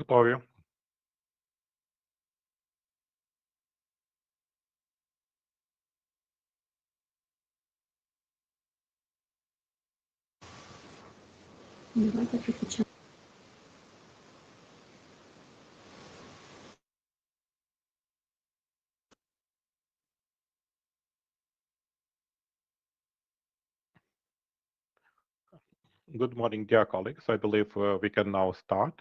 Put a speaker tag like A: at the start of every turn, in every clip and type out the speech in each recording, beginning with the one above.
A: Готові.
B: Давайте почнемо.
A: Good morning, dear colleagues. I believe we can now start.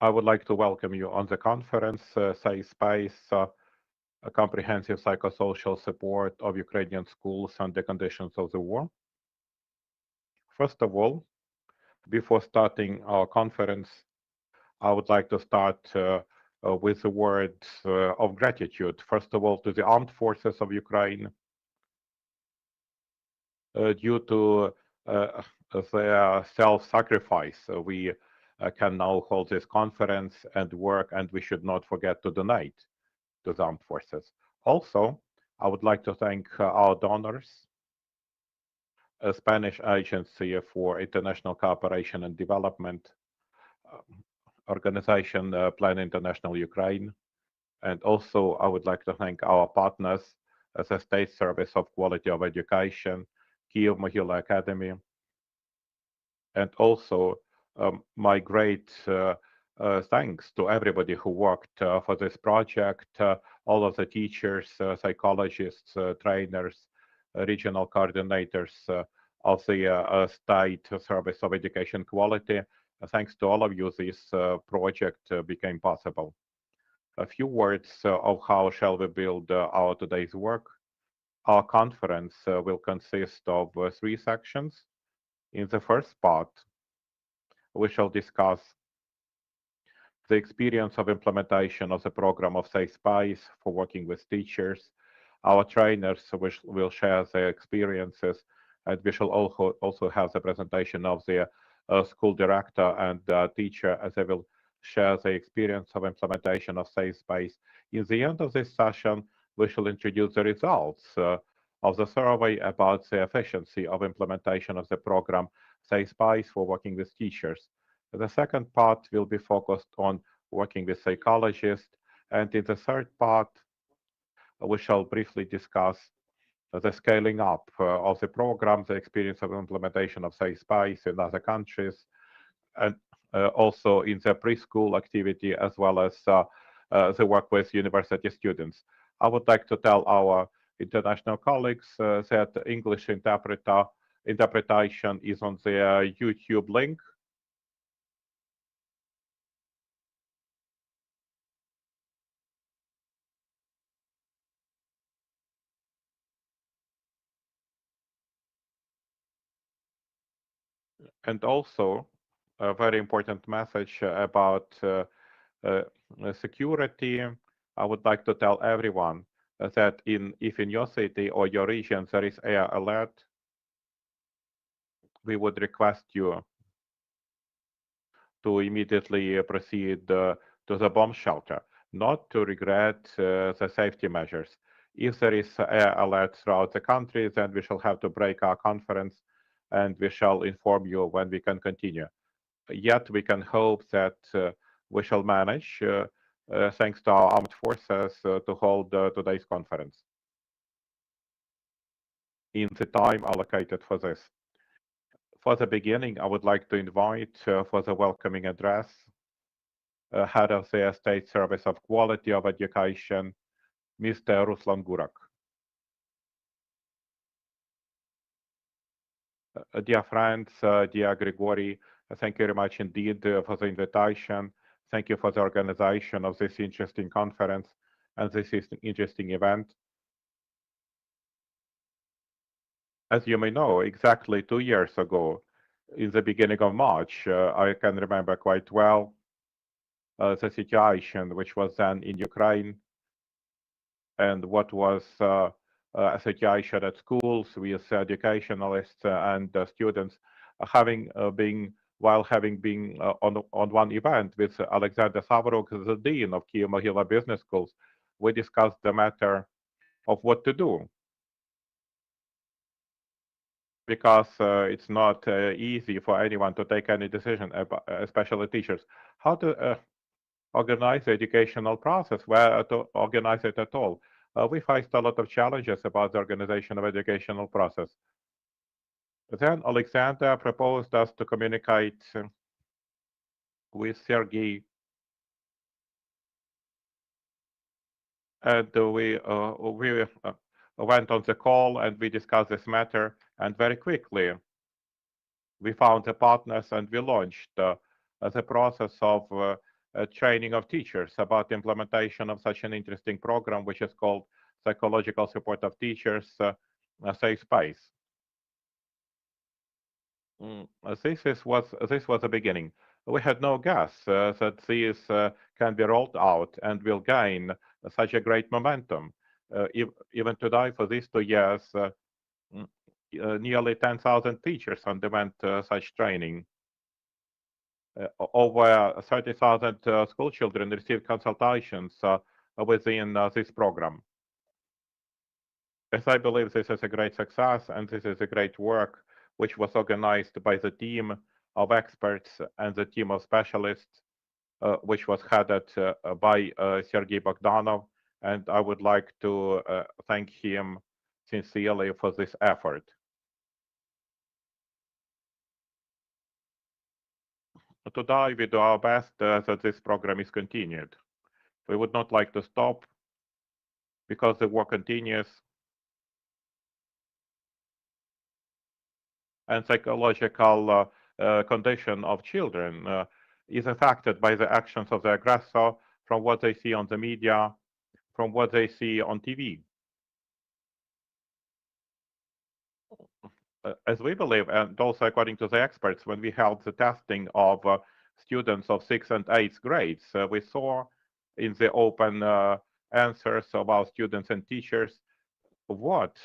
A: I would like to welcome you on the conference, Safe Space, a comprehensive psychosocial support of Ukrainian schools under conditions of the war. First of all, before starting our conference, I would like to start with the words of gratitude. First of all, to the armed forces of Ukraine, due to their self-sacrifice, we can now hold this conference and work, and we should not forget to donate to the armed forces. Also, I would like to thank our donors, a Spanish Agency for International Cooperation and Development, organization Plan International Ukraine, and also I would like to thank our partners as a State Service of Quality of Education, Kyiv Mohyla Academy, and also my great thanks to everybody who worked for this project, all of the teachers, psychologists, trainers, regional coordinators of the State Service of Education Quality. Thanks to all of you, this project became possible. A few words of how shall we build our today's work. Our conference will consist of three sections. In the first part, we shall discuss the experience of implementation of the program of Safe Space for working with teachers. Our trainers will share their experiences, and we shall also have the presentation of the school director and teacher, as they will share the experience of implementation of Safe Space. In the end of this session, we shall introduce the results of the survey about the efficiency of implementation of the program Safe Space for working with teachers. The second part will be focused on working with psychologists, and in the third part, we shall briefly discuss the scaling up of the program, the experience of implementation of Safe Space in other countries, and also in the preschool activity, as well as the work with university students. I would like to tell our international colleagues that English interpretation is on the YouTube link. And also, a very important message about security. I would like to tell everyone that if in your city or your region there is air alert, we would request you to immediately proceed to the bomb shelter, not to regret the safety measures. If there is air alert throughout the country, then we shall have to break our conference and we shall inform you when we can continue. Yet we can hope that we shall manage, thanks to our armed forces, to hold today's conference in the time allocated for this. For the beginning, I would like to invite for the welcoming address head of the State Service of Quality of Education, Mr. Ruslan Gurak. Dear friends, dear Grigory, thank you very much indeed for the invitation. Thank you for the organization of this interesting conference and this interesting event. As you may know, exactly 2 years ago, in the beginning of March, I can remember quite well the situation which was then in Ukraine and what was a situation at schools with educationalists and students, having been on one event with Alexander Savaruk, the dean of Kyiv Mohyla Business Schools. We discussed the matter of what to do, because it's not easy for anyone to take any decision, especially teachers, how to organize the educational process, where to organize it at all. We faced a lot of challenges about the organization of educational process. Then Alexander proposed us to communicate with Sergey, and we went on the call and we discussed this matter, and very quickly we found the partners and we launched the process of training of teachers about implementation of such an interesting program, which is called Psychological Support of Teachers, a Safe Space. This was the beginning. We had no guess that this can be rolled out and will gain such a great momentum. Even today, for these 2 years, nearly 10,000 teachers underwent such training. Over 30,000 school children received consultations within this program. As I believe this is a great success and this is a great work which was organized by the team of experts and the team of specialists, which was headed by Sergei Bogdanov, and I would like to thank him sincerely for this effort. Today, we do our best that this program is continued. We would not like to stop because the war continues and psychological condition of children is affected by the actions of the aggressor from what they see on the media, from what they see on TV. As we believe, and also according to the experts, when we held the testing of students of 6th and 8th grades, we saw in the open answers of our students and teachers what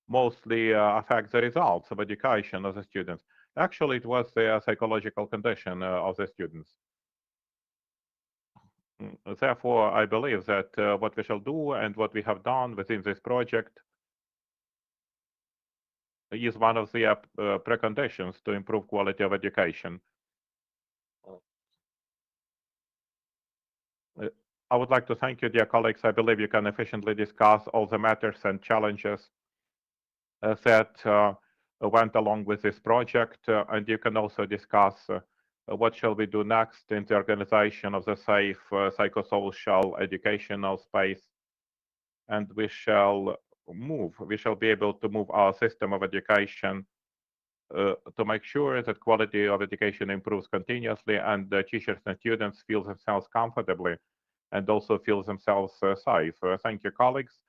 A: mostly affects the results of education of the students. Actually, it was the psychological condition of the students. Therefore, I believe that what we shall do and what we have done within this project is one of the preconditions to improve quality of education. I would like to thank you, dear colleagues. I believe you can efficiently discuss all the matters and challenges that went along with this project, and you can also discuss what shall we do next in the organization of the safe psychosocial educational space, and we shall be able to move our system of education to make sure that quality of education improves continuously and the teachers and students feel themselves comfortably and also feel themselves safe. Thank you, colleagues.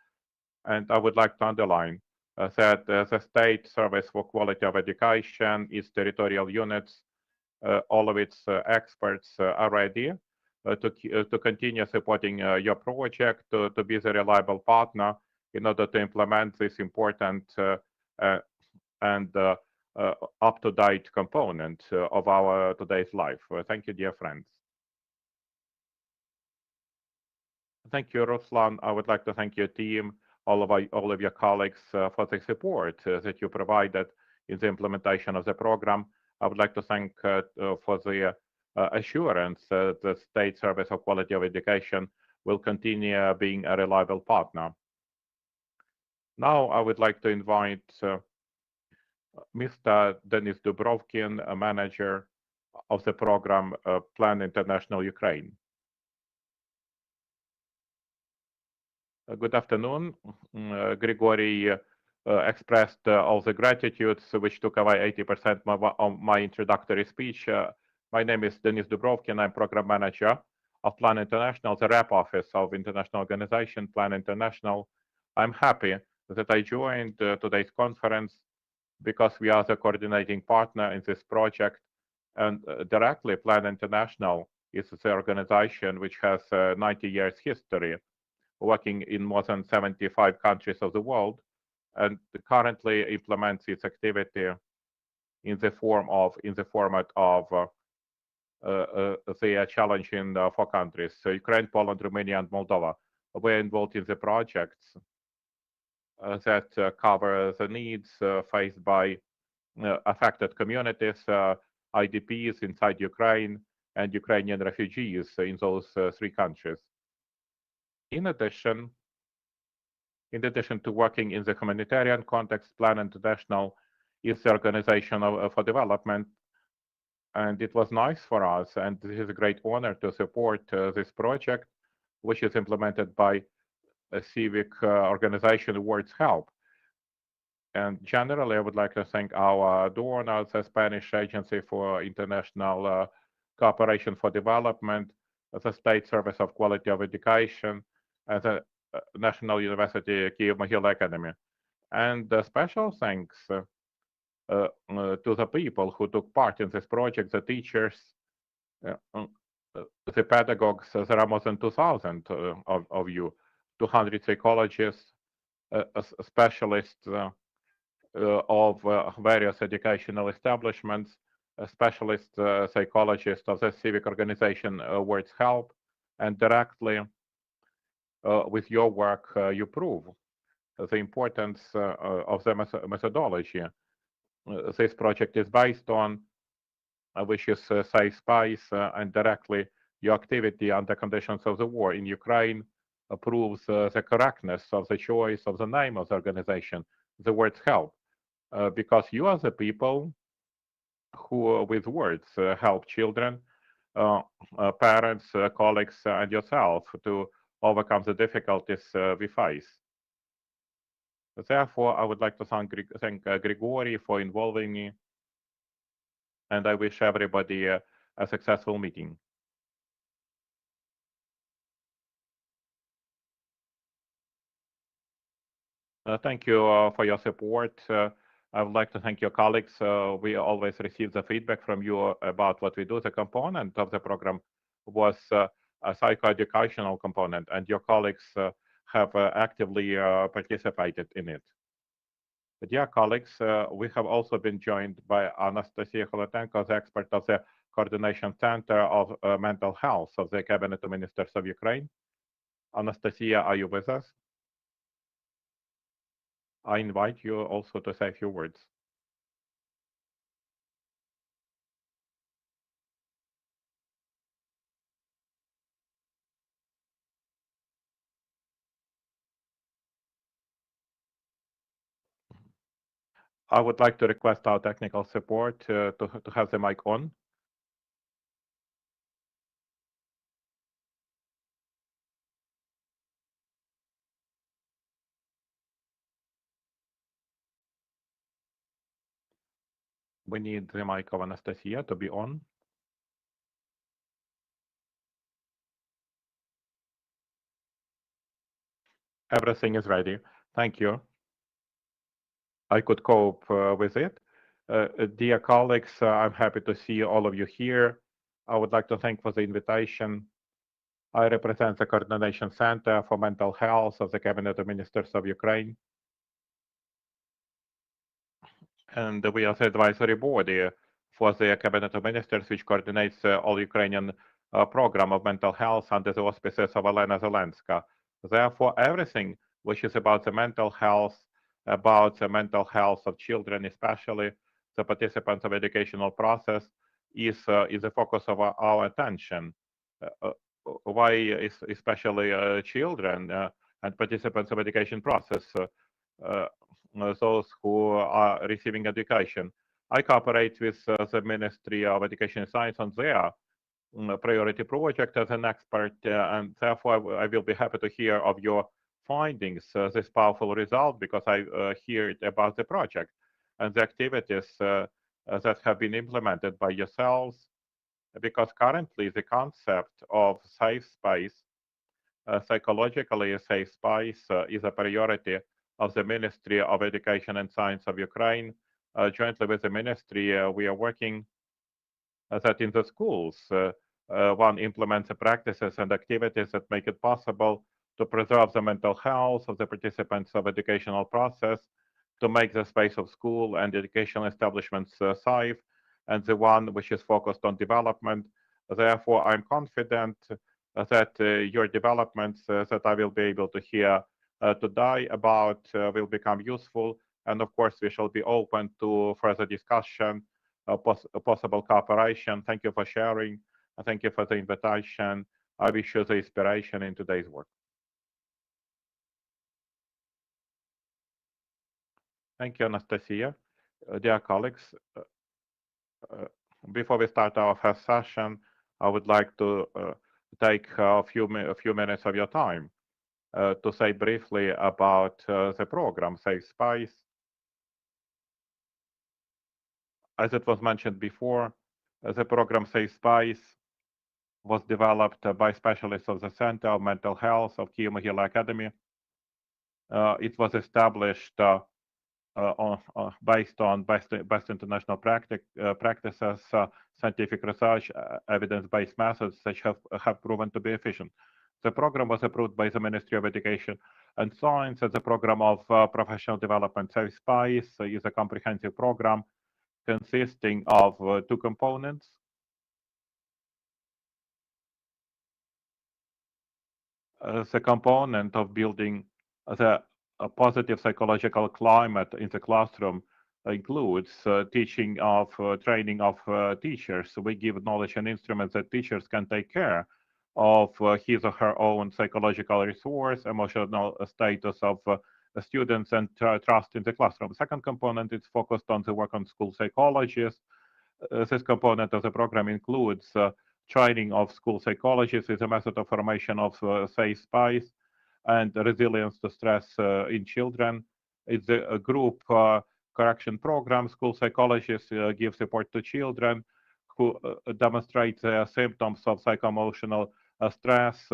A: And I would like to underline that the State Service for Quality of Education, its territorial units, all of its experts are ready to continue supporting your project, to be the reliable partner in order to implement this important and up-to-date component of our today's life. Thank you, dear friends. Thank you, Ruslan. I would like to thank your team, all of your colleagues for the support that you provided in the implementation of the program. I would like to thank for the assurance that the State Service of Quality of Education will continue being a reliable partner. Now I would like to invite Mr. Denis Dubrovkin, a manager of the program Plan International Ukraine. Good afternoon. Grigory expressed all the gratitudes which took away 80% of my introductory speech. My name is Denis Dubrovkin. I'm program manager of Plan International, the rep office of international organization Plan International. I'm happy that I joined today's conference because we are the coordinating partner in this project, and directly Plan International is the organization which has 90 years history, working in more than 75 countries of the world, and currently implements its activity in the format of the challenge in 4 countries: Ukraine, Poland, Romania, and Moldova. We're involved in the projects that cover the needs faced by affected communities, IDPs inside Ukraine, and Ukrainian refugees in those three countries. In addition, to working in the humanitarian context, Plan International is the organization for development, and it was nice for us, and this is a great honor to support this project, which is implemented by a civic organization Words Help. And generally, I would like to thank our donors, the Spanish Agency for International Cooperation for Development, the State Service of Quality of Education, and the National University Kyiv-Mohyla Academy. And special thanks to the people who took part in this project, the teachers, the pedagogues. There are more than 2,000 of you, 200 psychologists, specialists of various educational establishments, specialist psychologists of the civic organization Words Help, and directly with your work you prove the importance of the methodology this project is based on, which is Safe Space, and directly your activity under conditions of the war in Ukraine proves the correctness of the choice of the name of the organization, the Words Help, because you are the people who, with words, help children, parents, colleagues, and yourself to overcome the difficulties we face. Therefore, I would like to thank Grigory for involving me, and I wish everybody a successful meeting. Thank you for your support. I would like to thank your colleagues. We always receive the feedback from you about what we do. The component of the program was a psychoeducational component, and your colleagues have actively participated in it. Dear colleagues, we have also been joined by Anastasia Kholotenko, the expert of the Coordination Center of Mental Health of the Cabinet of Ministers of Ukraine. Anastasia, are you with us? I invite you also to say a few words. I would like to request our technical support to have the mic on. We need the mic of Anastasia to be on. Everything is ready. Thank you. I could cope with it. Dear colleagues, I'm happy to see all of you here. I would like to thank for the invitation. I represent the Coordination Center for Mental Health of the Cabinet of Ministers of Ukraine. And we are the advisory body for the Cabinet of Ministers, which coordinates all Ukrainian program of mental health under the auspices of Elena Zelenska. Therefore, everything which is about the mental health of children, especially the participants of educational process, is the focus of our attention. Why especially children and participants of education process, those who are receiving education. I cooperate with the Ministry of Education and Science on their priority project as an expert, and therefore I will be happy to hear of your findings, this powerful result, because I hear about the project and the activities that have been implemented by yourselves, because currently the concept of safe space, psychologically a safe space, is a priority of the Ministry of Education and Science of Ukraine. Jointly with the ministry, we are working that in the schools, one implements the practices and activities that make it possible to preserve the mental health of the participants of educational process, to make the space of school and educational establishments safe, and the one which is focused on development. Therefore, I'm confident that your developments that I will be able to hear today about will become useful. And of course, we shall be open to further discussion, possible cooperation. Thank you for sharing. Thank you for the invitation. I wish you the inspiration in today's work. Thank you, Anastasia. Dear colleagues, before we start our first session, I would like to take a few minutes of your time to say briefly about the program Safe Space. As it was mentioned before, the program Safe Space was developed by specialists of the Center of Mental Health of Kyiv-Mohyla Academy. It was established based on best international practices, scientific research, evidence-based methods which have proven to be efficient. The program was approved by the Ministry of Education and Science as a program of professional development. Safe Space is a comprehensive program consisting of two components. The component of building the positive psychological climate in the classroom includes training of teachers. We give knowledge and instruments that teachers can take care of his or her own psychological resource, emotional status of students, and trust in the classroom. Second component is focused on the work on school psychologists. This component of the program includes training of school psychologists is a method of formation of safe space and resilience to stress in children. It's a group correction program. School psychologists give support to children who demonstrate symptoms of psycho-emotional stress,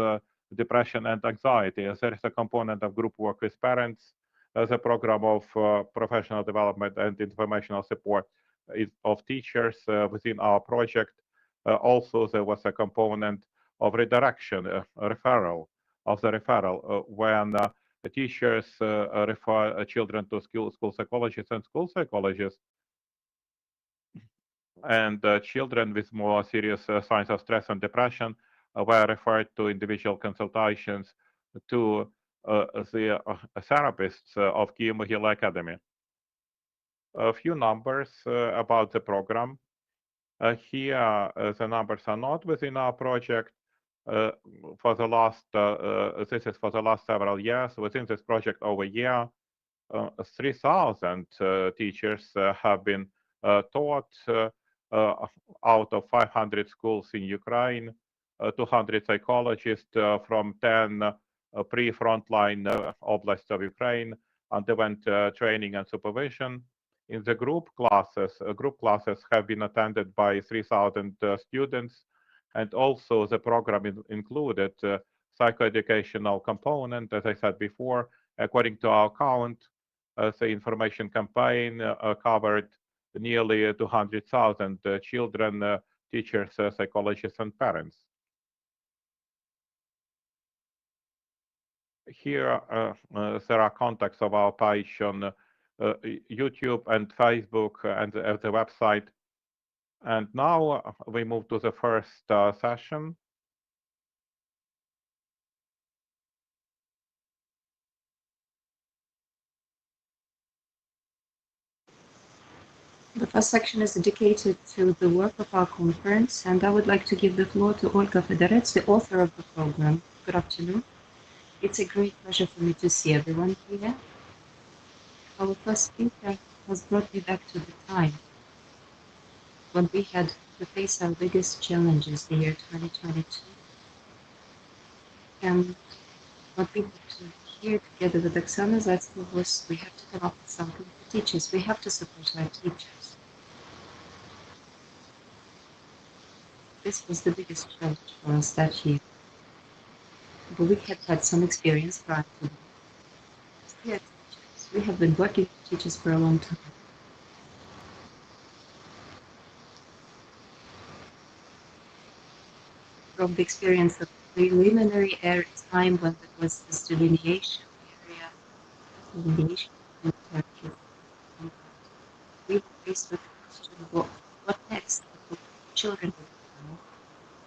A: depression, and anxiety. There is a component of group work with parents. There's a program of professional development and informational support of teachers within our project. Also, there was a component of redirection, referral when teachers refer children to school psychologists, and school psychologists and children with more serious signs of stress and depression were referred to individual consultations to the therapists of Kyiv-Mohyla Academy. A few numbers about the program. Here, the numbers are not within our project. For the last, this is for the last several years. Within this project over a year, 3,000 teachers have been taught out of 500 schools in Ukraine. 200 psychologists from 10 pre-frontline oblasts of Ukraine underwent training and supervision. In the group classes have been attended by 3,000 students, and also the program included psychoeducational component. As I said before, according to our count, the information campaign covered nearly 200,000 children, teachers, psychologists, and parents. Here, there are contacts of our page on YouTube and Facebook and the website. And now we move to the first session.
B: The first section is dedicated to the work of our conference, and I would like to give the floor to Olga Fedorets, the author of the program. Good afternoon. It's a great pleasure for me to see everyone here. Our first speaker has brought me back to the time when we had to face our biggest challenges, the year 2022. And what we had to hear together with Oksana Zatseva was we have to come up with something for teachers. We have to support our teachers. This was the biggest challenge for us that year. But we had had some experience prior to that. We are teachers. We have been working with teachers for a long time. From the experience of preliminary time when there was this delineation area, we were faced with the question, what next? What children will become?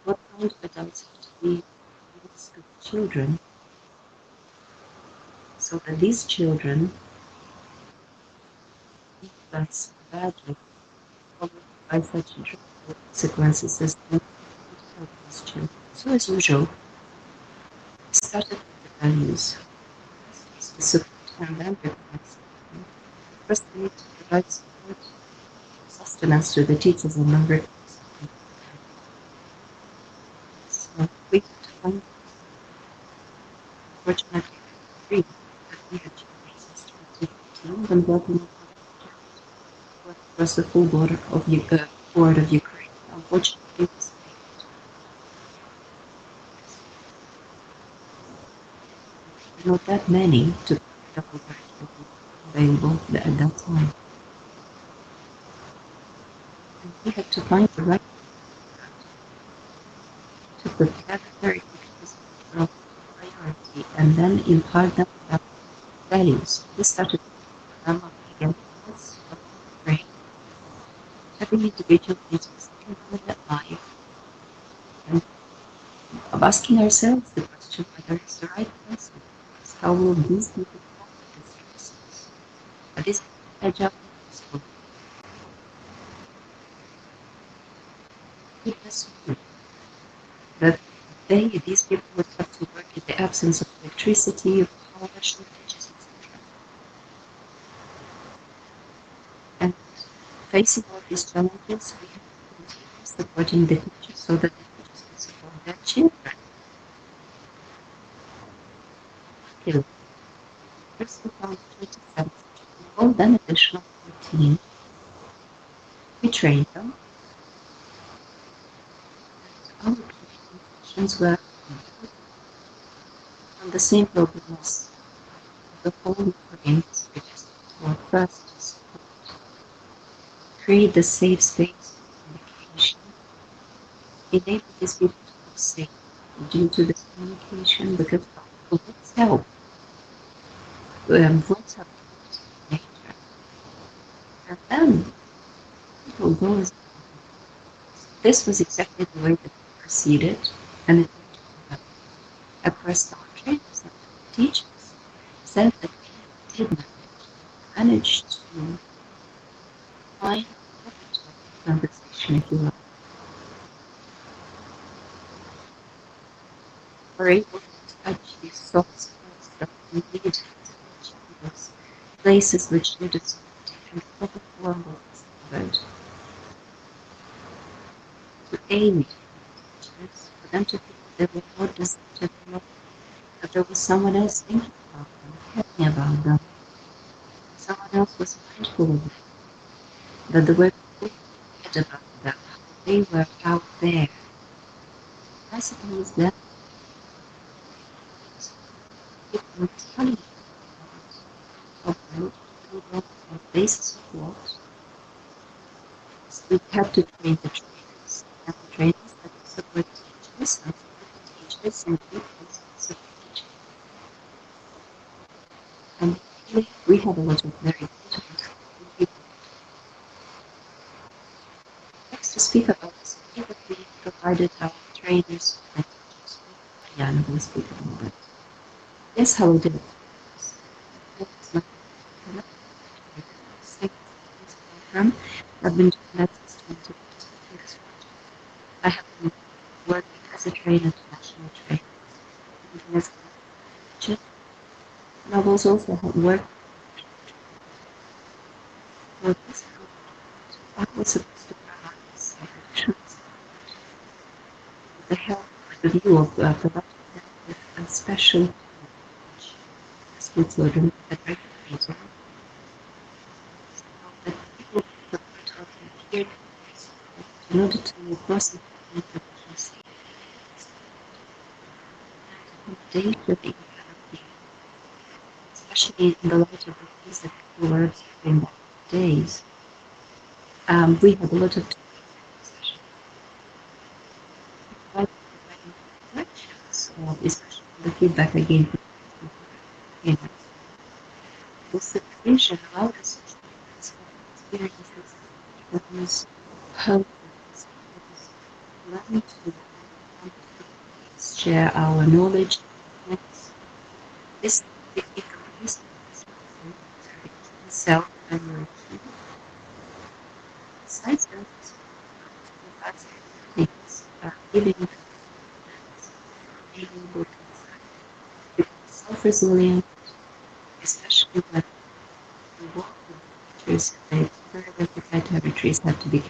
B: What kind of adults have to be with children? So so that these children influenced badly, followed by such dreadful consequences as the help these children. So as usual, we started with the values. First is to support and then recognize. First, we need to provide support, sustenance to the teachers and non-recognize. So we had to find, fortunately, three that we had children since 2015 when working on across the full border of Ukraine. Unfortunately, this were not that many to the whole available at that time. And we had to find the right to prepare the very priority and then impart them values. We started with them again of brain. Every individual needs to think about their life and of asking ourselves the question whether it's the right person. How will these people cope with stresses? But is it agile and useful? It was that these people would have to work in the absence of electricity, of power shortages, etc. And facing all these challenges, we have to continue supporting the teachers so that the teachers can support their children. Luckily, first we found 27, all then additional 14. We trained them. And our training sessions were on the same program as the whole Ukraine suggested for first create the safe space for communication, enable these people to feel safe due to this communication because let's help. Let's help nature. And then people go as this was exactly the way that we proceeded, and it at first our trainers and teachers said that we did manage to find a conversation, if you will. We're able to touch these soft spots that we need to those places which needed and proper form was discovered to aim teachers for them to feel they were not deserted, that there was someone else thinking about them, caring about them. Someone else was mindful of them, that there were people who cared about them, how they were out there. I suppose that it would tell you of the basis of what we have to train the trainers, and the trainers that support teachers and support teachers and pupils support teachers. And we have a lot of very good people. Next to speak about this, that we provided our trainers and teachers. Diana will speak about it. Yes, how we did it. Program. I've been doing that since 2015. I have been working as a trainer, international trainer, as a teacher. And I've also worked for this program. I was supposed to provide solutions with the help, with the view of providing them with a special school children that regulated that people could hear in order to cross information and accommodate especially in the light of the things that people were observing back days. We had a lot of sessions, especially the feedback again. The supervision allowed us to experiences, hope, learn to share our knowledge. This self-evaluation. Besides those techniques, giving confidence, being able to become self-resilient, especially when we work with countries that very occupied territories have to be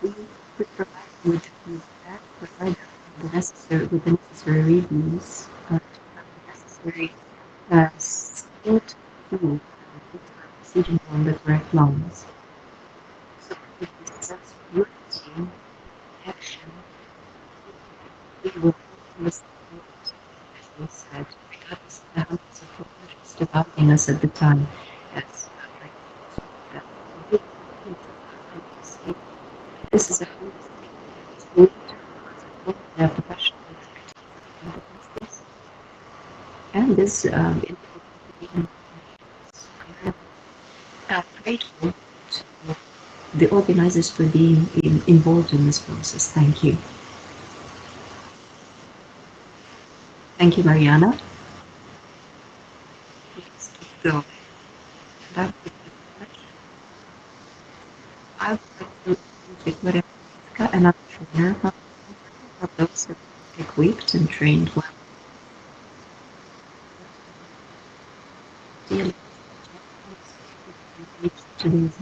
B: we could provide them with the feedback, provide them with the necessary reviews, the necessary skilled tool to proceeding along the correct lines. So if we sense unity, action, we will the support, as we said, regardless of the hundreds of kilometers dividing us at the time. As this is a holistic tool to their professional expertise and this grateful to the organizers for being involved in this process. Thank you. Thank you, Mariana. Let's keep going. I would like to invite another trainer of those who are equipped and trained well. Dear today's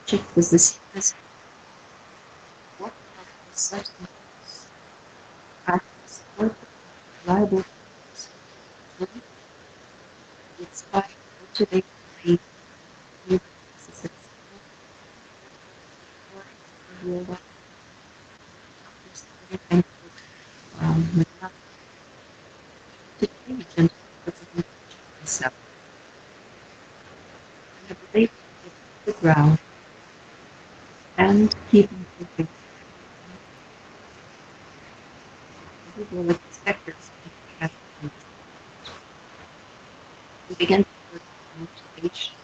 B: project was the sequence of what certain are support reliable inspire motivate the myself. And I believe the ground and keeping moving. We will expect us to we begin to work on motivation,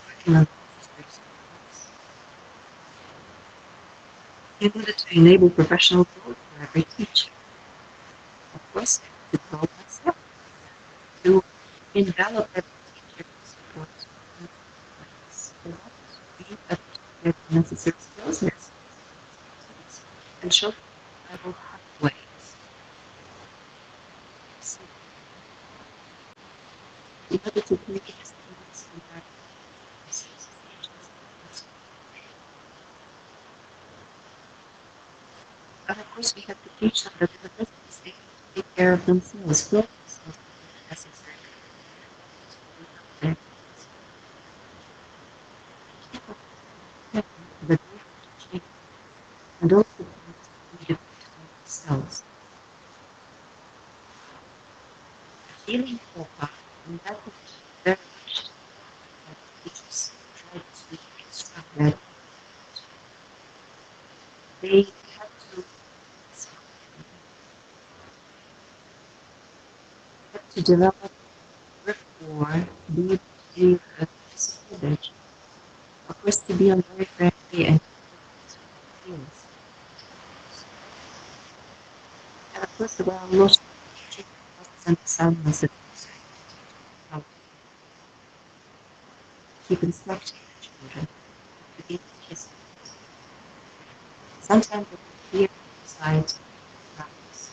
B: working on in order to enable professional growth for every teacher. Of course, to grow myself, to envelop every teacher to support the necessary skills and show I will have ways. In order to make it and of course, we have to teach them that the business they take care of themselves first. And also themselves. Feeling for her, and that is very much teachers try to instruct that they have to develop rapport, be participated, of course, to be on very friendly and skills. And of course, there are lots of and soundness that keep instructing children to be kids. Sometimes they hear inside practice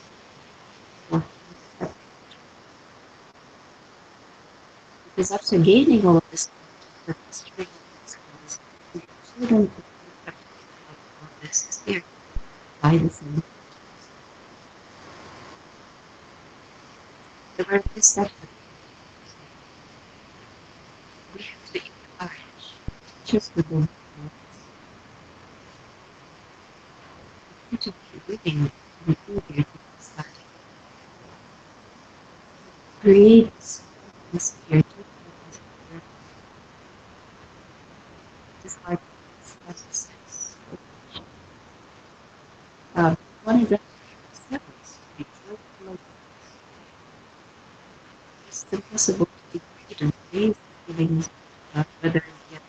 B: or because after gaining all of this children this experience by the same. The word is that we have to encourage just with them to be willing and eager to study. Create this here just like one is that it's impossible to degrade and raise the feelings whether it's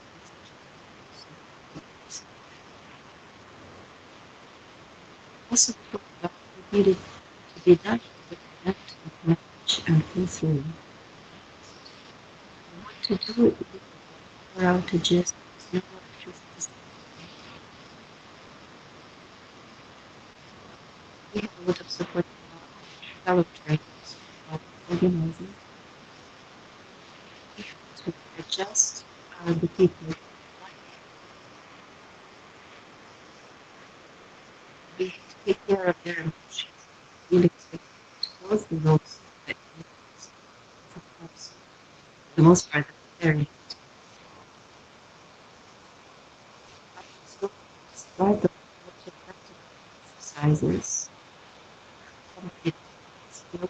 B: also talk about needed to be done to connect, acknowledge, and go through. What to do if power outages, no electricity. We have a lot of support from our fellow trainers, our organizers. We have to adjust the people. We have to take care of their emotions. We expect to close the doors that of course, for the most part, they're very provide the practical exercises, complicated skills.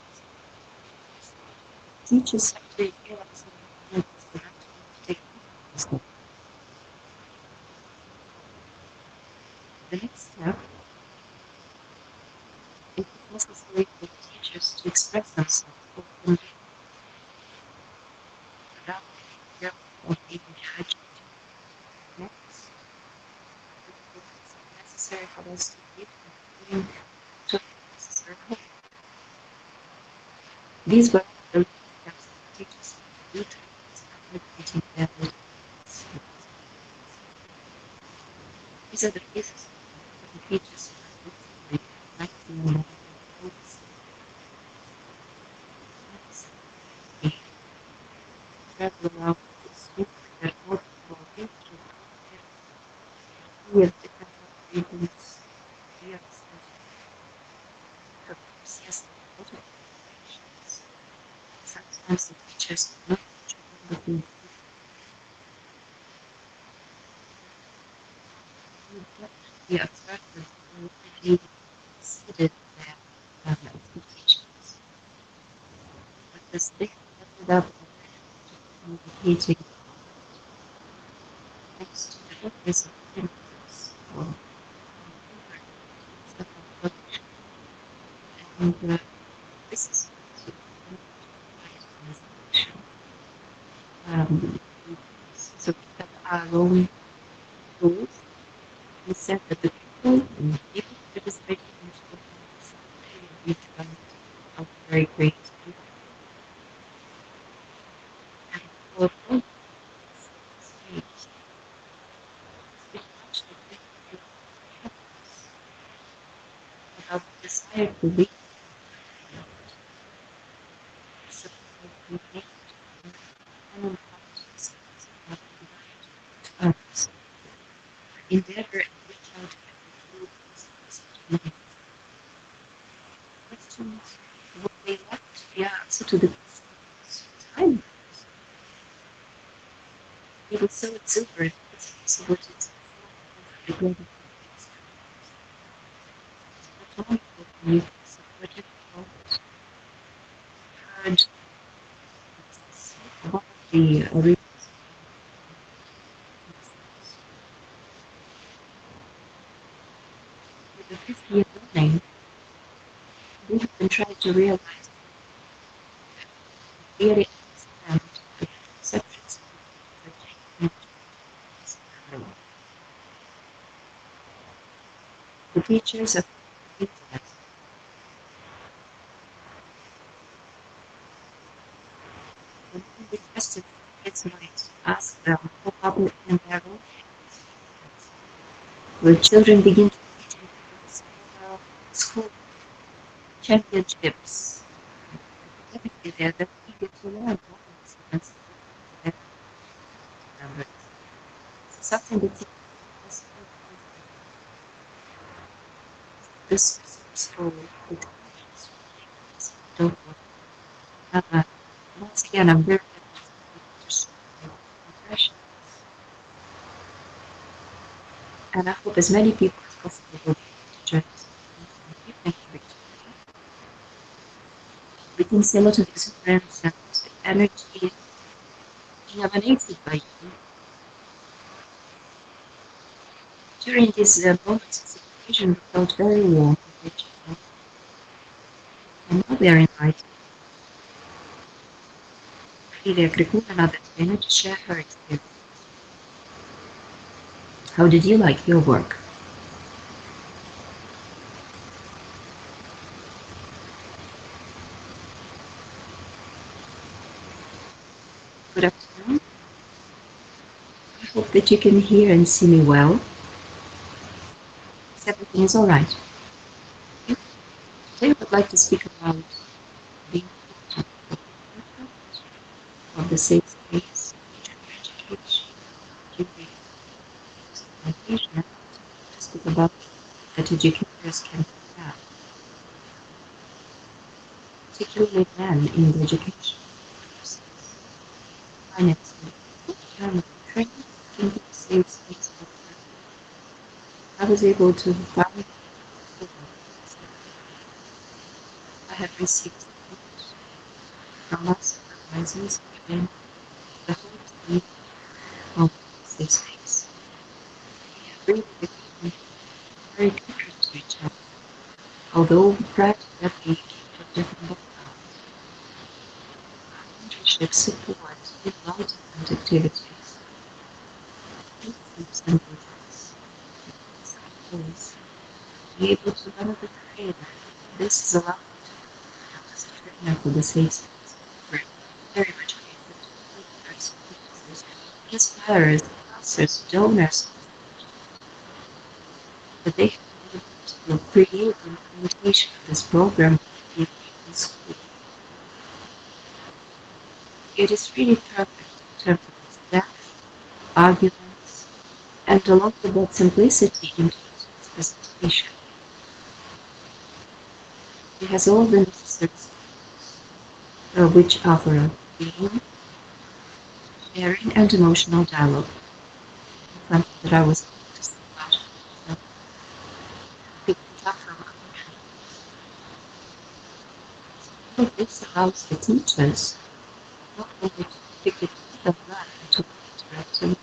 B: Teachers have to realize that they have to take this step. The next step, it is necessary for teachers to express themselves openly without fear of being judged. Next, it is necessary for us to give and bring to necessary help. These were the steps that teachers do to start educating their leaders. These are the pieces that the teachers are reflecting on. Travel around the street that walk for nature, hear different regions, hear yes, a lot of questions. Sometimes the teachers do not remember the we observe that they already exceeded their expectations. But this they ended up communicating next to the workers of images or and this is so we have our own rules. We said that the people participating in the each one are very great people. And for all stage, we actually think about the desire to live endeavor and reach out to questions what they want to be answered to the time. It was so exuberant, it's possible to the greater not only for you supported but heard one of the with the 50th learning, we have been trying to realize really understand the conceptions of the teachers of the internet. When we requested kids might ask them how public in their own where children begin to school championships. Typically, they're that eager to learn something that this school don't want. Once again, I'm very impressions. And I hope as many people as possible will join us. We can see a lot of exuberance and energy emanated by you. During these moments of seclusion, we felt very warm and rich. And now we are invited. Ilya Krikuna to share her experience. How did you like your work? I hope that you can hear and see me well. Everything is all right. Today I would like to speak about the importance of the safe space during education, during education, to speak about that educators can have, particularly men in the education process. Financing, training in the safe space program. I was able to find I have received support from my supervisors and the whole team of safe space. We have really become very different to each other. Although prior to that we came from different backgrounds, mentorship support in all different activities, groups and projects, skills, be able to run the trainer. This is allowed me to act as a trainer for the safe space. We're very much grateful to leaders, supervisors, inspirers, sponsors, donors, that they have been able to create the implementation of this program in school. It is really perfect in terms of its depth, arguments, and along with that simplicity in terms of its presentation. It has all the necessary skills, which are for being, sharing, and emotional dialogue. Something that I was just about picking up from all of this allows the teachers not only to pick it up and learn and to interact and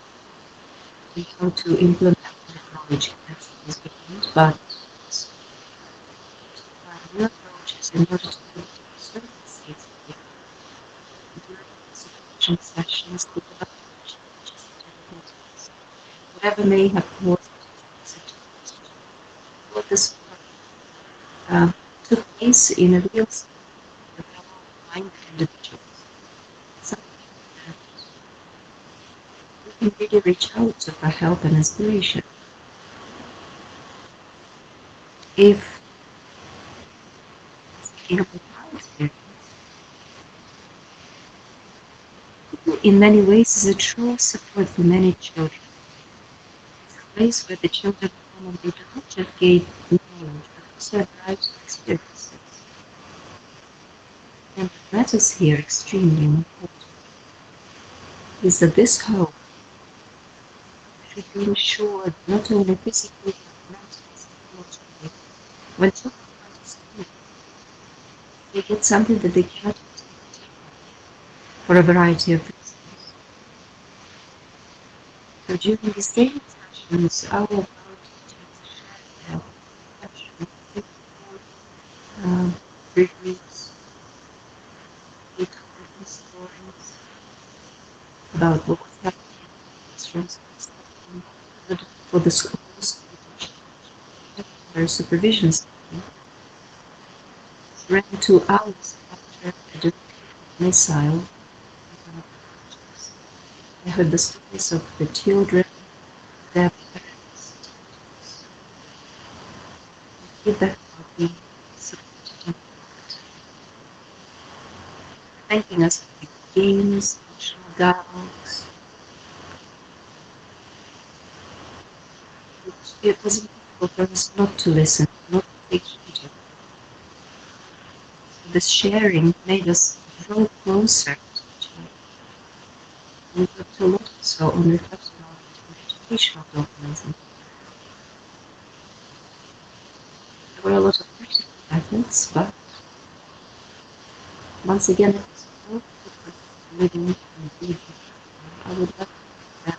B: how to implement the knowledge that is gained, but also to find new approaches in order to serve the safety during the supervision sessions, the development changes and difficulties, whatever may have caused such a what this took place in a real development individuals. Something that we can really reach out to for help and inspiration. If speaking about my experience, in many ways is a true support for many children. It's a place where the children come and they do not just gain knowledge, but also a variety of experiences. And what matters here extremely important is that this home should be ensured not only physically but mentally, psychologically. When children come to school, they get something that they cannot take for a variety of reasons. So during these daily sessions, our ability to share help, reviews, different stories about what was happening in the classrooms, for the schools, their supervisions ran 2 hours after the missile. I heard the stories of the children, their parents, feedback about being supported and thanking us for the games, emotional dialogues. It was impossible for us not to listen, not to take heed of. So this sharing made us grow closer to each other. We worked a lot also on reflecting on educational documents. There were a lot of practical methods, but once again, it was all living and breathing. I would like to that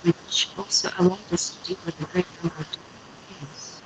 B: which also allowed us to deal with a great number of different things.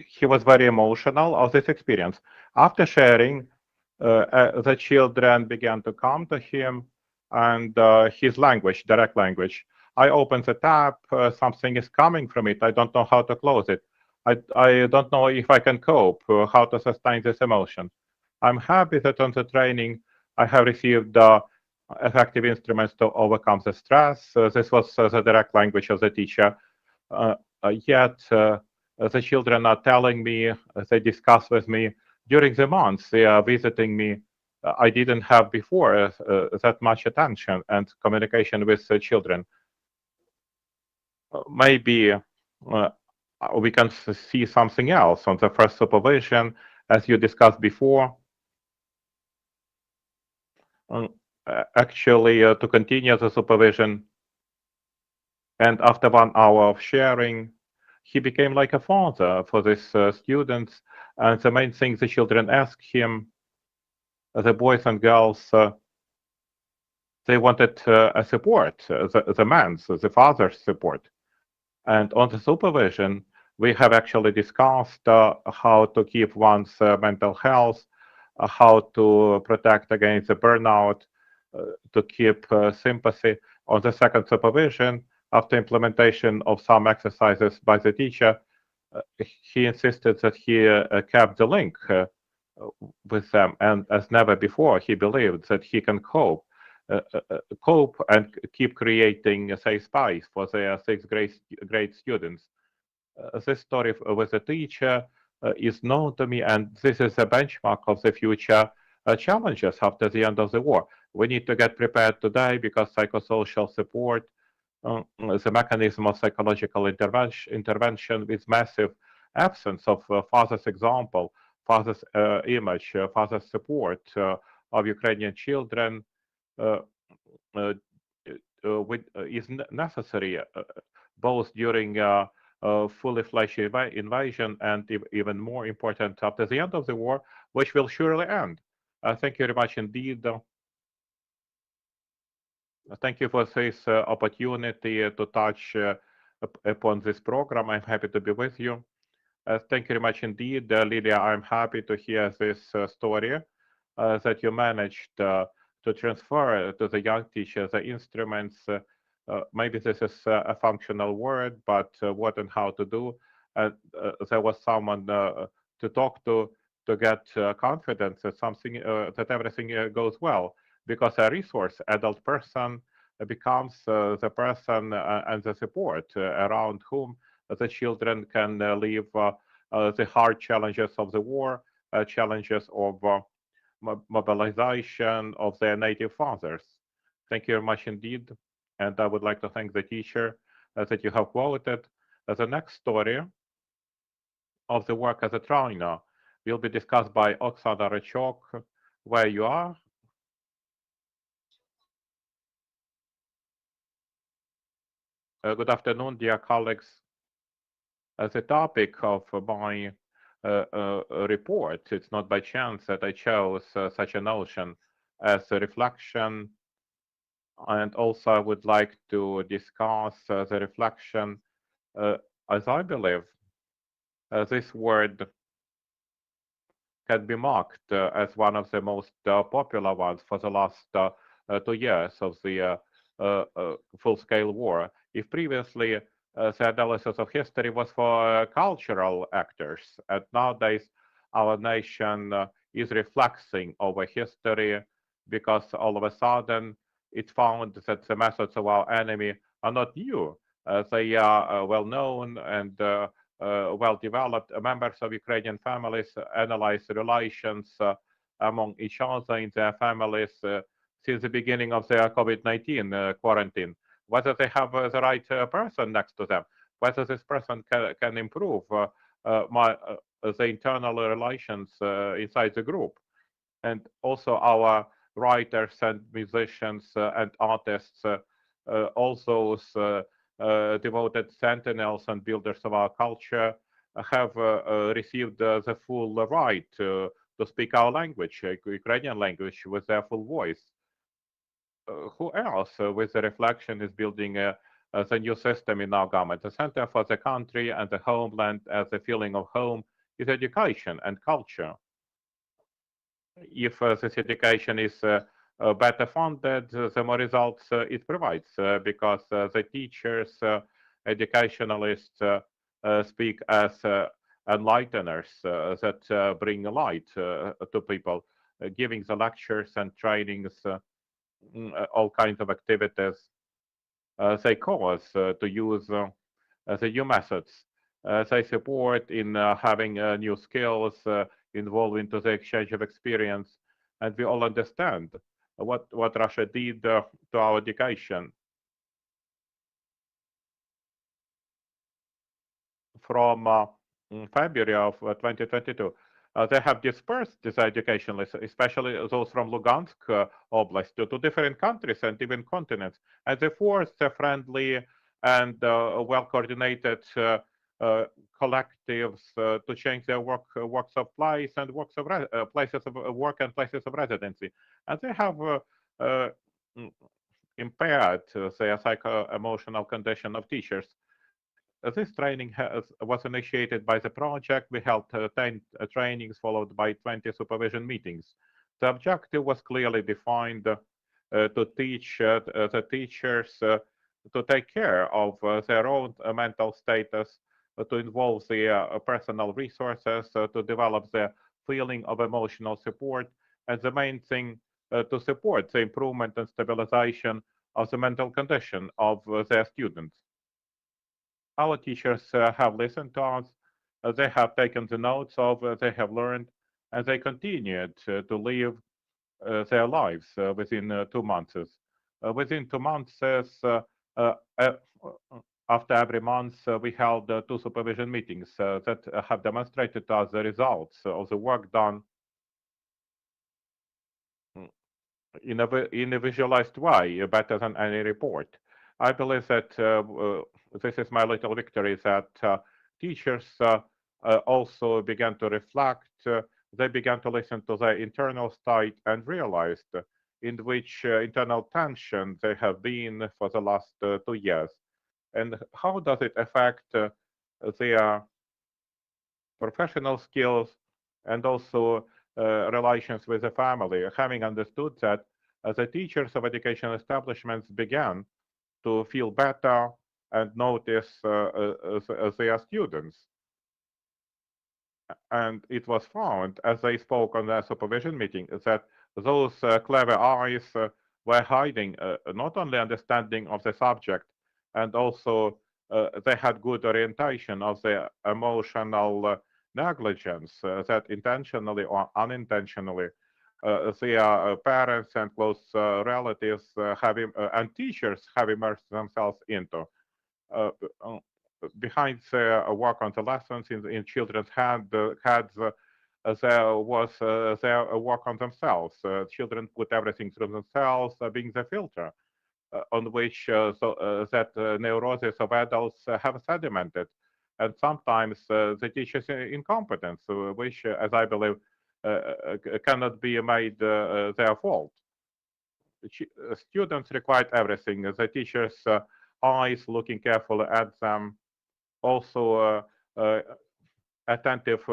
A: He was very emotional of this experience. After sharing, the children began to come to him and his language, direct language. I open the tap, something is coming from it. I don't know how to close it. I don't know if I can cope, how to sustain this emotion. I'm happy that on the training I have received effective instruments to overcome the stress. This was the direct language of the teacher. Uh, yet, the children are telling me, they discuss with me during the months they are visiting me. I didn't have before that much attention and communication with the children. Maybe we can see something else on the first supervision, as you discussed before. Um, Actually, to continue the supervision, and after 1 hour of sharing, he became like a father for these students. And the main thing the children asked him, the boys and girls, they wanted a support, the man's, the father's support. And on the supervision, we have actually discussed how to keep one's mental health, how to protect against the burnout, to keep sympathy. On the second supervision, after implementation of some exercises by the teacher, he insisted that he kept the link with them, and as never before, he believed that he can cope and keep creating a safe space for their sixth grade students. This story with the teacher is known to me, and this is a benchmark of the future challenges after the end of the war. We need to get prepared today because psychosocial support, the mechanism of psychological intervention with massive absence of father's example, father's image, father's support of Ukrainian children uh, uh, is necessary both during fully fledged invasion and even more important after the end of the war, which will surely end. Thank you very much indeed. Thank you for this opportunity to touch upon this program. I'm happy to be with you. Thank you very much indeed, Lydia. I'm happy to hear this story that you managed to transfer to the young teachers the instruments. Maybe this is a functional word, but what and how to do. There was someone to talk to get confidence that something that everything goes well, because a resource adult person becomes the person and the support around whom the children can live the hard challenges of the war, challenges of mobilization of their native fathers. Thank you very much indeed. And I would like to thank the teacher that you have quoted. The next story of the work as a trainer will be discussed by Oksana Rachok. Where you are? Good afternoon, dear colleagues. The topic of my report, it's not by chance that I chose such a notion as a reflection. And also, I would like to discuss the reflection as I believe this word can be marked as one of the most popular ones for the last 2 years of the full-scale war. If previously the analysis of history was for cultural actors, and nowadays our nation is reflecting over history because all of a sudden it found that the methods of our enemy are not new. They are well known and well developed. Members of Ukrainian families analyze relations among each other in their families since the beginning of their COVID-19 quarantine, whether they have the right person next to them, whether this person can improve the internal relations inside the group. And also our writers and musicians and artists, all those devoted sentinels and builders of our culture have received the full right to speak our language, Ukrainian language, with their full voice. who else with the reflection is building the new system in our government? The center for the country and the homeland as a feeling of home is education and culture. If this education is better funded, the more results it provides, because the teachers, educationalists speak as enlighteners that bring light to people, giving the lectures and trainings, all kinds of activities. They cause to use the new methods. They support in having new skills involved into the exchange of experience, and we all understand what Russia did to our education. From February of 2022. They have dispersed these educationalists, especially those from Lugansk Oblast, to different countries and even continents. And they forced a friendly and well-coordinated collectives to change their works of place and places of work and places of residency. And they have impaired their psycho-emotional condition of teachers. This training was initiated by the project. We held 10 trainings followed by 20 supervision meetings. The objective was clearly defined to teach the teachers to take care of their own mental status, to involve their personal resources, to develop the feeling of emotional support, and the main thing, to support the improvement and stabilization of the mental condition of their students. Our teachers have listened to us, they have taken the notes of they have learned, and they continued to live their lives within 2 months. Within 2 months, uh, uh, after every month, we held two supervision meetings that have demonstrated to us the results of the work done in a visualized way, better than any report. I believe that this is my little victory, that teachers also began to reflect, they began to listen to their internal state and realized in which internal tension they have been for the last 2 years. And how does it affect their professional skills and also relations with the family, having understood that the teachers of education establishments began to feel better and notice their students. And it was found, as they spoke on their supervision meeting, that those clever eyes were hiding not only understanding of the subject, and also they had good orientation of the emotional negligence that intentionally or unintentionally their parents and close relatives and teachers have immersed themselves into. Uh, uh, Behind the work on the lessons in children's heads, there was their work on themselves. Children put everything through themselves, being the filter on which that neuroses of adults have sedimented. And sometimes the teacher's incompetence, which, as I believe, cannot be made their fault. Students required everything. The teacher's eyes looking carefully at them, also attentive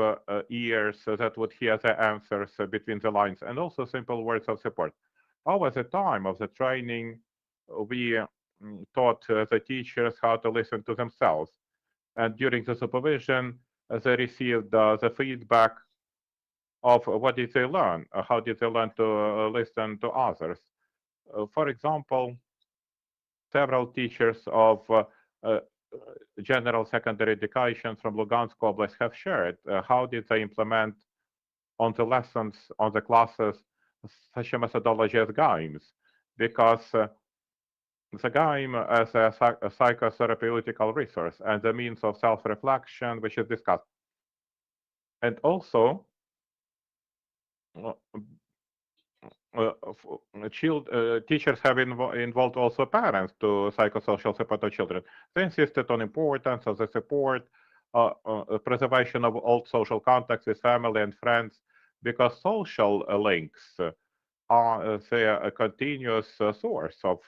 A: ears that would hear the answers between the lines, and also simple words of support. Over the time of the training, we taught the teachers how to listen to themselves. And during the supervision, they received the feedback of what did they learn, how did they learn to listen to others. For example, several teachers of uh, general secondary education from Lugansk Oblast have shared how did they implement on the lessons, on the classes, such a methodology as games, because the game as a psychotherapeutical resource and the means of self-reflection, which is discussed. And also, uh, teachers have involved also parents to psychosocial support of children. They insisted on importance of the support, preservation of old social contacts with family and friends, because social links are a continuous source of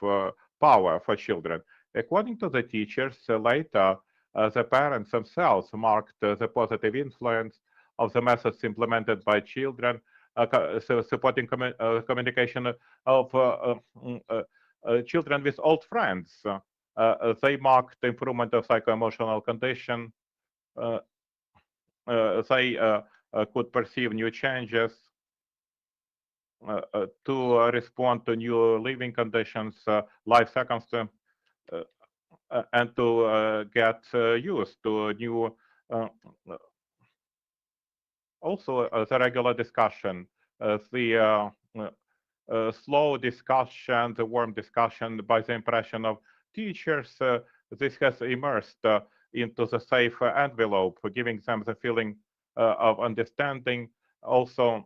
A: power for children. According to the teachers, later the parents themselves marked the positive influence of the methods implemented by children, supporting communication of children with old friends. They marked the improvement of psycho-emotional condition. Uh, they could perceive new changes to respond to new living conditions, life circumstances, and to get used to new. Uh, Also, the regular discussion, the slow discussion, the warm discussion by the impression of teachers. This has immersed into the safe envelope, giving them the feeling of understanding, also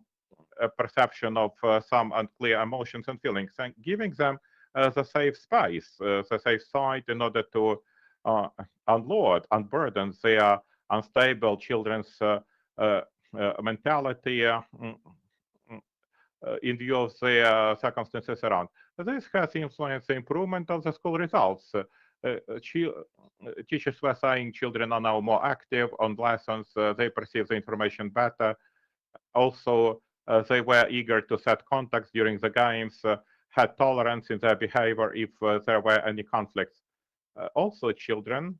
A: a perception of some unclear emotions and feelings, and giving them the safe space, the safe side in order to uh, unload, unburden their unstable children's uh, mentality in view of the circumstances around. This has influenced the improvement of the school results. Teachers were saying children are now more active on lessons, they perceive the information better. Also, they were eager to set contacts during the games, had tolerance in their behavior if there were any conflicts. Also, children,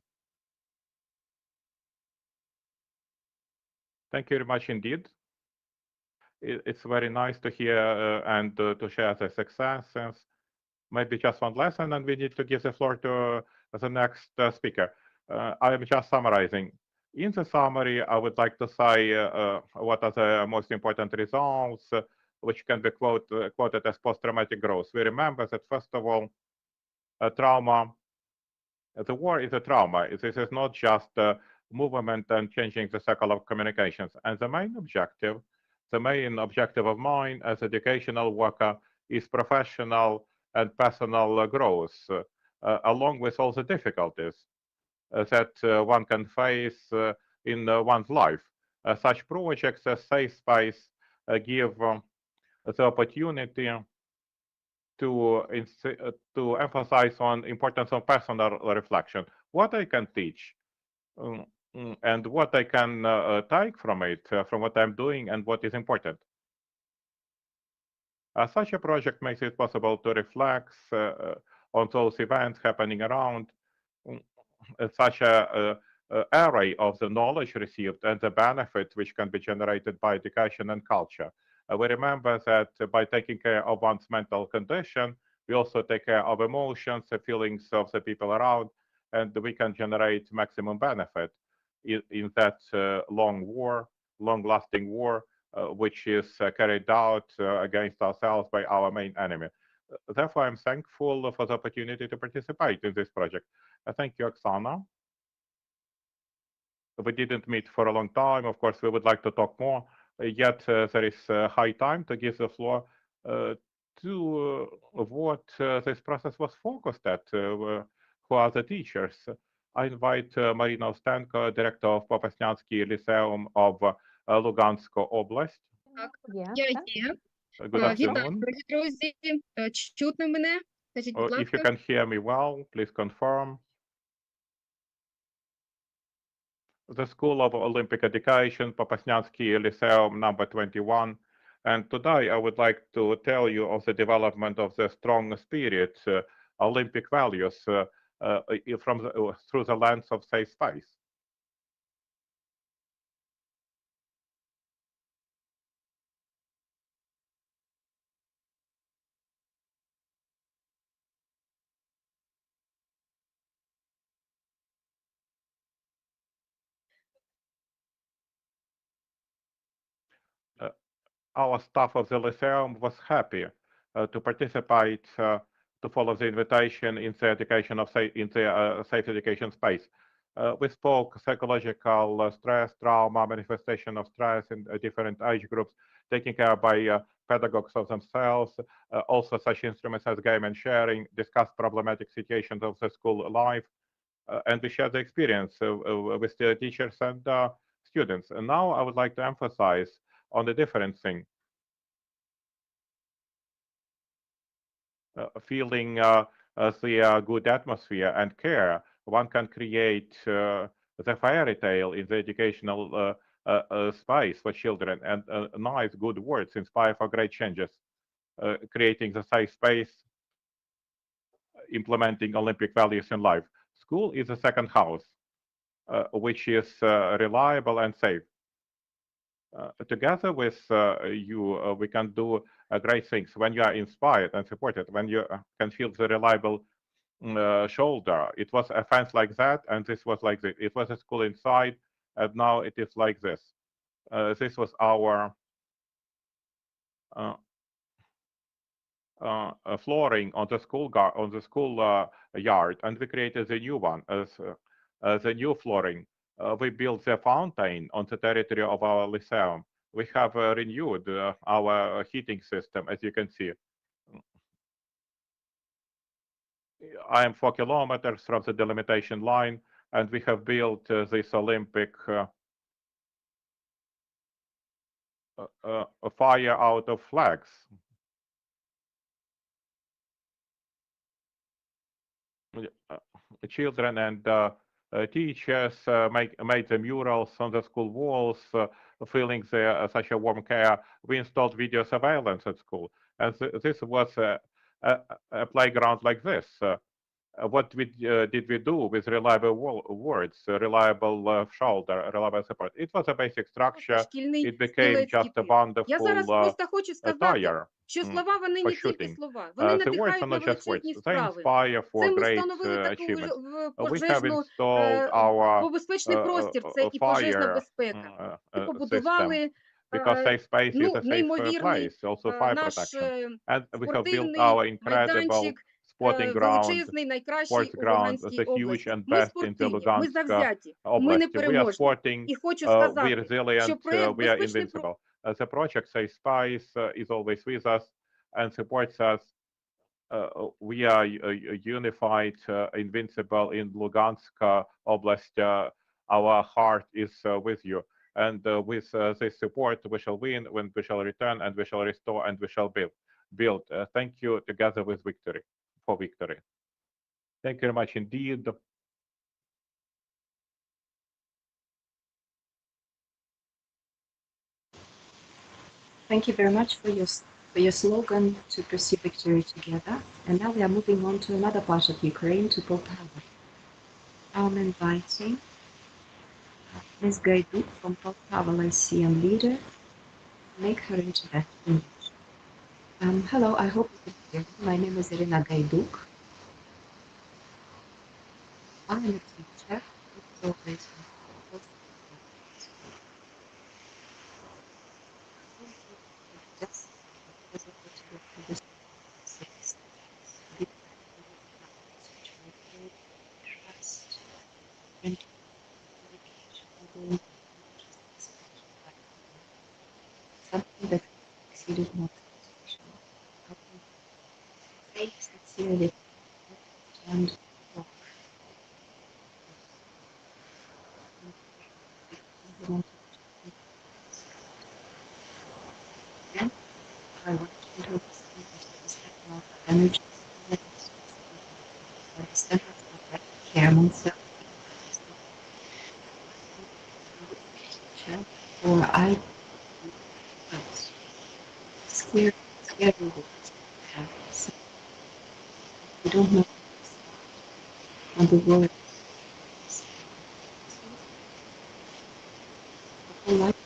A: thank you very much indeed. It's very nice to hear and to share the successes. Maybe just one lesson, and we need to give the floor to the next speaker. I am just summarizing. In the summary, I would like to say what are the most important results, which can be quoted as post-traumatic growth. We remember that, first of all, trauma, the war is a trauma. This is not just movement and changing the cycle of communications. And the main objective of mine as educational worker is professional and personal growth, along with all the difficulties that one can face in one's life. Such projects as Safe Space give the opportunity to emphasize on importance of personal reflection, what I can teach, um, and what I can take from it, from what I'm doing, and what is important. Such a project makes it possible to reflect on those events happening around, um, such a array of the knowledge received and the benefit which can be generated by education and culture. We remember that by taking care of one's mental condition, we also take care of emotions, the feelings of the people around, and we can generate maximum benefit in that long-lasting war, which is carried out against ourselves by our main enemy. Therefore, I'm thankful for the opportunity to participate in this project. Thank you, Oksana. We didn't meet for a long time. Of course, we would like to talk more. Yet there is high time to give the floor to what this process was focused at, who are the teachers. I invite Marina Ostenko, director of Popasnyansky Lyceum of Lugansk Oblast.
C: Так,
D: Yeah.
C: я є.
A: Good
C: Вітаю,
A: afternoon.
C: дорогі друзі. Чутно мене? Скажіть, будь
A: If you
C: ласка.
A: can hear me well, please confirm. The School of Olympic Education, Popasnyansky Lyceum number 21. And today I would like to tell you of the development of the strong spirit, Olympic values through the lens of safe space. Uh, our staff of the Lyceum was happy to participate, to follow the invitation in the education of safe education space. We spoke psychological stress, trauma, manifestation of stress in different age groups, taken care by pedagogues of themselves. Also, such instruments as game and sharing, discussed problematic situations of the school life, and we share the experience with the teachers and students. And now I would like to emphasize on the different thing. feeling the good atmosphere and care, one can create the fairy tale in the educational space for children, and nice, good words inspire for great changes, creating the safe space, implementing Olympic values in life. School is a second house, which is reliable and safe. Together with you, we can do great things when you are inspired and supported, when you can feel the reliable shoulder. It was a fence like that, and this was like this. It was a school inside, and now it is like this. This was our uh, flooring on the school yard, and we created the new one as the new flooring. We built the fountain on the territory of our lyceum. We have renewed our heating system, as you can see. I am 4 kilometers from the delimitation line, and we have built this Olympic fire out of flags. Children and teachers made the murals on the school walls, feeling such a warm care. We installed video surveillance at school, and this was a playground like this. What did we do with reliable words, reliable shoulder, reliable support? It was a basic structure. It became just a
C: Я зараз
A: wonderful
C: просто хочу сказати,
A: tire
C: що слова, вони
A: for
C: не тільки
A: shooting.
C: слова, вони
A: The words are
C: надихають на
A: not just words,
C: величезні
A: they
C: справи.
A: inspire
C: Це
A: for
C: ми
A: great
C: встановили таку
A: achievements. We have
C: пожежну,
A: installed our
C: безпечний простір, це і пожежна
A: fire
C: безпека. І
A: system
C: побудували
A: because safe space is a safe
C: неймовірний
A: place, also fire
C: наш
A: protection. And we have built
C: спортивний
A: our incredible
C: майданчик,
A: sporting ground,
C: величезний, найкращий
A: sports
C: у
A: ground,
C: Луганській
A: the huge
C: області.
A: and
C: Ми
A: best in the
C: спортивні, ми
A: Lugansk
C: завзяті, ми
A: Oblast. We are
C: непереможні.
A: sporting,
C: І хочу
A: we are
C: сказати,
A: resilient,
C: що проєкт
A: we are
C: «Безпечний
A: invincible. The project Safe Spice is always with us and supports us. We are unified, invincible in Lugansk Oblast. Our heart is with you. And with this support, we shall win, when we shall return, and we shall restore, and we shall build. Thank you together with victory, for victory. Thank you very much indeed.
B: Thank you very much for your slogan to pursue victory together. And now we are moving on to another part of Ukraine, to Poltava. I'm inviting Ms. Gaiduk from Poltava Lyceum leader to make her introduction. Hello, I hope you can hear me. My name is Irina Gaiduk. I am a teacher. It's always something that exceeded my expectation. I sincerely and walk. Again, I want you to understand that this amount of energy understand that I care myself. Or I scared of you don't know on the word. The whole life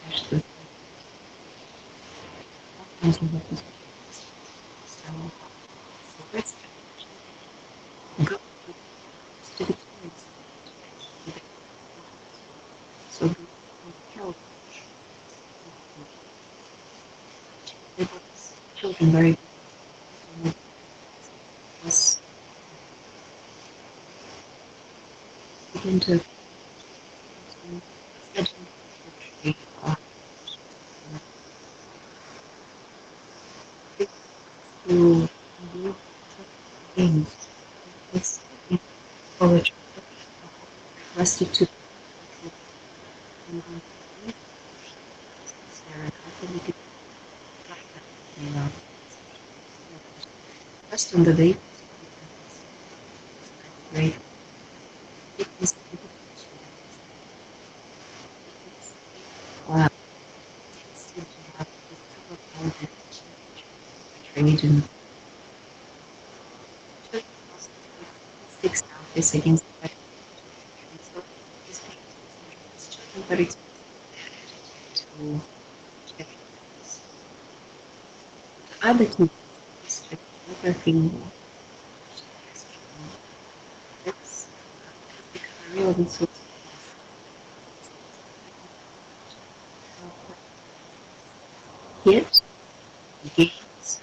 B: actually sometimes we have to so let's go to the kids. So we help children very was begin to to do things this college requested to Just on the day, great. It is wow. It seems to have the superpower trade and sticks out this against the so this is very to check the other two is photography. That's a real resource. Hit gains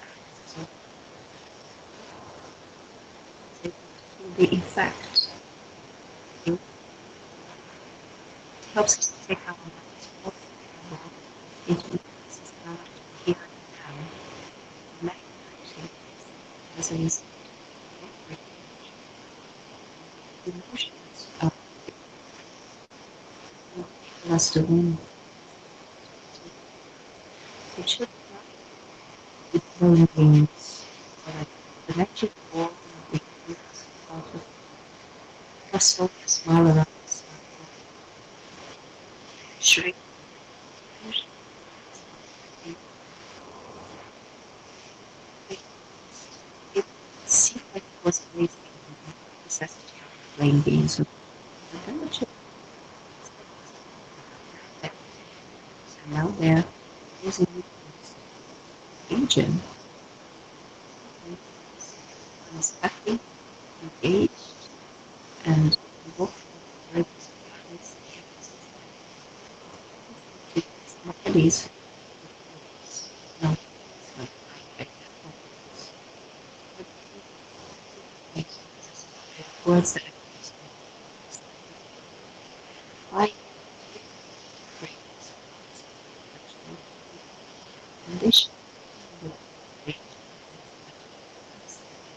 B: the effect. It helps us to take our minds into this not here and now. As a result, emotions of us to win. It should not be growing gains, but the magic ball of the years out of hustle, smile around us, shrink. It seemed like it was amazing necessity of playing games with the magic. And now they're using agent. Is happy, engaged, and involved in bodies. No, words that I condition.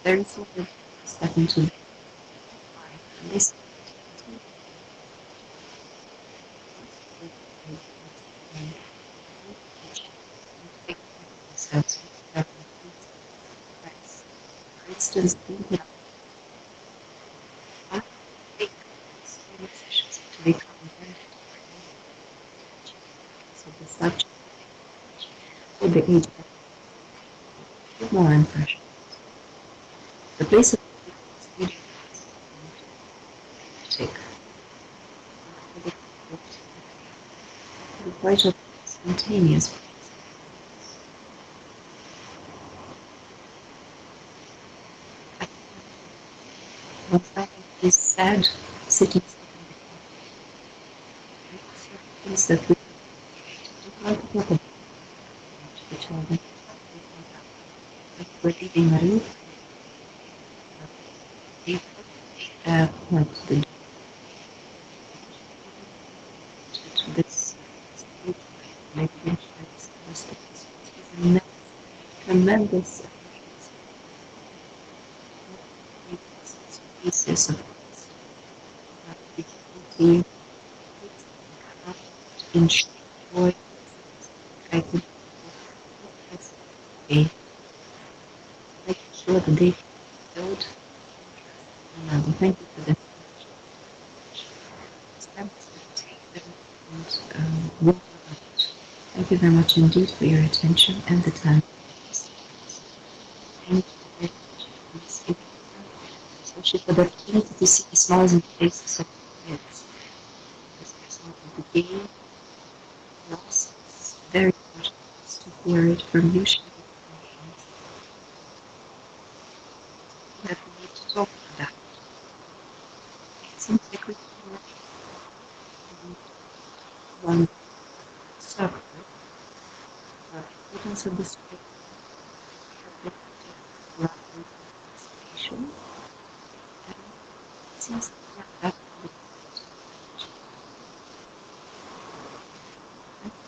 B: There is something step into this. For instance, thinking I think sessions to become very so the subject for the age of more impression. The place of media take the pleasure of spontaneous. Once I is sad sitting things that we like to talk about each other. Like we're leaving a roof, like the to this relationships, tremendous pieces of beauty, enjoy, try to be making sure that they build. Thank you for the steps to take them and work out. Thank you very much indeed for your attention and the time. Thank you very much, especially for the opportunity to see the smiles and faces of kids. As of the game loss, it's very important to hear it from you. That we need to talk about. It seems like we can one circle, importance of this participation. It seems like that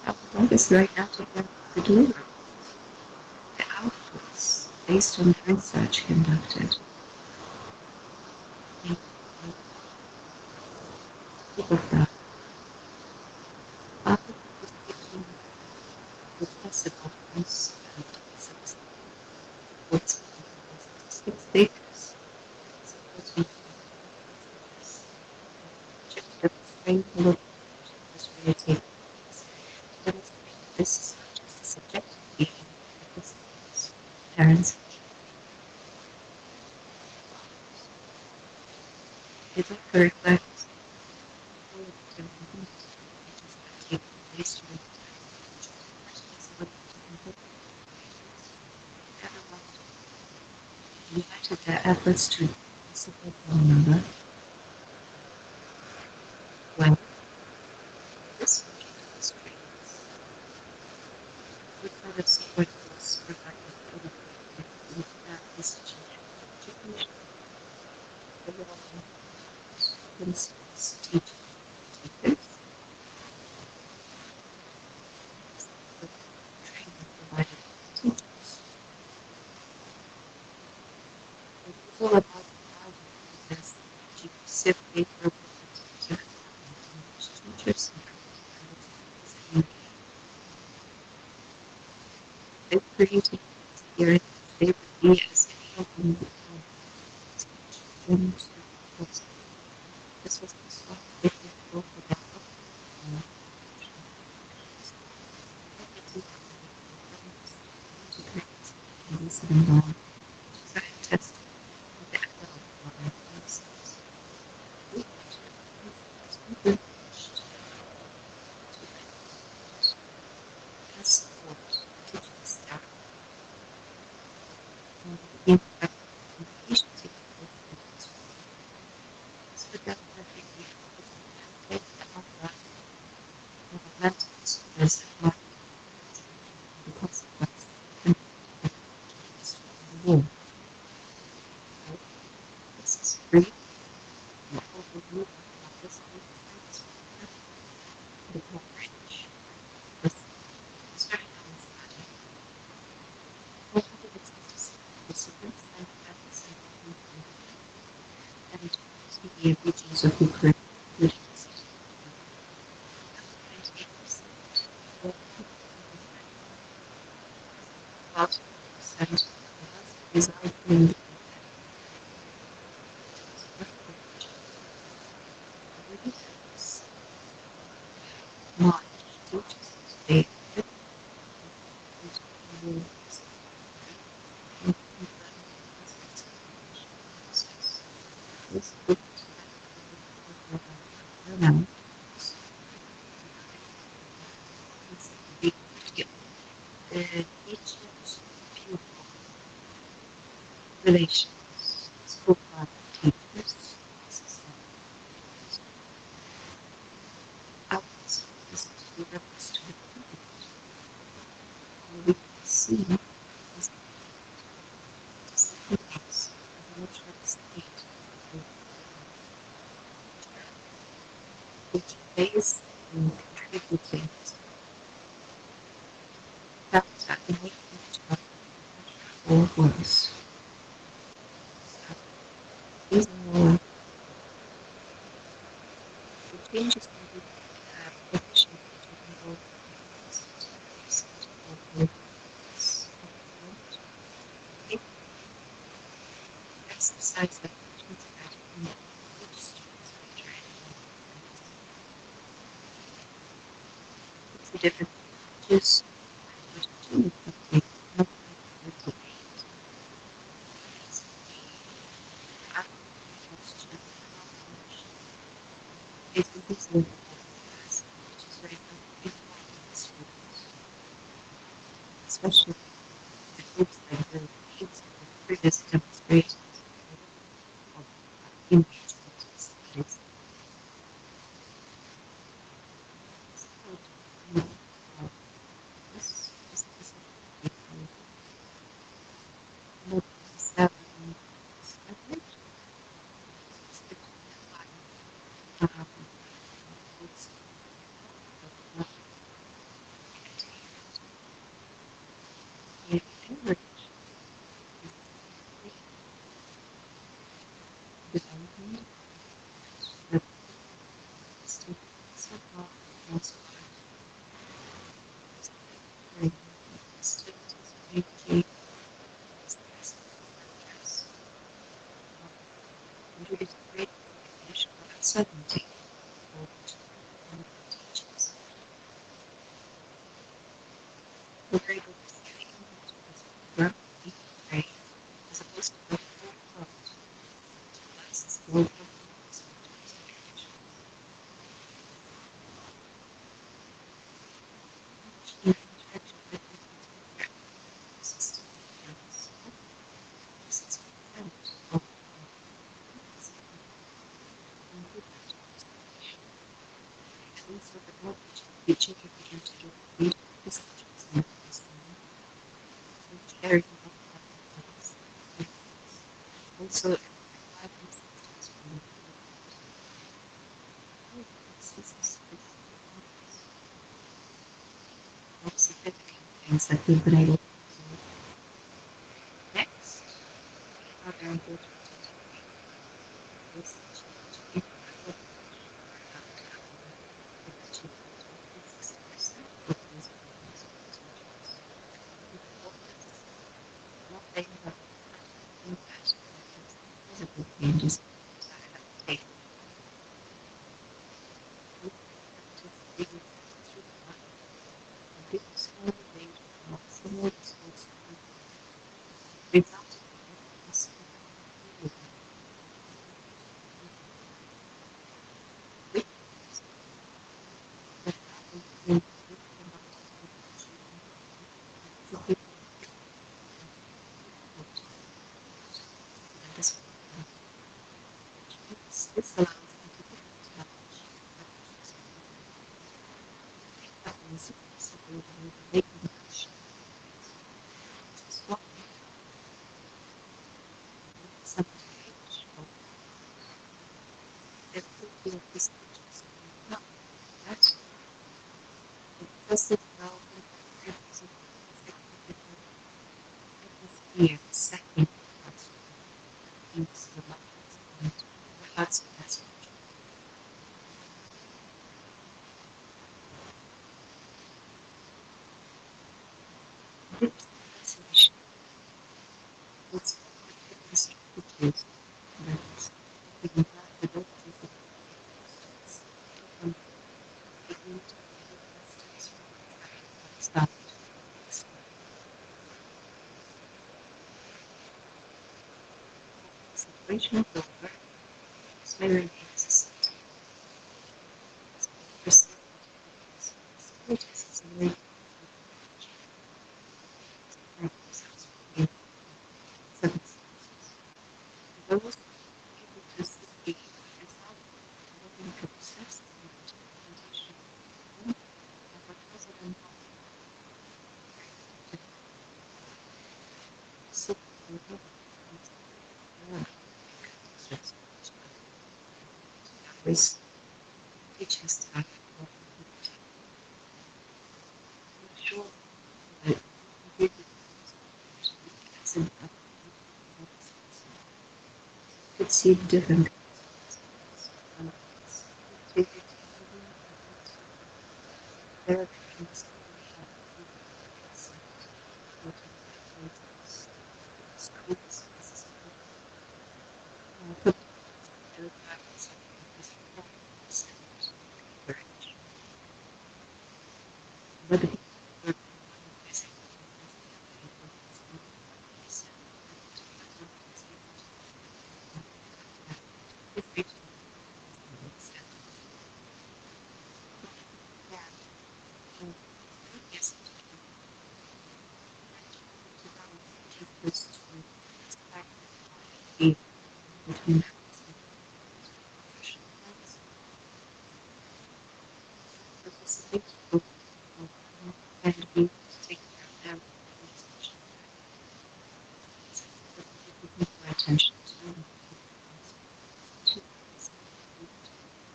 B: our job is right now to deliver the outputs based on the research conducted. Of that, after the possible what's This is not just a subjective feeling, but this is parents. It also reflects all of the developments which is taking place during the time, which of course is what everyone united their efforts to support one another. Well, this project is great. We kind of support was provided for the with this education. The law principles teachers. The training provided for teachers. It was all about how we possess safely for teachers and they created here they would be as helping the students. This was the soft difficult for them. Scientists the support teaching staff and the impact on patient safety. So definitely we take the outline of the mental disorders and the consequences of the war. This is brief and overview of this the coverage was very unstudied. 466 participants and and 28 regions of Ukraine, including the city of 98%, about 40% reside in the March teachers today this book teachers relations, school teachers, outputs is to reference to the content. We can see is the second case of which state which plays in contributing factor in making each other or worse. These are all the changes can be efficient to involve exercise that teaching strategy in each student's it's a different just especially the groups like the kids of previous demonstrations of engagement studies. This is more than 7 average. Uncertainty for teachers. we were able to see the impact of this program in Ukraine as opposed to the whole world, to less global expectations. In interaction with the system is 6% of and also the knowledge which children begin to do read discussions and understanding, which carry on also five instances from the of significant things that we've been able to observe. Next, another important research in changes that have taken this allows them to knowledge that is possible with making action. Swap some page of there could be a distinction. No, that's because the development of purpose of the second the that's the message. This message is the strategies that we can have the abilities of begin to stop. Situation of the work is very necessary. Those able to see yourself looking to process the condition and what was it involved. Sit and look always teach us to make sure that we could see different between participate and be take care of them attention to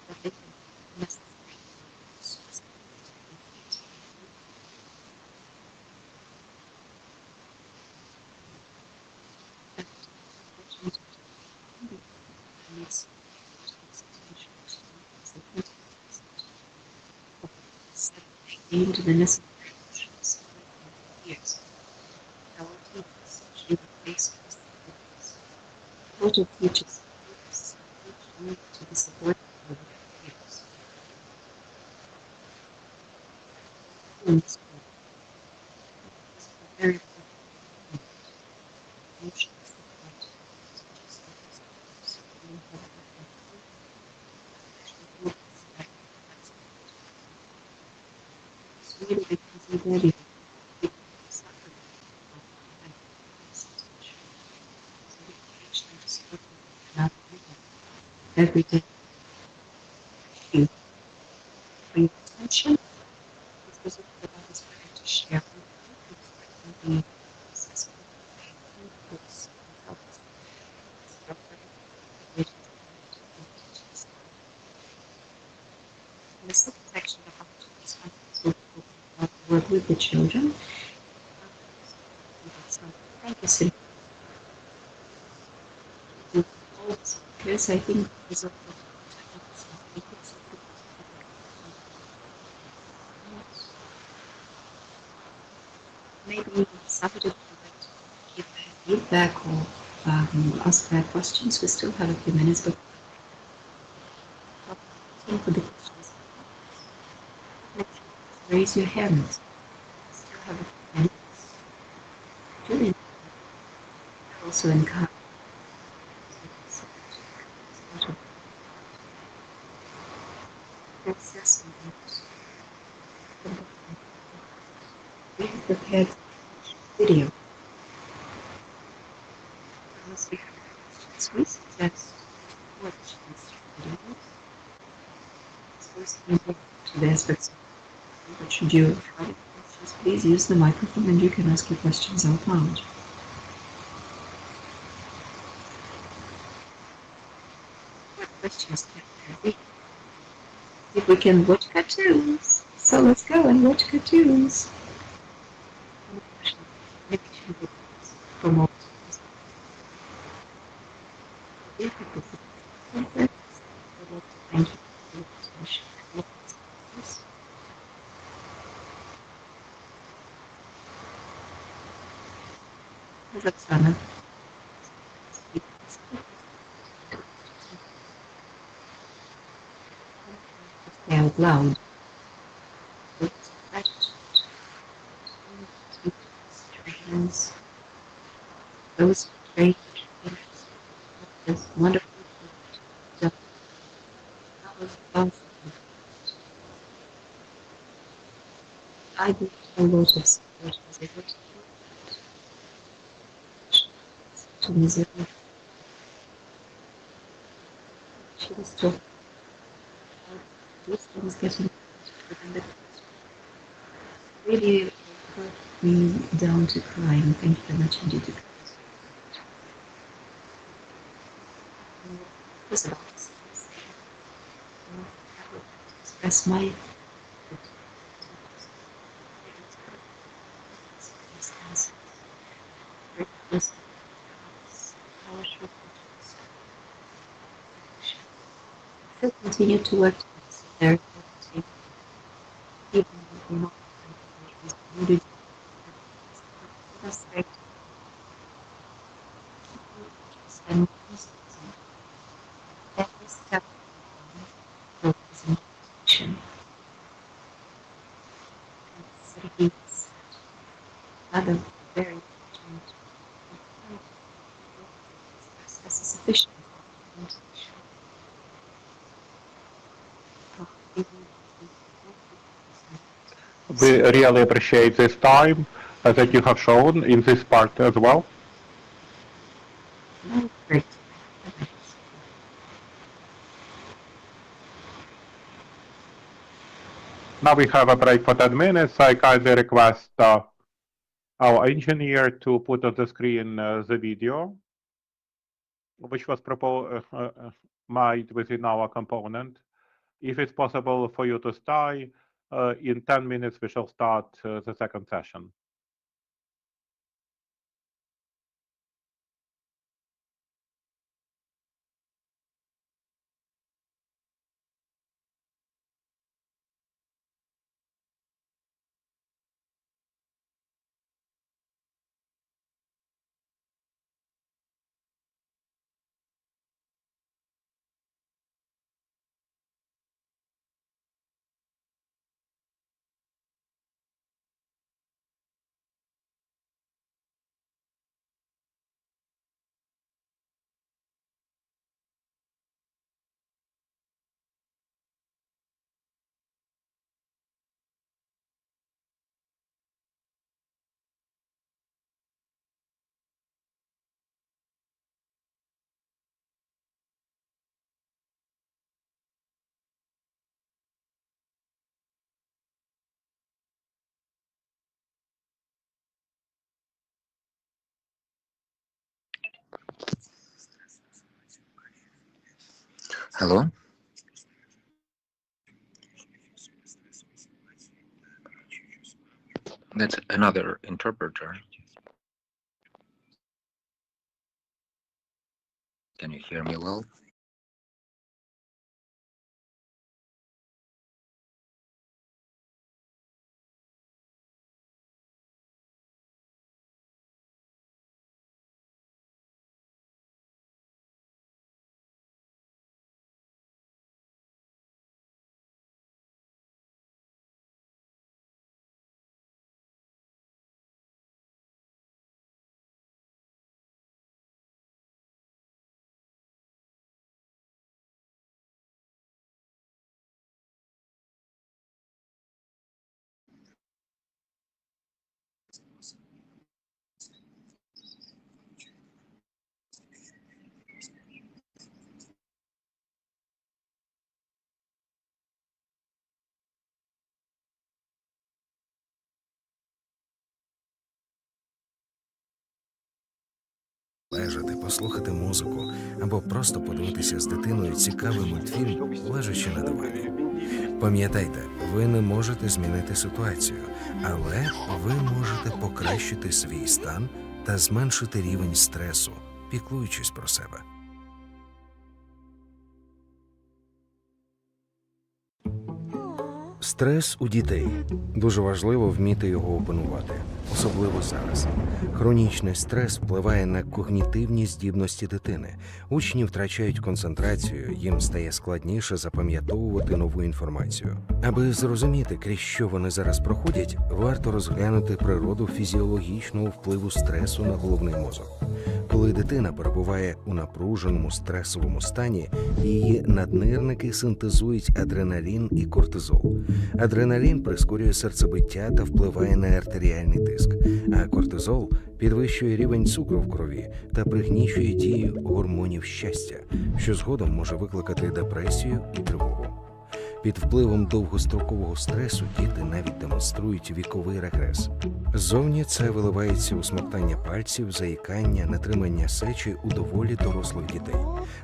B: that they can necessary aimed the necessary years. Our teachers should face total teachers to the support of years. very important emotions that just it's really because already people suffer from psychosocial. So we can actually support one another every day. Thank you for your attention. This was all that I was trying to share with you. It's certainly accessible to books and help us in the second section of our talks, I'm also talking about the work with the children. Thank you, Sylvia. All the speakers, I think there's a maybe somebody would like to give feedback or ask their questions. We still have a few minutes, but for the questions, raise your hand. We still have a few minutes. Julian, also encourage. We have prepared video. Unless we have questions, we suggest watch these videos. Specifically to the aspects of what should you have questions, please use the microphone and you can ask your questions out loud. What questions can there be? If we can watch cartoons, so let's go and watch cartoons. Promote. Оксана. Out loud. Those great this wonderful job. I did a lot of support as I was to Missouri. She was talking about these things getting within the really brought me down to crying. Thank you very much indeed. It was about express my still continue to work towards therapy, even if we're not included. And every step of presentation. And other very important as a sufficient
A: We really appreciate this time that you have shown in this part as well.
B: Great.
A: Now we have a break for 10 minutes. I kindly request our engineer to put on the screen the video, which was made within our component. If it's possible for you to stay, in 10 minutes we shall start the second session.
D: Hello? That's another interpreter. Can you hear me well?
E: Лежати, послухати музику або просто подивитися з дитиною цікавий мультфільм, лежачи на дивані. Пам'ятайте, ви не можете змінити ситуацію, але ви можете покращити свій стан та зменшити рівень стресу, піклуючись про себе. Стрес у дітей. Дуже важливо вміти його опанувати, особливо зараз. Хронічний стрес впливає на когнітивні здібності дитини. Учні втрачають концентрацію, їм стає складніше запам'ятовувати нову інформацію. Аби зрозуміти, крізь що вони зараз проходять, варто розглянути природу фізіологічного впливу стресу на головний мозок. Коли дитина перебуває у напруженому стресовому стані, її наднирники синтезують адреналін і кортизол. Адреналін прискорює серцебиття та впливає на артеріальний тиск, а кортизол підвищує рівень цукру в крові та пригнічує дію гормонів щастя, що згодом може викликати депресію і тривогу. Під впливом довгострокового стресу діти навіть демонструють віковий регрес. Ззовні це виливається у смоктання пальців, заїкання, нетримання сечі у доволі дорослих дітей.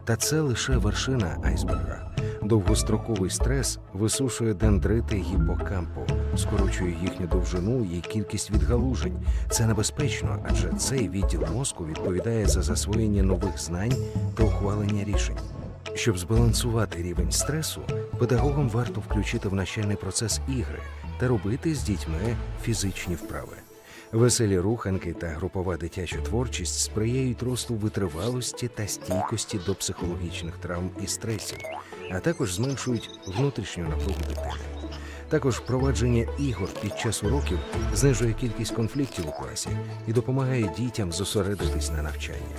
E: Та це лише вершина айсберга. Довгостроковий стрес висушує дендрити гіпокампу, скорочує їхню довжину і кількість відгалужень. Це небезпечно, адже цей відділ мозку відповідає за засвоєння нових знань та ухвалення рішень. Щоб збалансувати рівень стресу, педагогам варто включити в навчальний процес ігри та робити з дітьми фізичні вправи. Веселі руханки та групова дитяча творчість сприяють росту витривалості та стійкості до психологічних травм і стресів, а також зменшують внутрішню напругу дитини. Також впровадження ігор під час уроків знижує кількість конфліктів у класі і допомагає дітям зосередитись на навчанні.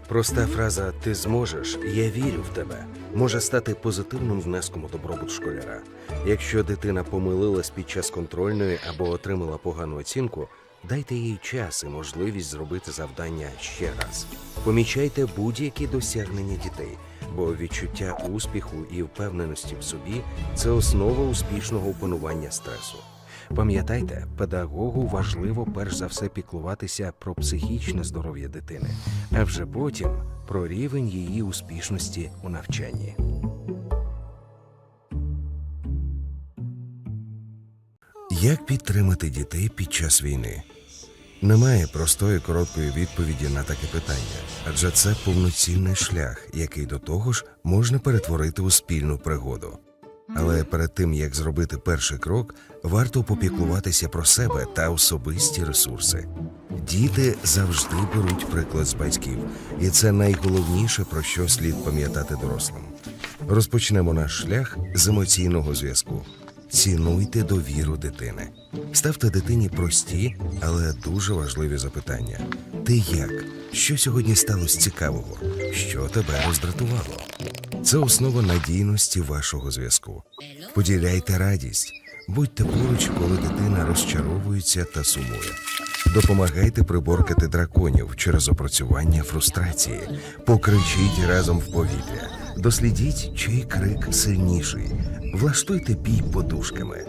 E: Проста фраза «ти зможеш, я вірю в тебе» може стати позитивним внеском у добробут школяра. Якщо дитина помилилась під час контрольної або отримала погану оцінку, дайте їй час і можливість зробити завдання ще раз. Помічайте будь-які досягнення дітей, бо відчуття успіху і впевненості в собі – це основа успішного опанування стресу. Пам'ятайте, педагогу важливо перш за все піклуватися про психічне здоров'я дитини, а вже потім про рівень її успішності у навчанні. Як підтримати дітей під час війни? Немає простої короткої відповіді на таке питання, адже це повноцінний шлях, який до того ж можна перетворити у спільну пригоду. Але перед тим, як зробити перший крок, варто попіклуватися про себе та особисті ресурси. Діти завжди беруть приклад з батьків, і це найголовніше, про що слід пам'ятати дорослим. Розпочнемо наш шлях з емоційного зв'язку. Цінуйте довіру дитини. Ставте дитині прості, але дуже важливі запитання. Ти як? Що сьогодні сталося цікавого? Що тебе роздратувало? Це основа надійності вашого зв'язку. Поділяйте радість. Будьте поруч, коли дитина розчаровується та сумує. Допомагайте приборкати драконів через опрацювання фрустрації. Покричіть разом в повітря. Дослідіть, чий крик сильніший. Влаштуйте бій подушками.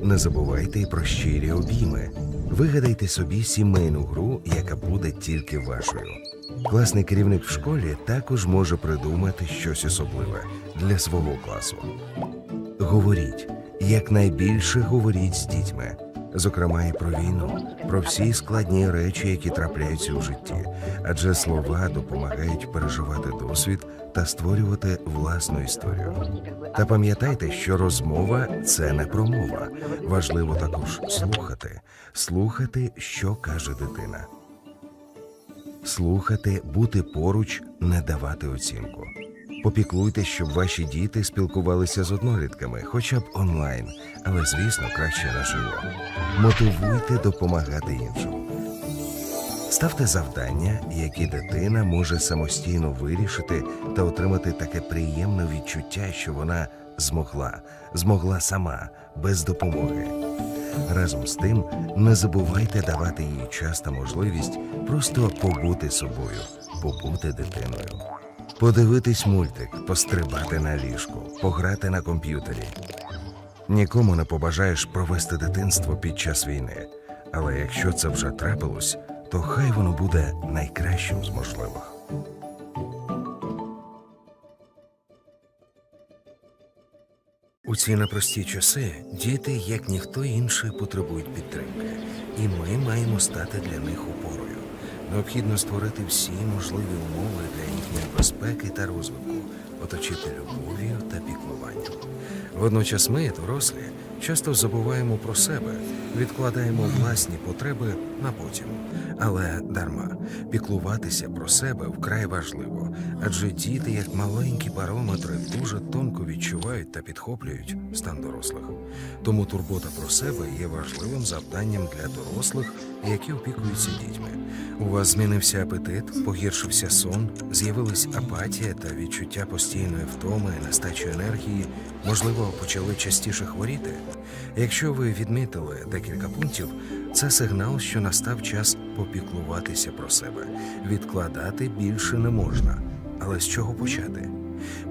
E: Не забувайте й про щирі обійми. Вигадайте собі сімейну гру, яка буде тільки вашою. Класний керівник в школі також може придумати щось особливе для свого класу. Говоріть. Якнайбільше говоріть з дітьми. Зокрема, і про війну, про всі складні речі, які трапляються у житті. Адже слова допомагають переживати досвід та створювати власну історію. Та пам'ятайте, що розмова – це не промова. Важливо також слухати. Слухати, що каже дитина. Слухати, бути поруч, не давати оцінку. Попіклуйтесь, щоб ваші діти спілкувалися з однолітками, хоча б онлайн, але, звісно, краще наживо. Мотивуйте допомагати іншим. Ставте завдання, які дитина може самостійно вирішити та отримати таке приємне відчуття, що вона змогла сама, без допомоги. Разом з тим, не забувайте давати їй час та можливість просто побути собою, побути дитиною. Подивитись мультик, пострибати на ліжку, пограти на комп'ютері. Нікому не побажаєш провести дитинство під час війни. Але якщо це вже трапилось, то хай воно буде найкращим з можливих. У ці непрості часи діти, як ніхто інший, потребують підтримки. І ми маємо стати для них опорою. Необхідно створити всі можливі умови для їхньої безпеки та розвитку, оточити любов'ю та піклуванням. Водночас ми, дорослі, часто забуваємо про себе, відкладаємо власні потреби на потім. Але дарма. Піклуватися про себе вкрай важливо, адже діти, як маленькі барометри, дуже тонко відчувають та підхоплюють стан дорослих. Тому турбота про себе є важливим завданням для дорослих, які опікуються дітьми. У вас змінився апетит, погіршився сон, з'явилась апатія та відчуття постійної втоми, нестачі енергії, можливо, почали частіше хворіти? Якщо ви відмітили декілька пунктів, це сигнал, що настав час попіклуватися про себе. Відкладати більше не можна. Але з чого почати?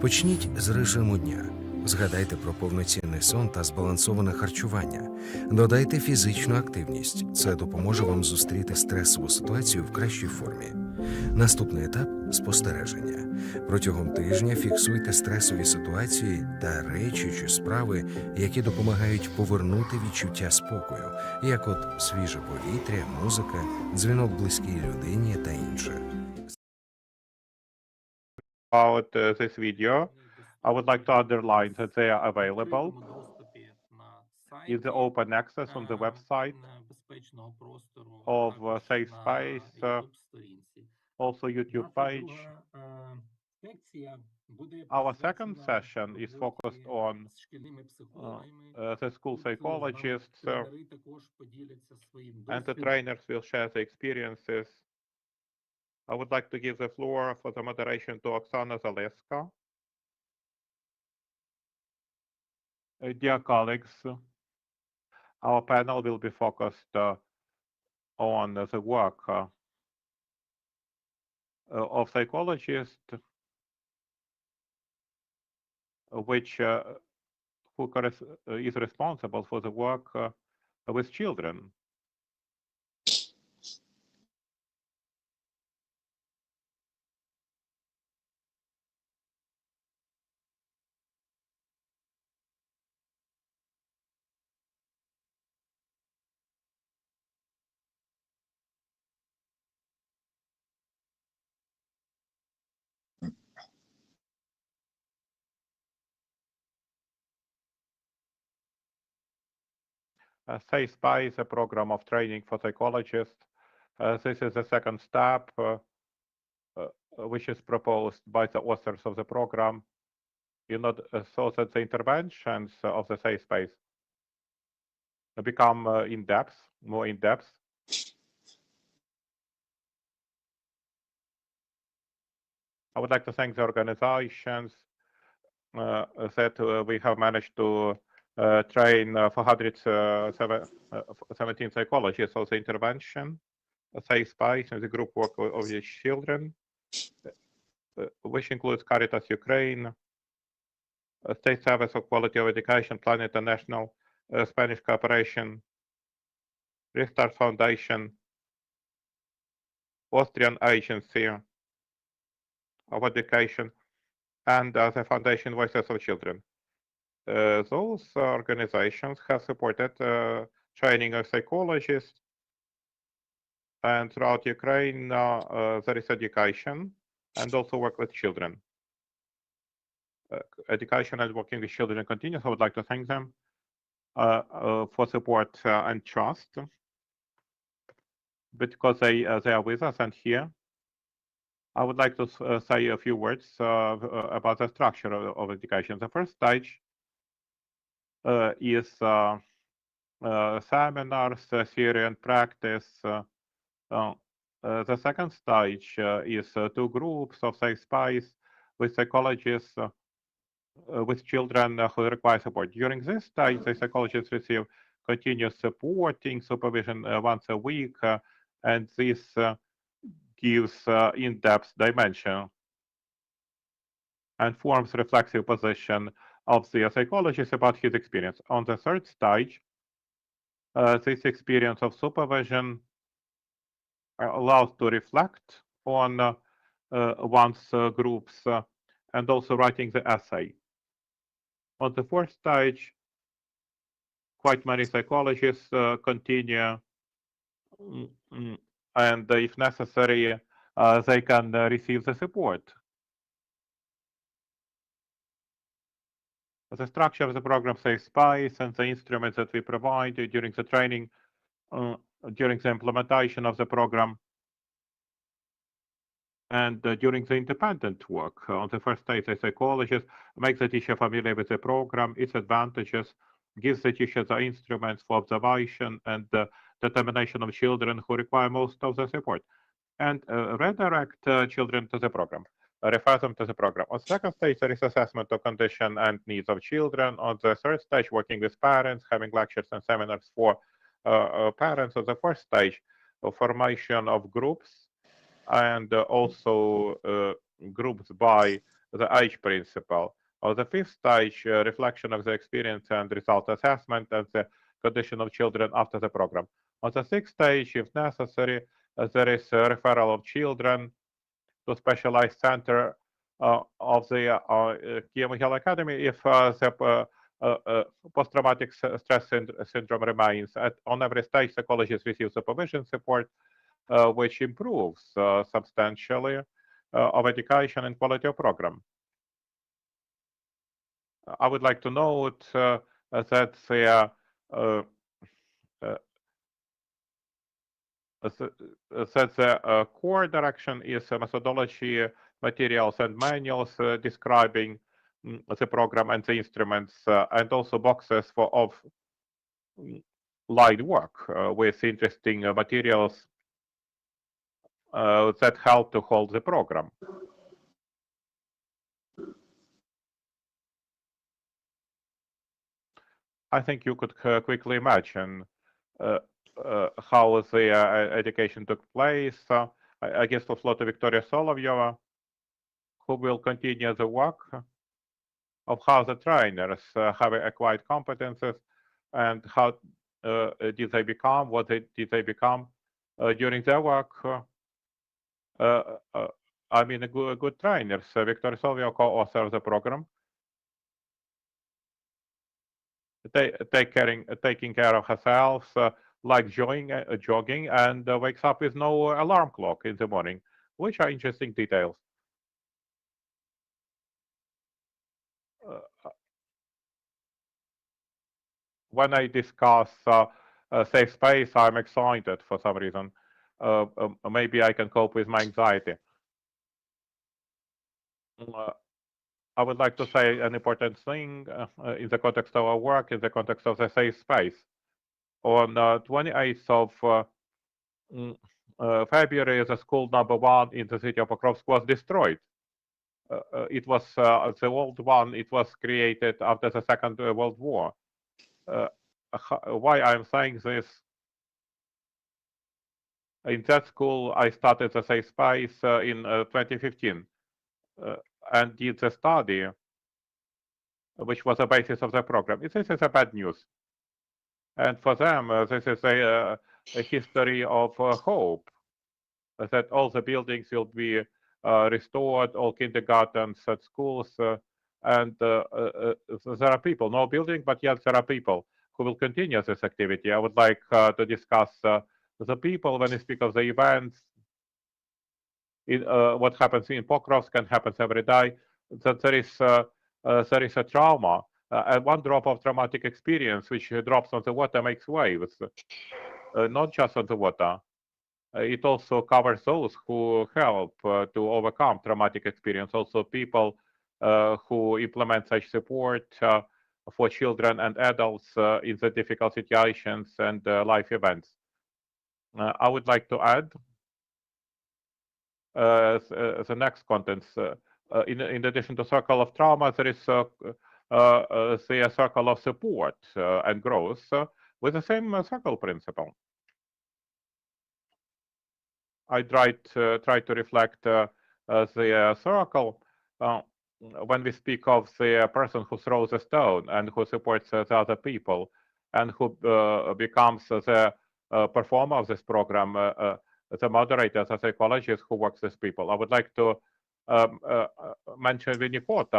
E: Почніть з режиму дня. Згадайте про повноцінний сон та збалансоване харчування. Додайте фізичну активність. Це допоможе вам зустріти стресову ситуацію в кращій формі. Наступний етап – спостереження. Протягом тижня фіксуйте стресові ситуації та речі чи справи, які допомагають повернути відчуття спокою, як от свіже повітря, музика, дзвінок близькій людині та інше.
A: About this video, I would like to underline that they are available in the open access on the website of Safe Space, also YouTube page. Our second session is focused on the school psychologists, and the trainers will share the experiences. I would like to give the floor for the moderation to Oksana Zaleska. Dear colleagues, our panel will be focused on the work of psychologists, who is responsible for the work with children. Safe Space, a program of training for psychologists. This is the second step, which is proposed by the authors of the program, so that the interventions of the Safe Space become more in depth. I would like to thank the organizations that we have managed to train 417 psychologists of the intervention, a safe space, and the group work of the children, which includes Caritas Ukraine, State Service of Quality of Education, Plan International, Spanish Cooperation, Restart Foundation, Austrian Agency of Education, and the Foundation Voices of Children. Those organizations have supported training of psychologists, and throughout Ukraine there is education and also work with children. Education and working with children continues. I would like to thank them for support and trust, because they are with us and here. I would like to say a few words about the structure of education. The first stage is seminars, theory and practice. The second stage is 2 groups of safe space with psychologists, with children who require support. During this stage, the psychologists receive continuous supporting supervision once a week, and this gives in-depth dimension and forms reflexive position of the psychologist about his experience. On the third stage, this experience of supervision allows to reflect on one's groups and also writing the essay. On the fourth stage, quite many psychologists continue, and if necessary, they can receive the support. The structure of the program safe space and the instruments that we provide during the training, during the implementation of the program, and during the independent work. On the first stage, the psychologist makes the teacher familiar with the program, its advantages, gives the teacher the instruments for observation and determination of children who require most of the support, and redirect children to the program, refer them to the program. On the second stage, there is assessment of condition and needs of children. On the third stage, working with parents, having lectures and seminars for parents. On the fourth stage, formation of groups, and also groups by the age principle. On the fifth stage, reflection of the experience and result assessment and the condition of children after the program. On the sixth stage, if necessary, there is a referral of children to specialized center of the Kyiv Academy if the post-traumatic stress syndrome remains. On every stage, psychologists receive supervision support, which improves substantially of education and quality of program. I would like to note that the core direction is methodology, materials and manuals describing the program and the instruments, and also boxes of light work with interesting materials that help to hold the program. I think you could quickly imagine how the education took place. I guess the floor to Victoria Solovyova, who will continue the work of how the trainers have acquired competences and how did they become, what did they become during their work. I mean, good trainers. Victoria Solovyova, co-author of the program, taking care of herself, like jogging, and wakes up with no alarm clock in the morning, which are interesting details. When I discuss safe space, I'm excited for some reason. Maybe I can cope with my anxiety. I would like to say an important thing in the context of our work, in the context of the safe space. On 28th of February, the school number 1 in the city of Pokrovsk was destroyed. It was the old one. It was created after the Second World War. Why I'm saying this? In that school, I started the safe space in 2015 and did the study, which was the basis of the program. This is a bad news. And for them, this is a history of hope, that all the buildings will be restored, all kindergartens and schools, and there are people, no building, but yet there are people who will continue this activity. I would like to discuss the people when we speak of the events. What happens in Pokrovsk and happens every day, that there is a trauma, and one drop of traumatic experience which drops on the water makes waves, not just on the water. It also covers those who help to overcome traumatic experience, also people who implement such support for children and adults in the difficult situations and life events. I would like to add the next contents. In addition to circle of trauma, there is say a circle of support and growth with the same circle principle. I tried to reflect the circle when we speak of the person who throws a stone and who supports the other people and who becomes the performer of this program, the moderator, the psychologist who works with people. I would like to mention Winnicott,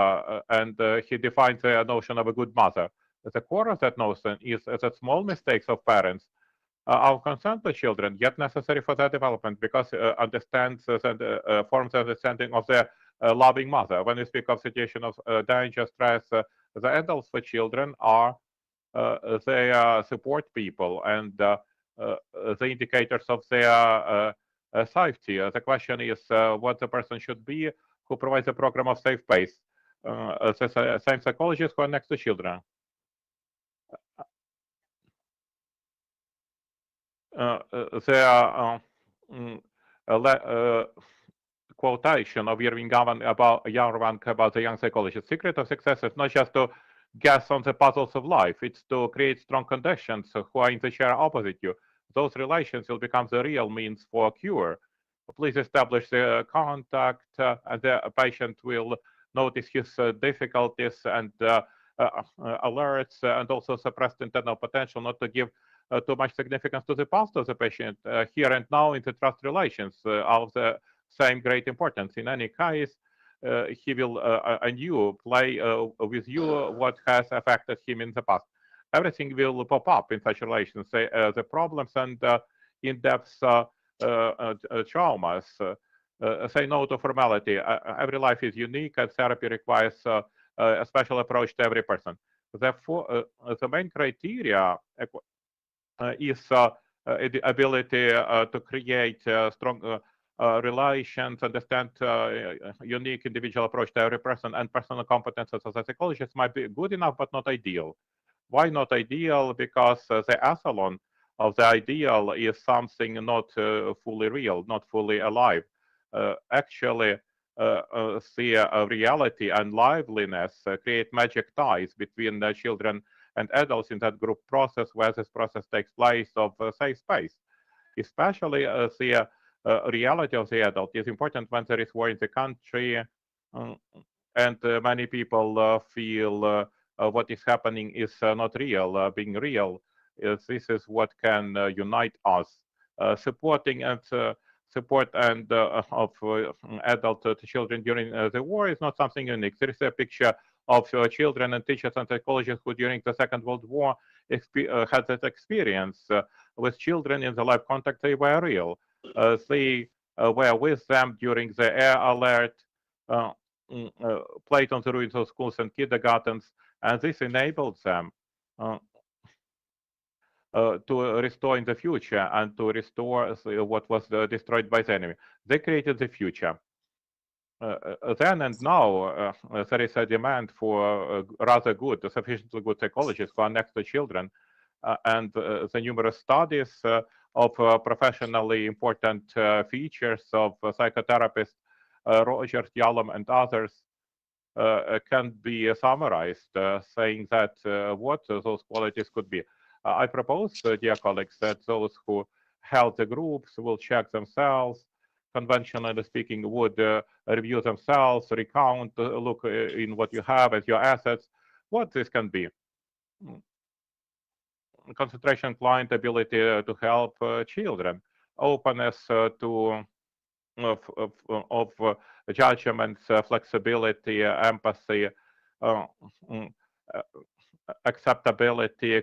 A: and he defines the notion of a good mother. The core of that notion is that small mistakes of parents are concerned with children, yet necessary for their development, because understands and forms the understanding of their loving mother. When we speak of situation of danger, stress, the adults for children are their support people and the indicators of their safety. The question is what the person should be who provides a program of safe space. The same psychologists who are next to children. The quotation of Yervin about the young psychologist. Secret of success is not just to guess on the puzzles of life, it's to create strong conditions who are in the chair opposite you. Those relations will become the real means for cure. Please establish the contact, and the patient will notice his difficulties and alerts, and also suppressed internal potential, not to give too much significance to the past of the patient. Here and now in the trust relations are of the same great importance. In any case, he will anew play with you what has affected him in the past. Everything will pop up in such relations, the problems and in-depth traumas. Say no to formality. Every life is unique, and therapy requires a special approach to every person. Therefore, the main criteria is the ability to create strong relations, understand unique individual approach to every person, and personal competences as a psychologist might be good enough, but not ideal. Why not ideal? Because the echelon of the ideal is something not fully real, not fully alive. Actually, the reality and liveliness create magic ties between the children and adults in that group process, where this process takes place of safe space. Especially the reality of the adult is important when there is war in the country, and many people feel what is happening is not real, being real. This is what can unite us. Supporting and support and of adult to children during the war is not something unique. There is a picture of children and teachers and psychologists who during the Second World War had that experience with children in the live contact. They were real. They were with them during the air alert, played on the ruins of schools and kindergartens, and this enabled them to restore in the future and to restore what was destroyed by the enemy. They created the future. Then and now, there is a demand for rather good, sufficiently good psychologists who are next to children, and the numerous studies of professionally important features of psychotherapists, Rogers, Yalom, and others, can be summarized, saying that what those qualities could be. I propose, dear colleagues, that those who held the groups will check themselves, conventionally speaking, would review themselves, recount, look in what you have as your assets, what this can be. concentration, client ability to help children, openness to of judgments, flexibility, empathy, uh, mm, uh, acceptability,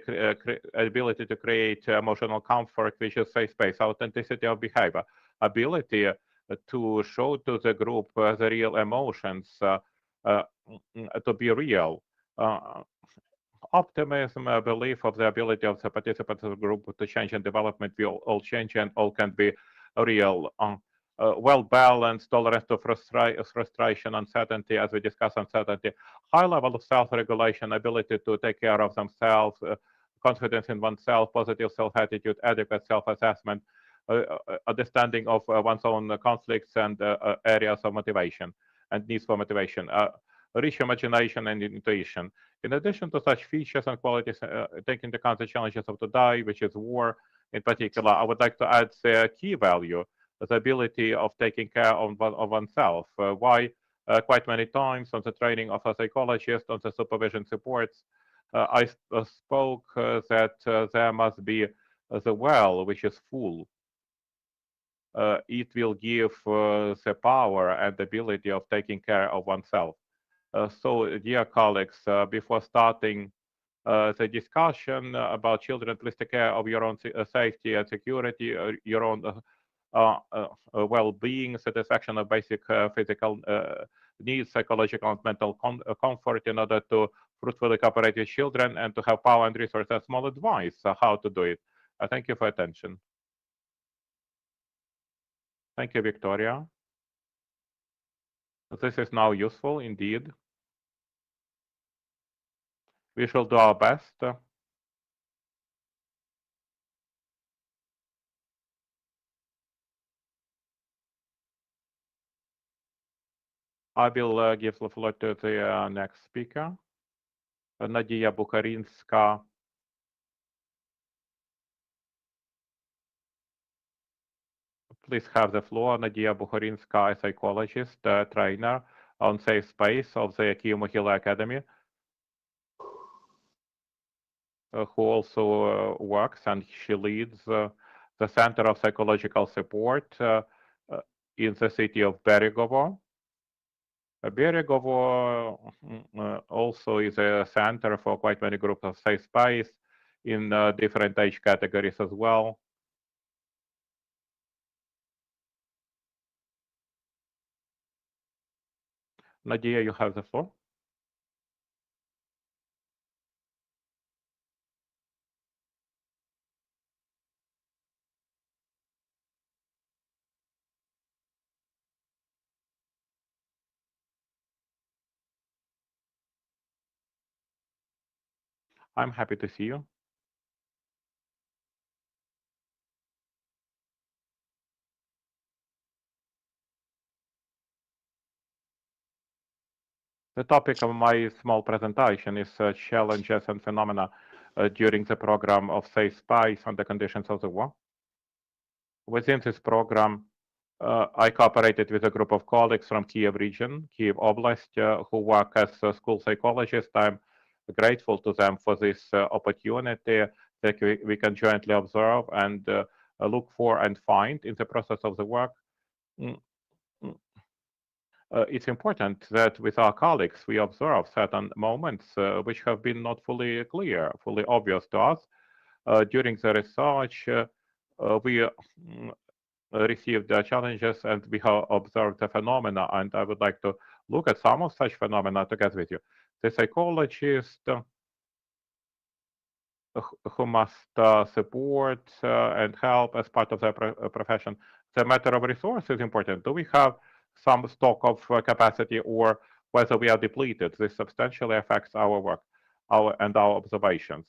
A: ability to create emotional comfort, which is safe space, authenticity of behavior, ability to show to the group the real emotions, to be real. Optimism, belief of the ability of the participants of the group to change and development will all change and all can be real. Well-balanced, tolerance to frustration, uncertainty, as we discussed uncertainty, high level of self-regulation, ability to take care of themselves, confidence in oneself, positive self-attitude, adequate self-assessment, understanding of one's own conflicts and areas of motivation and needs for motivation, rich imagination and intuition. In addition to such features and qualities, taking into account the challenges of today, which is war in particular, I would like to add the key value, the ability of taking care of oneself. Why? Quite many times on the training of a psychologist, on the supervision supports, I spoke that there must be the well which is full. It will give the power and ability of taking care of oneself. So, dear colleagues, before starting the discussion about children, please take care of your own safety and security, your own well-being, satisfaction of basic physical needs, psychological and mental comfort in order to fruitfully cooperate with children and to have power and resources. Small advice how to do it. Thank you for attention. Thank you, Victoria. This is now useful indeed. We shall do our best. I will give the floor to the next speaker, Nadia Bukharinska. Please have the floor, Nadia Bukharinska, a psychologist, trainer on safe space of the Kyiv Mohyla Academy, who also works and she leads the Center of Psychological Support in the city of Beregovo. Beregovo also is a center for quite many groups of safe space in different age categories as well. Nadia, you have the floor. I'm happy to see you. The topic of my small presentation is challenges and phenomena during the program of safe space under conditions of the war. Within this program, I cooperated with a group of colleagues from Kyiv region, Kyiv Oblast, who work as school psychologists. I'm grateful to them for this opportunity that we can jointly observe and look for and find in the process of the work. It's important that with our colleagues we observe certain moments which have been not fully clear, fully obvious to us. During the research, we received the challenges and we have observed the phenomena, and I would like to look at some of such phenomena together with you. The psychologist who must support and help as part of their profession. The matter of resource is important. Do we have some stock of capacity, or whether we are depleted? This substantially affects our work and our observations.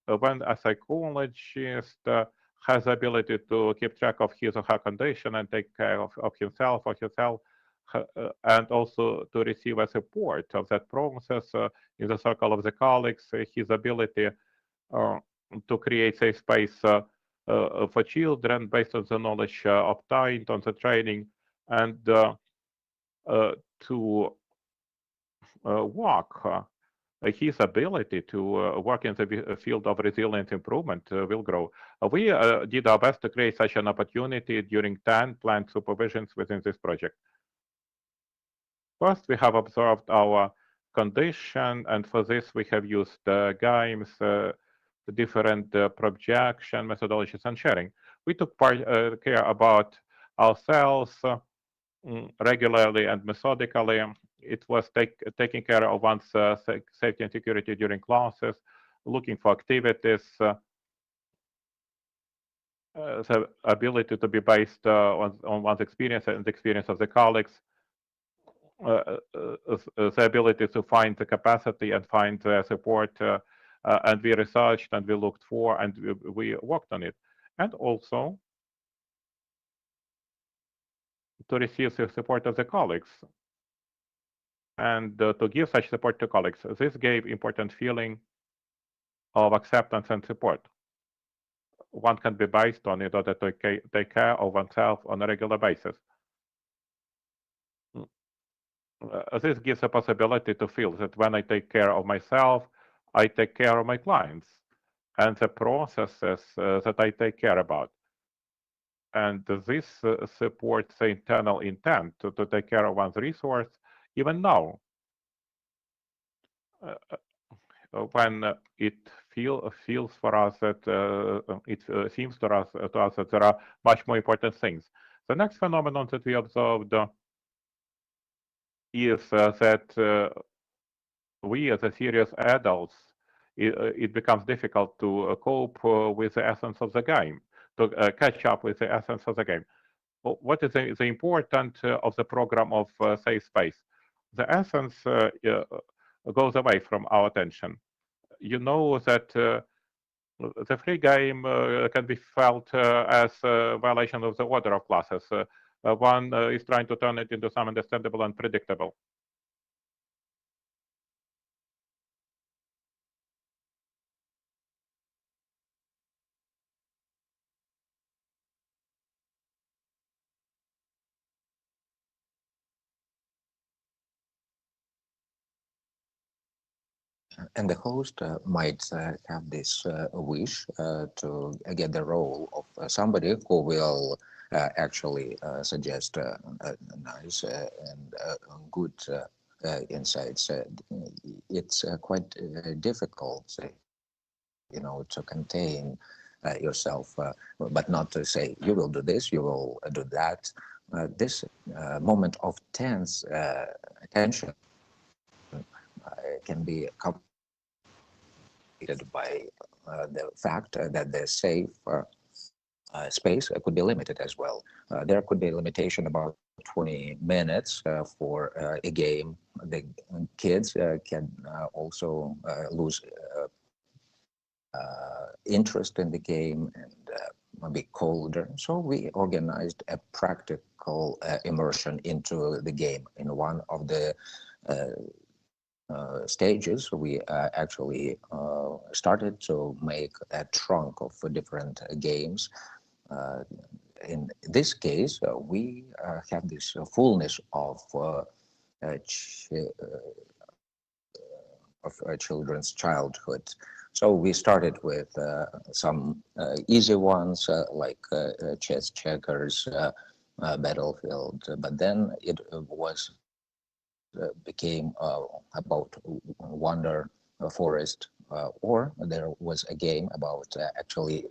A: When a psychologist has the ability to keep track of his or her condition and take care of himself or herself, and also to receive a support of that process in the circle of the colleagues, his ability to create safe space for children based on the knowledge obtained on the training, and to work his ability to work in the field of resilience improvement will grow. We did our best to create such an opportunity during 10 planned supervisions within this project. First, we have observed our condition, and for this we have used games, different projection methodologies, and sharing. We took care about ourselves regularly and methodically. It was taking care of one's safety and security during classes, looking for activities, the ability to be based on one's experience and the experience of the colleagues, the ability to find the capacity and find the support, and we researched and we looked for and we worked on it. And also to receive the support of the colleagues and to give such support to colleagues. This gave important feeling of acceptance and support. One can be based on it in order to take care of oneself on a regular basis. This gives a possibility to feel that when I take care of myself, I take care of my clients and the processes that I take care about. And this supports the internal intent to take care of one's resource even now. When it feels for us that it seems to us that there are much more important things. The next phenomenon that we observed is that we as a serious adults, it becomes difficult to cope with the essence of the game, to catch up with the essence of the game. What is the importance of the program of safe space? The essence goes away from our attention. You know that the free game can be felt as a violation of the order of classes. One is trying to turn it into some understandable and predictable.
D: And the host might have this wish to get the role of somebody who will actually suggest nice and good insights. It's quite difficult, to contain yourself, but not to say, you will do this, you will do that. This moment of tense attention can be complicated by the fact that the safe space could be limited as well. There could be a limitation about 20 minutes for a game. The kids can also lose interest in the game and be colder. So we organized a practical immersion into the game. In one of the stages, we actually started to make a trunk of different games. In this case, we have this fullness of children's childhood. So we started with some easy ones like chess, checkers, battlefield, but then it became about Wonder Forest, or there was a game about actually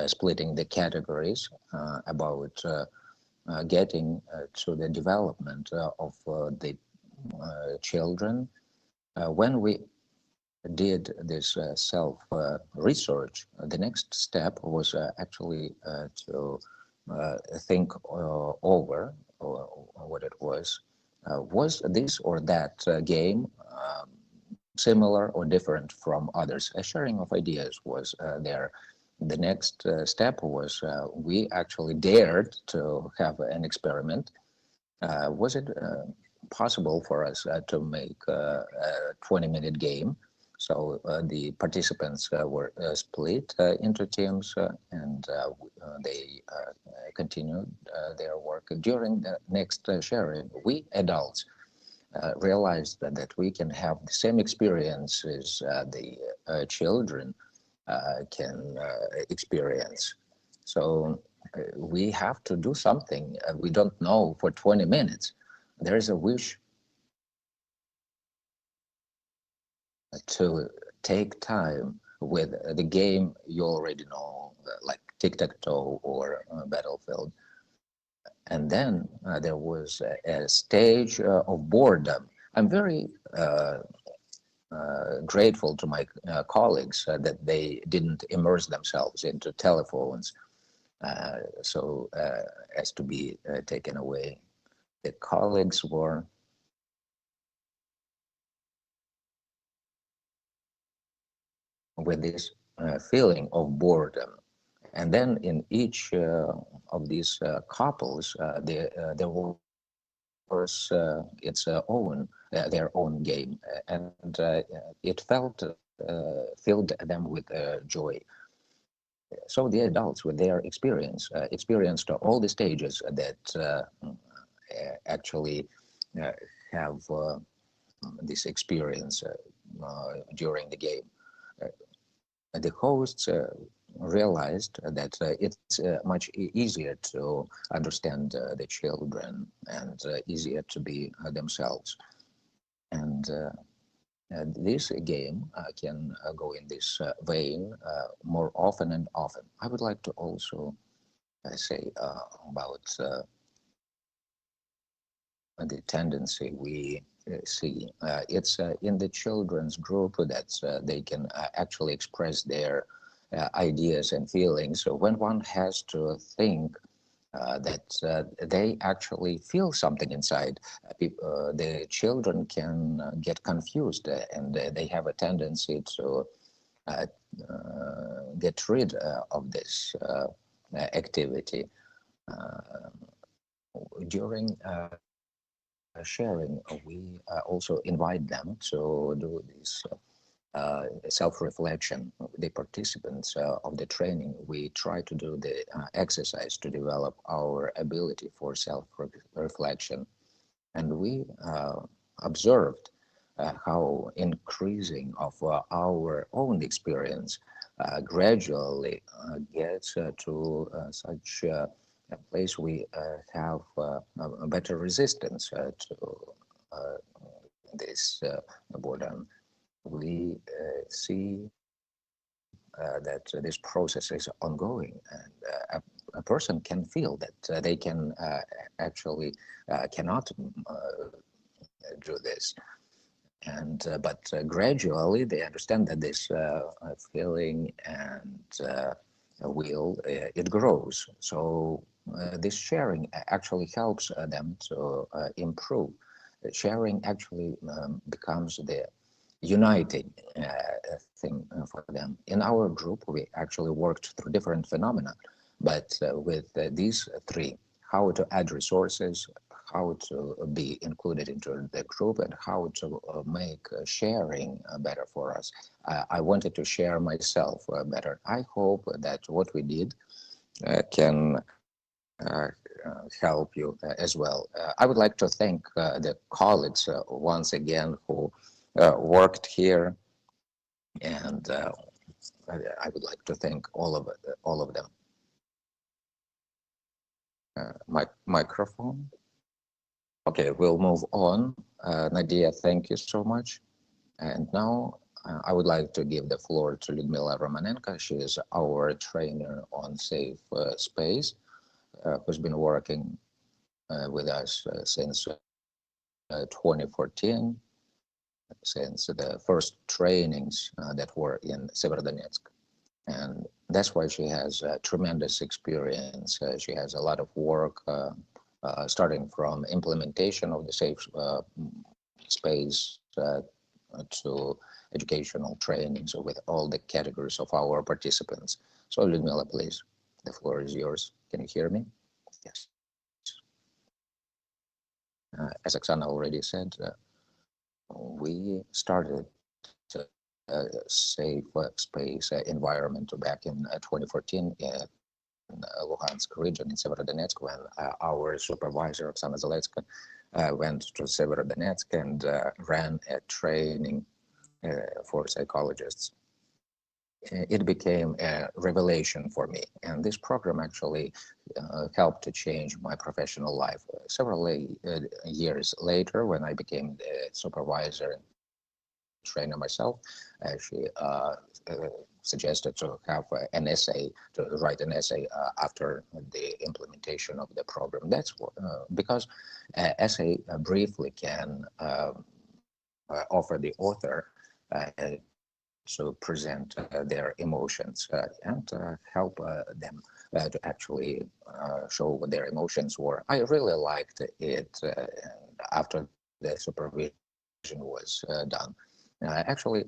D: splitting the categories, about getting to the development of the children. When we did this self-research, the next step was actually to think over what it was. Was this or that game similar or different from others? A sharing of ideas was there. The next step was we actually dared to have an experiment. Was it possible for us to make a 20-minute game? So the participants were split into teams, and they continued their work. During the next sharing, we adults realized that we can have the same experiences the children can experience. So we have to do something. We don't know for 20 minutes. There is a wish to take time with the game you already know, like tic-tac-toe or Battlefield. And then there was a stage of boredom. I'm very grateful to my colleagues that they didn't immerse themselves into telephones so as to be taken away. The colleagues were with this feeling of boredom. And then in each of these couples, there was its own, their own game, and it filled them with joy. So the adults, with their experience, experienced all the stages that actually have this experience during the game. The hosts realized that it's much easier to understand the children and easier to be themselves. And this game can go in this vein more often and often. I would like to also say about the tendency we see. It's in the children's group that they can actually express their ideas and feelings. So when one has to think that they actually feel something inside, the children can get confused and they have a tendency to get rid of this activity. During sharing, we also invite them to do this self-reflection. The participants of the training, we try to do the exercise to develop our ability for self-reflection. And we observed how increasing of our own experience gradually gets to such a place we have a better resistance to this boredom. We see that this process is ongoing, and a person can feel that they can actually cannot do this. And but gradually they understand that this feeling and will it grows. So this sharing actually helps them to improve. Sharing actually becomes the uniting thing for them. In our group, we actually worked through different phenomena, but with these three: how to add resources, how to be included into the group, and how to make sharing better for us. I wanted to share myself better. I hope that what we did can help you as well. I would like to thank the colleagues once again who worked here, and I would like to thank all of them. Microphone. Okay, we'll move on. Nadia, thank you so much. And now I would like to give the floor to Lyudmila Romanenko. She is our trainer on safe space, who's been working with us since 2014, since the first trainings that were in Severodonetsk. And that's why she has tremendous experience. She has a lot of work starting from implementation of the safe space to educational training, so with all the categories of our participants. So Lyudmila, please, the floor is yours. Can you hear me? Yes. As Oksana already said, we started a safe space environment back in 2014 Luhansk region in Severodonetsk when our supervisor, Oksana Zeletska, went to Severodonetsk and ran a training for psychologists. It became a revelation for me, and this program actually helped to change my professional life. Several years later, when I became the supervisor and trainer myself, she suggested to have an essay, to write an essay after the implementation of the program. That's because essay briefly can offer the author to present their emotions and help them to actually show what their emotions were. I really liked it after the supervision was done. Actually,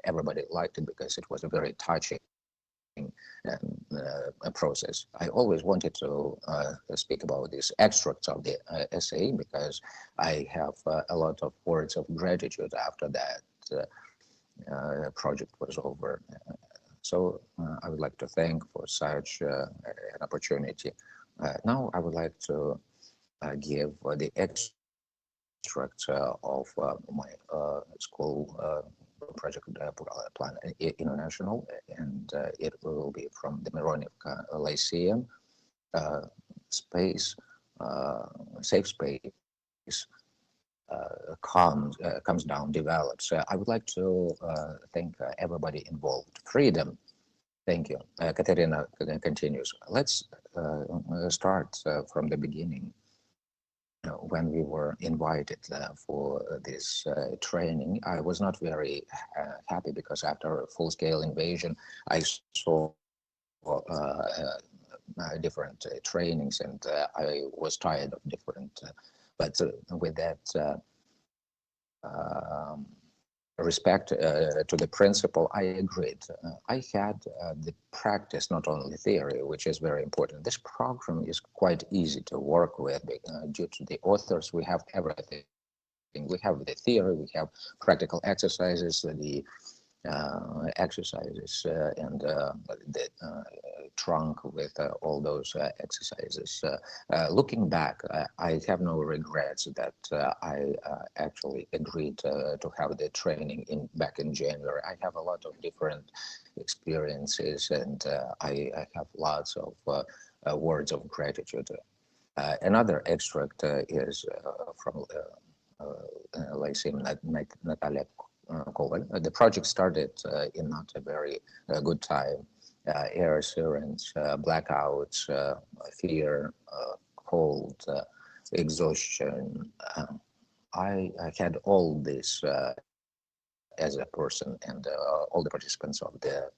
D: everybody liked it because it was a very touching process. I always wanted to speak about these extracts of the essay because I have a lot of words of gratitude after that project was over. So I would like to thank for such an opportunity. Now I would like to give the extract of my school project plan international, and it will be from the Mironivka Lyceum, space, safe space, comes down, develops. I would like to thank everybody involved. Freedom. Thank you. Katerina continues. Let's start from the beginning. When we were invited for this training, I was not very happy because after a full-scale invasion, I saw different trainings and I was tired of different. But with that respect to the principle, I agreed. I had the practice, not only theory, which is very important. This program is quite easy to work with due to the authors. We have everything. We have the theory, we have practical exercises, the exercises and the trunk with all those exercises. Looking back, I have no regrets that I actually agreed to have the training back in January. I have a lot of different experiences and I have lots of words of gratitude. Another extract is from Lyceum Natalia Koval. The project started in not a very good time. Air sirens, blackouts, fear, cold, exhaustion. I had all this as a person and all the participants of the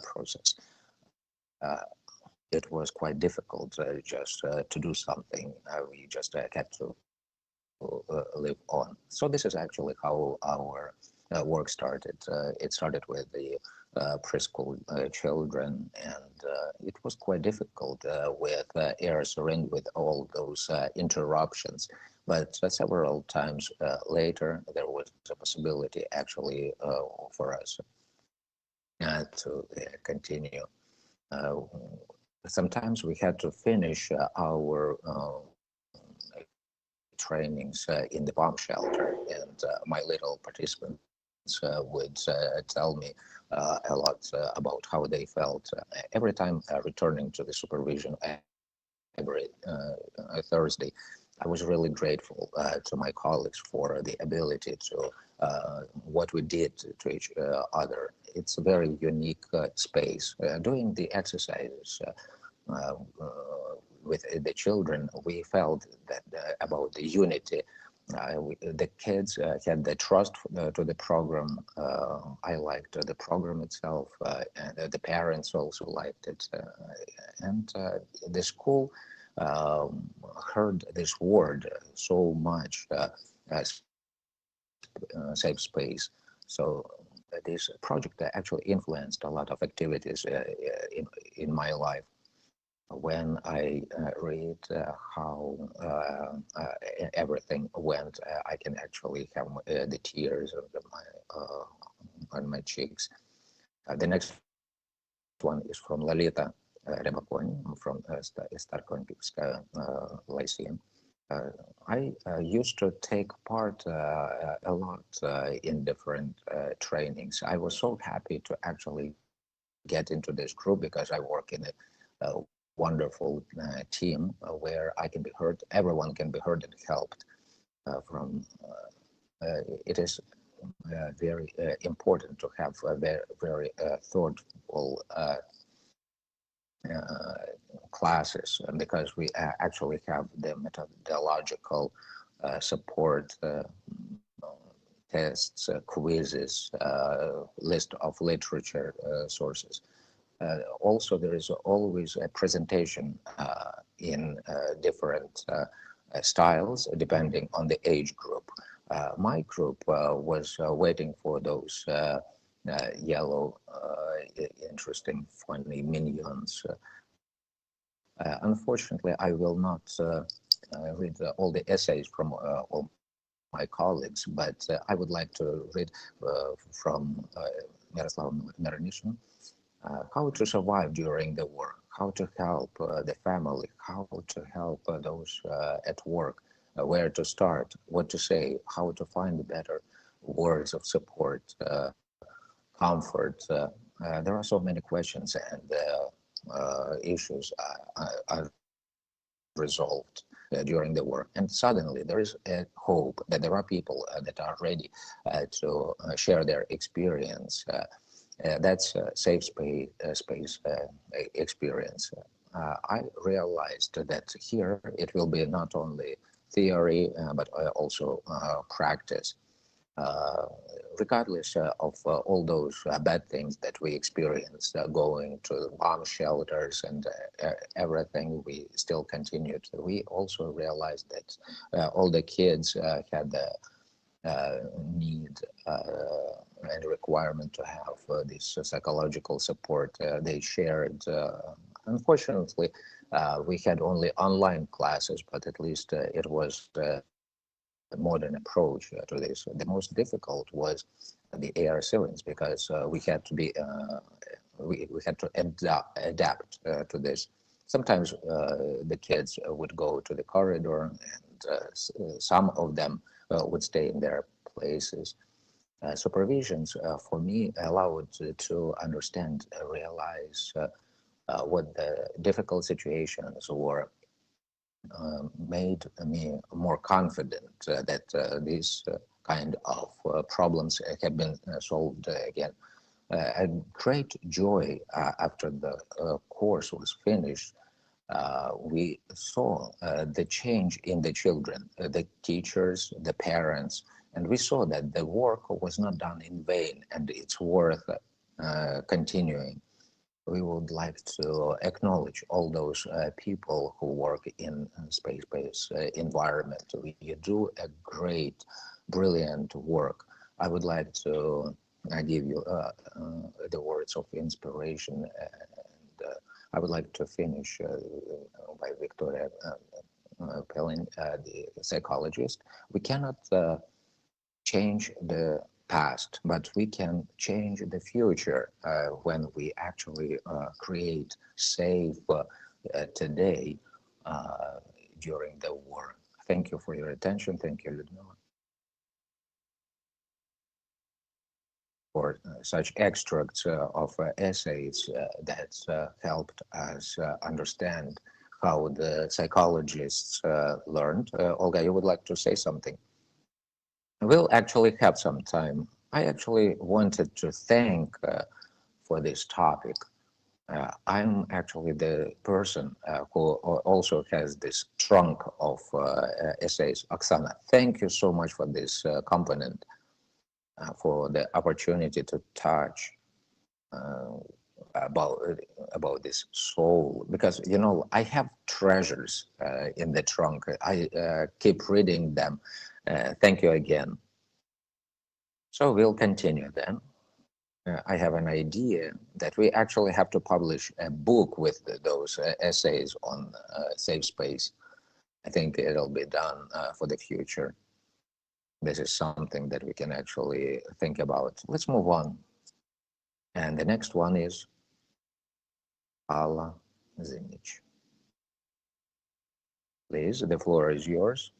D: process. It was quite difficult just to do something. We just had to live on. So this is actually how our work started. It started with the preschool children, and it was quite difficult with air syringe with all those interruptions. But several times later, there was a possibility actually for us to continue. Sometimes we had to finish our trainings in the bomb shelter, and my little participants would tell me a lot about how they felt every time returning to the supervision every Thursday. I was really grateful to my colleagues for the ability to what we did to each other. It's a very unique space. Doing the exercises with the children, we felt that about the unity. The kids had the trust to the program. I liked the program itself, and the parents also liked it. And the school heard this word so much as safe space. So this project actually influenced a lot of activities in my life. When I read how everything went, I can actually have the tears on my cheeks. The next one is from Lalita. Rybakoni. I'm from Starkonkivskaya Lyceum. I used to take part a lot in different trainings. I was so happy to actually get into this group because I work in a wonderful team where I can be heard, everyone can be heard and helped it is very important to have a very thoughtful classes because we actually have the methodological support tests, quizzes, list of literature sources. Also, there is always a presentation in different styles depending on the age group. My group was waiting for those yellow, interesting, funny minions. Unfortunately, I will not read all the essays from all my colleagues, but I would like to read from Miroslav Mironishin, how to survive during the war, how to help the family, how to help those at work, where to start, what to say, how to find better words of support, comfort. There are so many questions and issues are resolved during the war. And suddenly there is a hope that there are people that are ready to share their experience. That's a safe space experience. I realized that here it will be not only theory, but also practice. Regardless of all those bad things that we experienced, going to bomb shelters and everything, we still continued. We also realized that all the kids had the need and requirement to have this psychological support. They shared. Unfortunately, we had only online classes, but at least it was modern approach to this. The most difficult was the AR syringe because we had to be we had to adapt to this. Sometimes the kids would go to the corridor, and some of them would stay in their places. Supervisions for me allowed to understand, realize what the difficult situations were. Made me more confident that these kind of problems have been solved again. A great joy after the course was finished. We saw the change in the children, the teachers, the parents, and we saw that the work was not done in vain and it's worth continuing. We would like to acknowledge all those people who work in space-based environment. You do a great, brilliant work. I would like to give you the words of inspiration, and I would like to finish by Victoria Pelin, the psychologist. We cannot change the past, but we can change the future when we actually create safe today during the war. Thank you for your attention. Thank you, Ludmila, for such extracts of essays that helped us understand how the psychologists learned. Olga, you would like to say something? We'll actually have some time. I actually wanted to thank for this topic. I'm actually the person who also has this trunk of essays. Oksana, thank you so much for this component, for the opportunity to touch about this soul, because you know I have treasures in the trunk. I keep reading them. Thank you again. So we'll continue then. I have an idea that we actually have to publish a book with those essays on safe space. I think it'll be done for the future. This is something that we can actually think about. Let's move on. And the next one is Allah Zinich. Please, the floor is yours.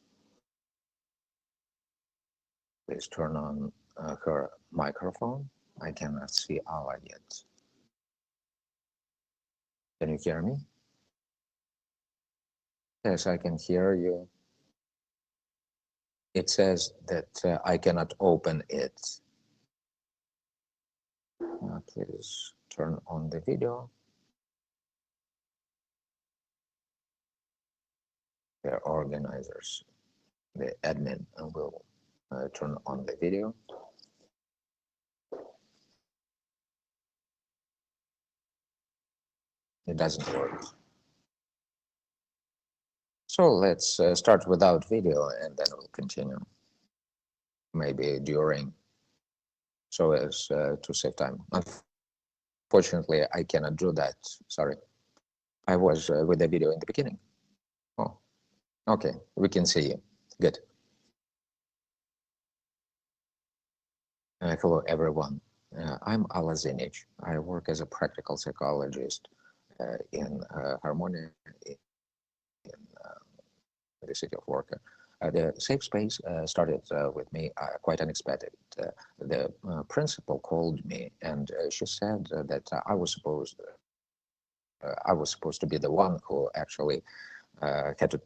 D: Please turn on her microphone. I cannot see Alla yet. Can you hear me? Yes, I can hear you. It says that I cannot open it. Please turn on the video. The organizers, the admin will turn on the video. It doesn't work. So let's start without video and then we'll continue. Maybe during, so as to save time. Unfortunately, I cannot do that. Sorry. I was with the video in the beginning. Oh, okay. We can see you. Good. Hello, everyone. I'm Alla Zinich. I work as a practical psychologist in Harmonia in the city of Warka. The safe space started with me quite unexpected. The principal called me and she said that I was supposed to be the one who actually had to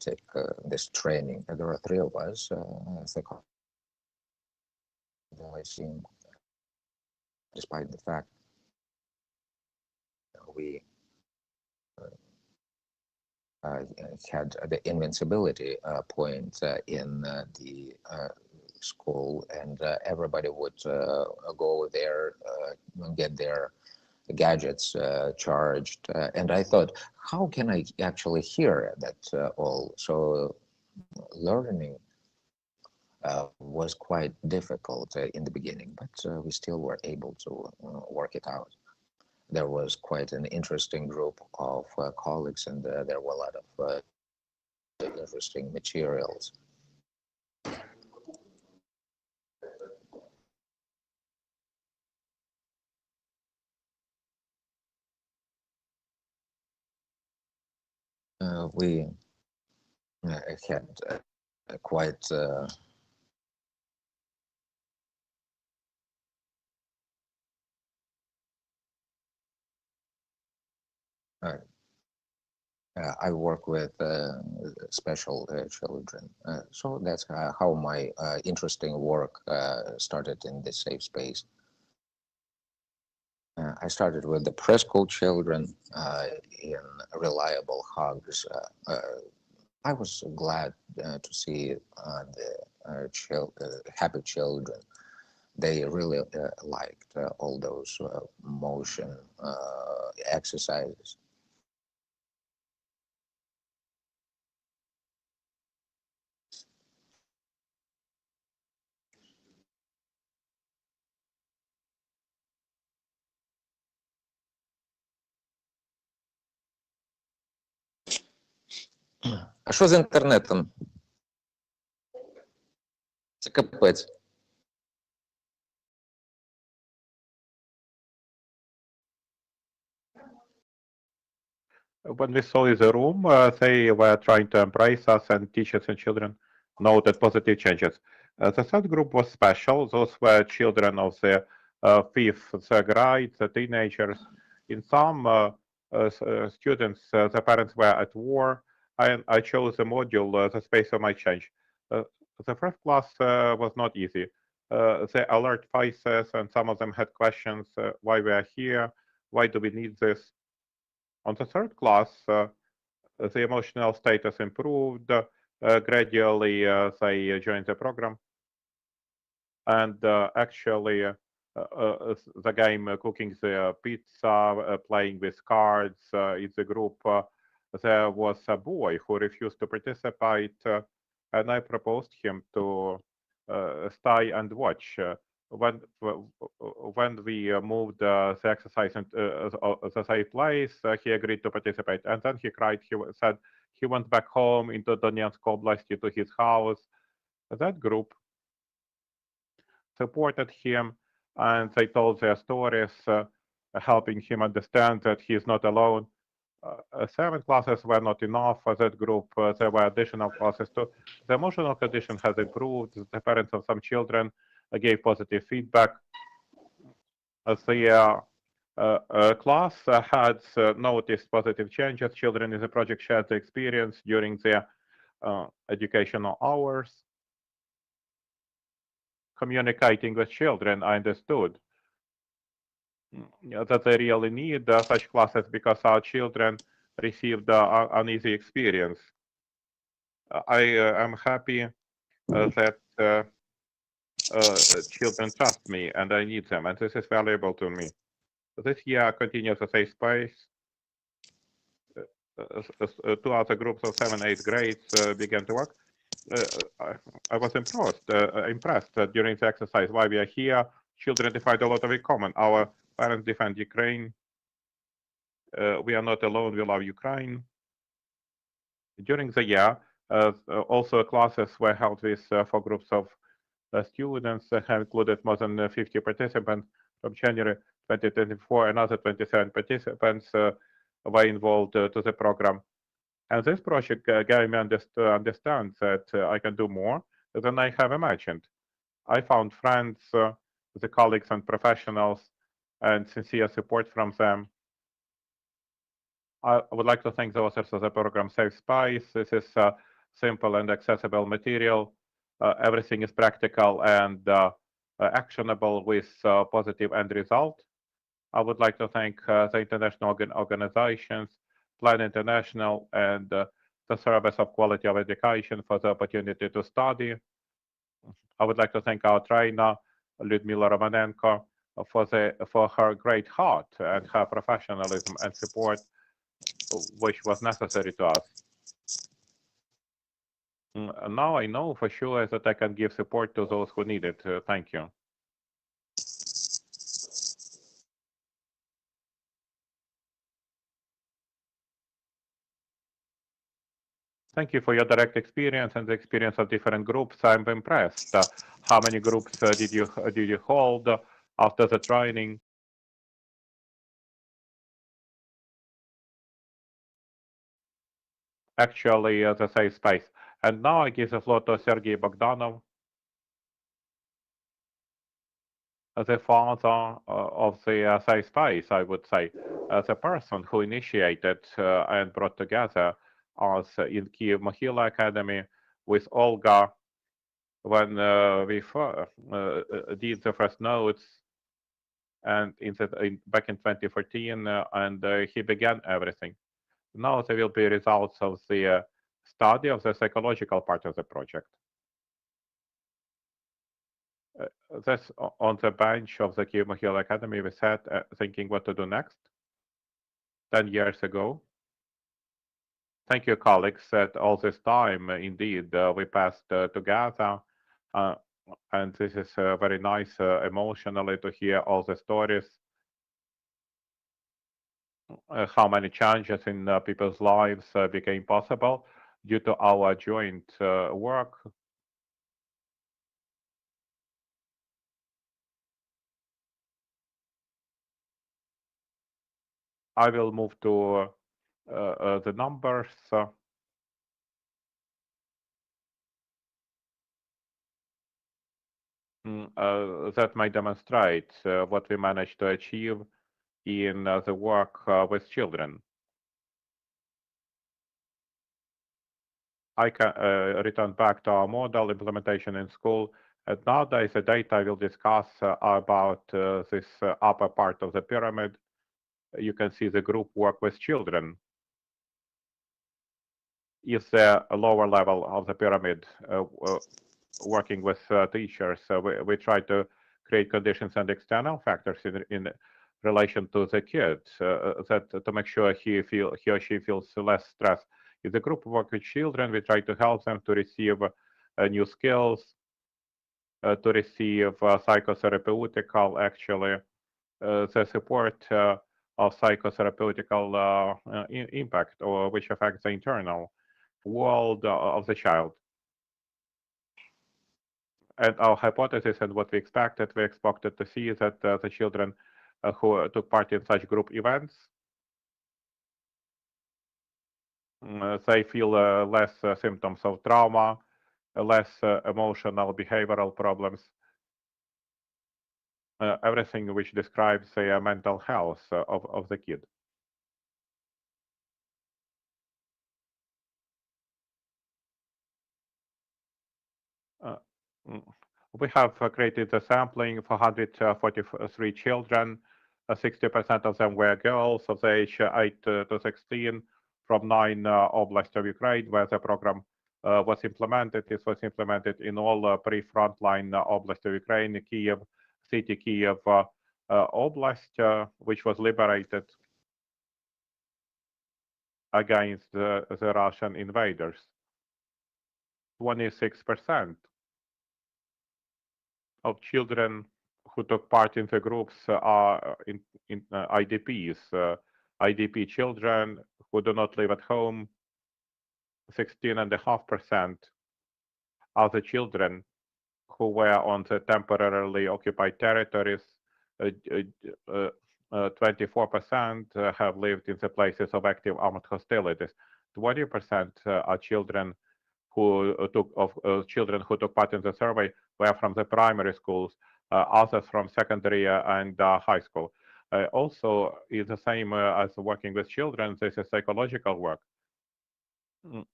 D: take this training. There are three of us, despite the fact we had the invincibility point in the school, and everybody would go there and get their gadgets charged. And I thought, how can I actually hear that all? So learning was quite difficult in the beginning, but we still were able to work it out. There was quite an interesting group of colleagues, and there were a lot of interesting materials. We had quite I work with special children. So that's how my interesting work started in this safe space. I started with the preschool children in Reliable Hugs. I was glad to see the happy children. They really liked all those motion exercises. А що з інтернетом? Це капець.
A: When we saw the room, they were trying to embrace us, and teachers and children noted positive changes. The third group was special. Those were children of the fifth grade, the teenagers. In some students, the parents were at war, and I chose the module, the space of my change. The first class was not easy. The alert faces, and some of them had questions, why we are here, why do we need this? On the third class, the emotional status improved. Gradually, they joined the program. And actually, the game cooking the pizza, playing with cards in the group, there was a boy who refused to participate, and I proposed him to stay and watch. When we moved the exercise into the safe place, he agreed to participate, and then he cried. He said he went back home into Donetsk Oblast, to his house. That group supported him, and they told their stories, helping him understand that he is not alone. 7 classes were not enough for that group. There were additional classes too. The emotional condition has improved. The parents of some children gave positive feedback. The class had noticed positive changes. Children in the project shared the experience during their educational hours. Communicating with children, I understood that they really need such classes because our children received uneasy experience. I am happy that children trust me and I need them, and this is valuable to me. This year continues a safe space. Two other groups of 7th, 8th grades began to work. I was impressed during the exercise why we are here. Children defined a lot of in common. Our parents defend Ukraine. We are not alone. We love Ukraine. During the year, also classes were held with 4 groups of students, have included more than 50 participants. From January 2024, another 27 participants were involved to the program. And this project gave me understand that I can do more than I have imagined. I found friends, the colleagues and professionals, and sincere support from them. I would like to thank the authors of the program Safe Spice. This is simple and accessible material. Everything is practical and actionable with positive end result. I would like to thank the international organizations, Plan International, and the Service of Quality of Education for the opportunity to study. I would like to thank our trainer, Lyudmila Romanenko, for her great heart and her professionalism and support, which was necessary to us. Now I know for sure that I can give support to those who need it. Thank you. Thank you for your direct experience and the experience of different groups. I'm impressed. How many groups did you hold after the training? Actually, the safe space. And now I give the floor to Sergei Bogdanov, the father of the safe space, I would say, the person who initiated and brought together us in Kiev Mohila Academy with Olga when we did the first notes and back in 2014, and he began everything. Now there will be results of the study of the psychological part of the project. That's on the bench of the Kiev Mohila Academy. We sat thinking what to do next 10 years ago. Thank you, colleagues, that all this time, indeed, we passed together. And this is very nice emotionally to hear all the stories, how many changes in people's lives became possible due to our joint work. I will move to the numbers. That might demonstrate what we managed to achieve in the work with children. I can return back to our model implementation in school. And nowadays, the data we'll discuss about this upper part of the pyramid. You can see the group work with children. Is the lower level of the pyramid working with teachers? We try to create conditions and external factors in relation to the kid that to make sure he or she feels less stress. If the group work with children, we try to help them to receive new skills, to receive psychotherapeutical, actually, the support of psychotherapeutical impact, or which affects the internal world of the child. And our hypothesis and what we expected to see that the children who took part in such group events They feel less symptoms of trauma, less emotional behavioral problems, everything which describes the mental health of the kid. Mm, we have created a sampling for 143 children. 60% of them were girls of the age 8 to 16 from 9 oblasts of Ukraine, where the program was implemented. It was implemented in all pre-frontline oblasts of Ukraine, Kiev, city Kiev Oblast, which was liberated against the Russian invaders. 26% of children who took part in the groups are in IDPs, IDP children who do not live at home. 16.5% are the children who were on the temporarily occupied territories. 24% have lived in the places of active armed hostilities. 20% are children who took part in the survey were from the primary schools, others from secondary and high school. Also, is the same as working with children. This is psychological work,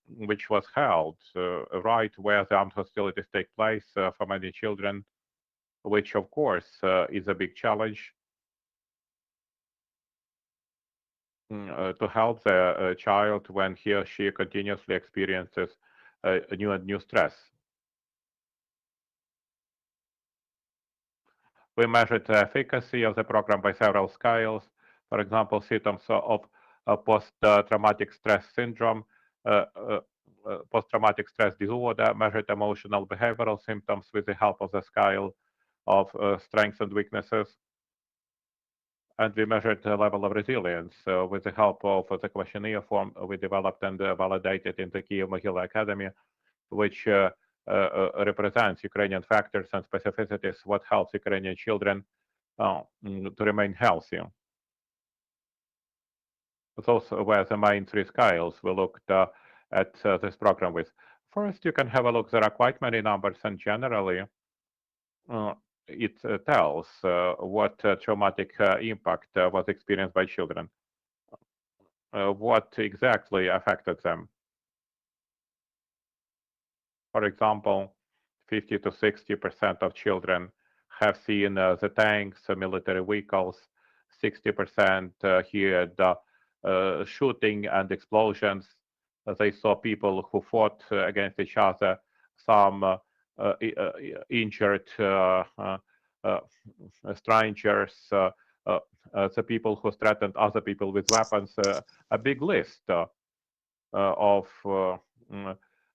A: which was held right where the armed hostilities take place for many children, which of course is a big challenge to help the child when he or she continuously experiences new stress. We measured the efficacy of the program by several scales. For example, symptoms of post-traumatic stress syndrome, post-traumatic stress disorder, measured emotional behavioral symptoms with the help of the scale of strengths and weaknesses. And we measured the level of resilience with the help of the questionnaire form we developed and validated in the Kiev Mohyla Academy, which represents Ukrainian factors and specificities, what helps Ukrainian children to remain healthy. Those were the main three scales we looked at this program with. First, you can have a look. There are quite many numbers, and generally, it tells what traumatic impact was experienced by children, what exactly affected them. For example, 50 to 60% of children have seen the tanks, military vehicles. 60% heard shooting and explosions. They saw people who fought against each other, some injured strangers, the people who threatened other people with weapons. A big list of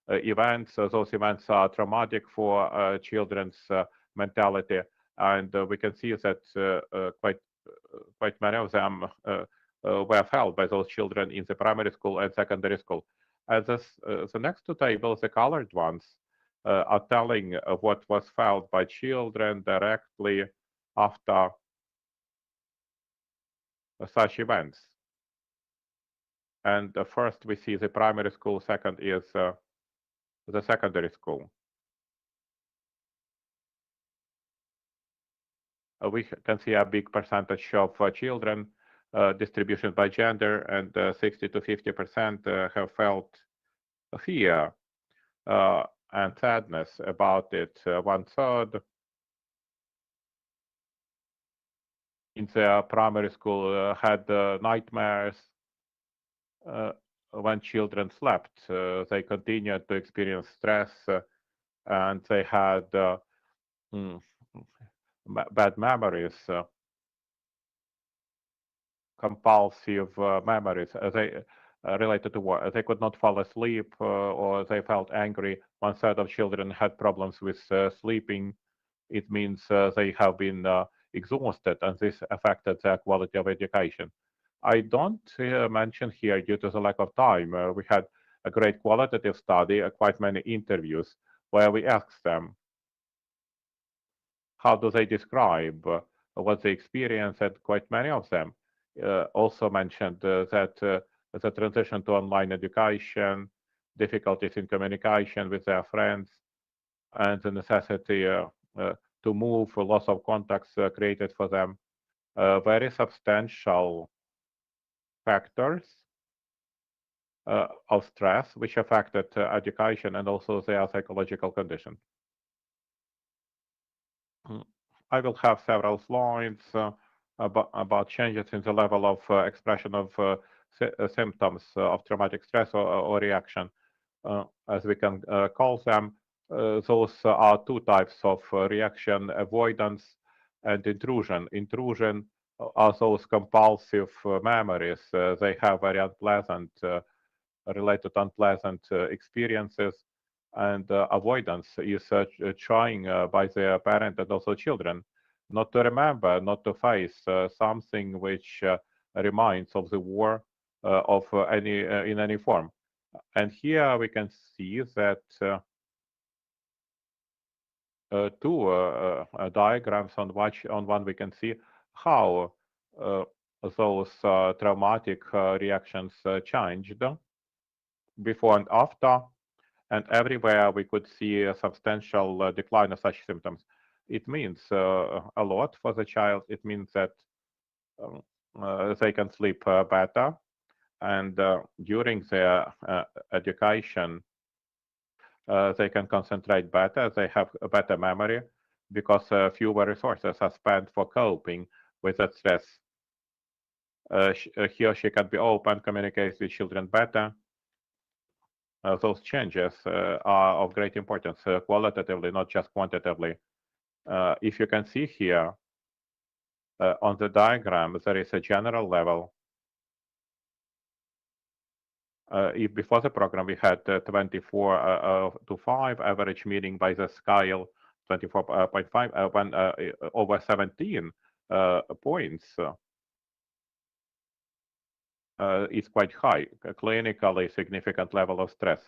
A: events. Those events are traumatic for children's mentality, and we can see that quite many of them were felt by those children in the primary school and secondary school. The next two tables, the colored ones, are telling what was felt by children directly after such events. And first we see the primary school, second is the secondary school. We can see a big percentage of children, distribution by gender, and 60 to 50% have felt fear and sadness about it. 1/3 in the primary school had nightmares when children slept. They continued to experience stress and they had bad memories, compulsive memories. They related to what? They could not fall asleep or they felt angry. 1/3 of children had problems with sleeping. It means they have been exhausted, and this affected their quality of education. I don't mention here due to the lack of time. We had a great qualitative study, quite many interviews where we asked them how do they describe what they experience, and quite many of them also mentioned that the transition to online education, difficulties in communication with their friends, and the necessity to move, loss of contacts created for them, very substantial factors of stress which affected education and also their psychological condition. I will have several slides about changes in the level of expression of symptoms of traumatic stress or reaction, as we can call them. Those are two types of reaction: avoidance and intrusion. Intrusion are those compulsive memories. They have very unpleasant, related unpleasant experiences, and avoidance is trying by the parent and also children not to remember, not to face something which reminds of the war of in any form. And here we can see that two diagrams on one we can see how those traumatic reactions changed before and after, and everywhere we could see a substantial decline of such symptoms. It means a lot for the child. It means that they can sleep better, and during their education, they can concentrate better. They have a better memory because fewer resources are spent for coping with that stress. He or she can be open, communicate with children better. Those changes are of great importance qualitatively, not just quantitatively. If you can see here on the diagram, there is a general level. If before the program we had 24 to 5 average, meaning by the scale 24.5, when over 17 points is quite high, a clinically significant level of stress.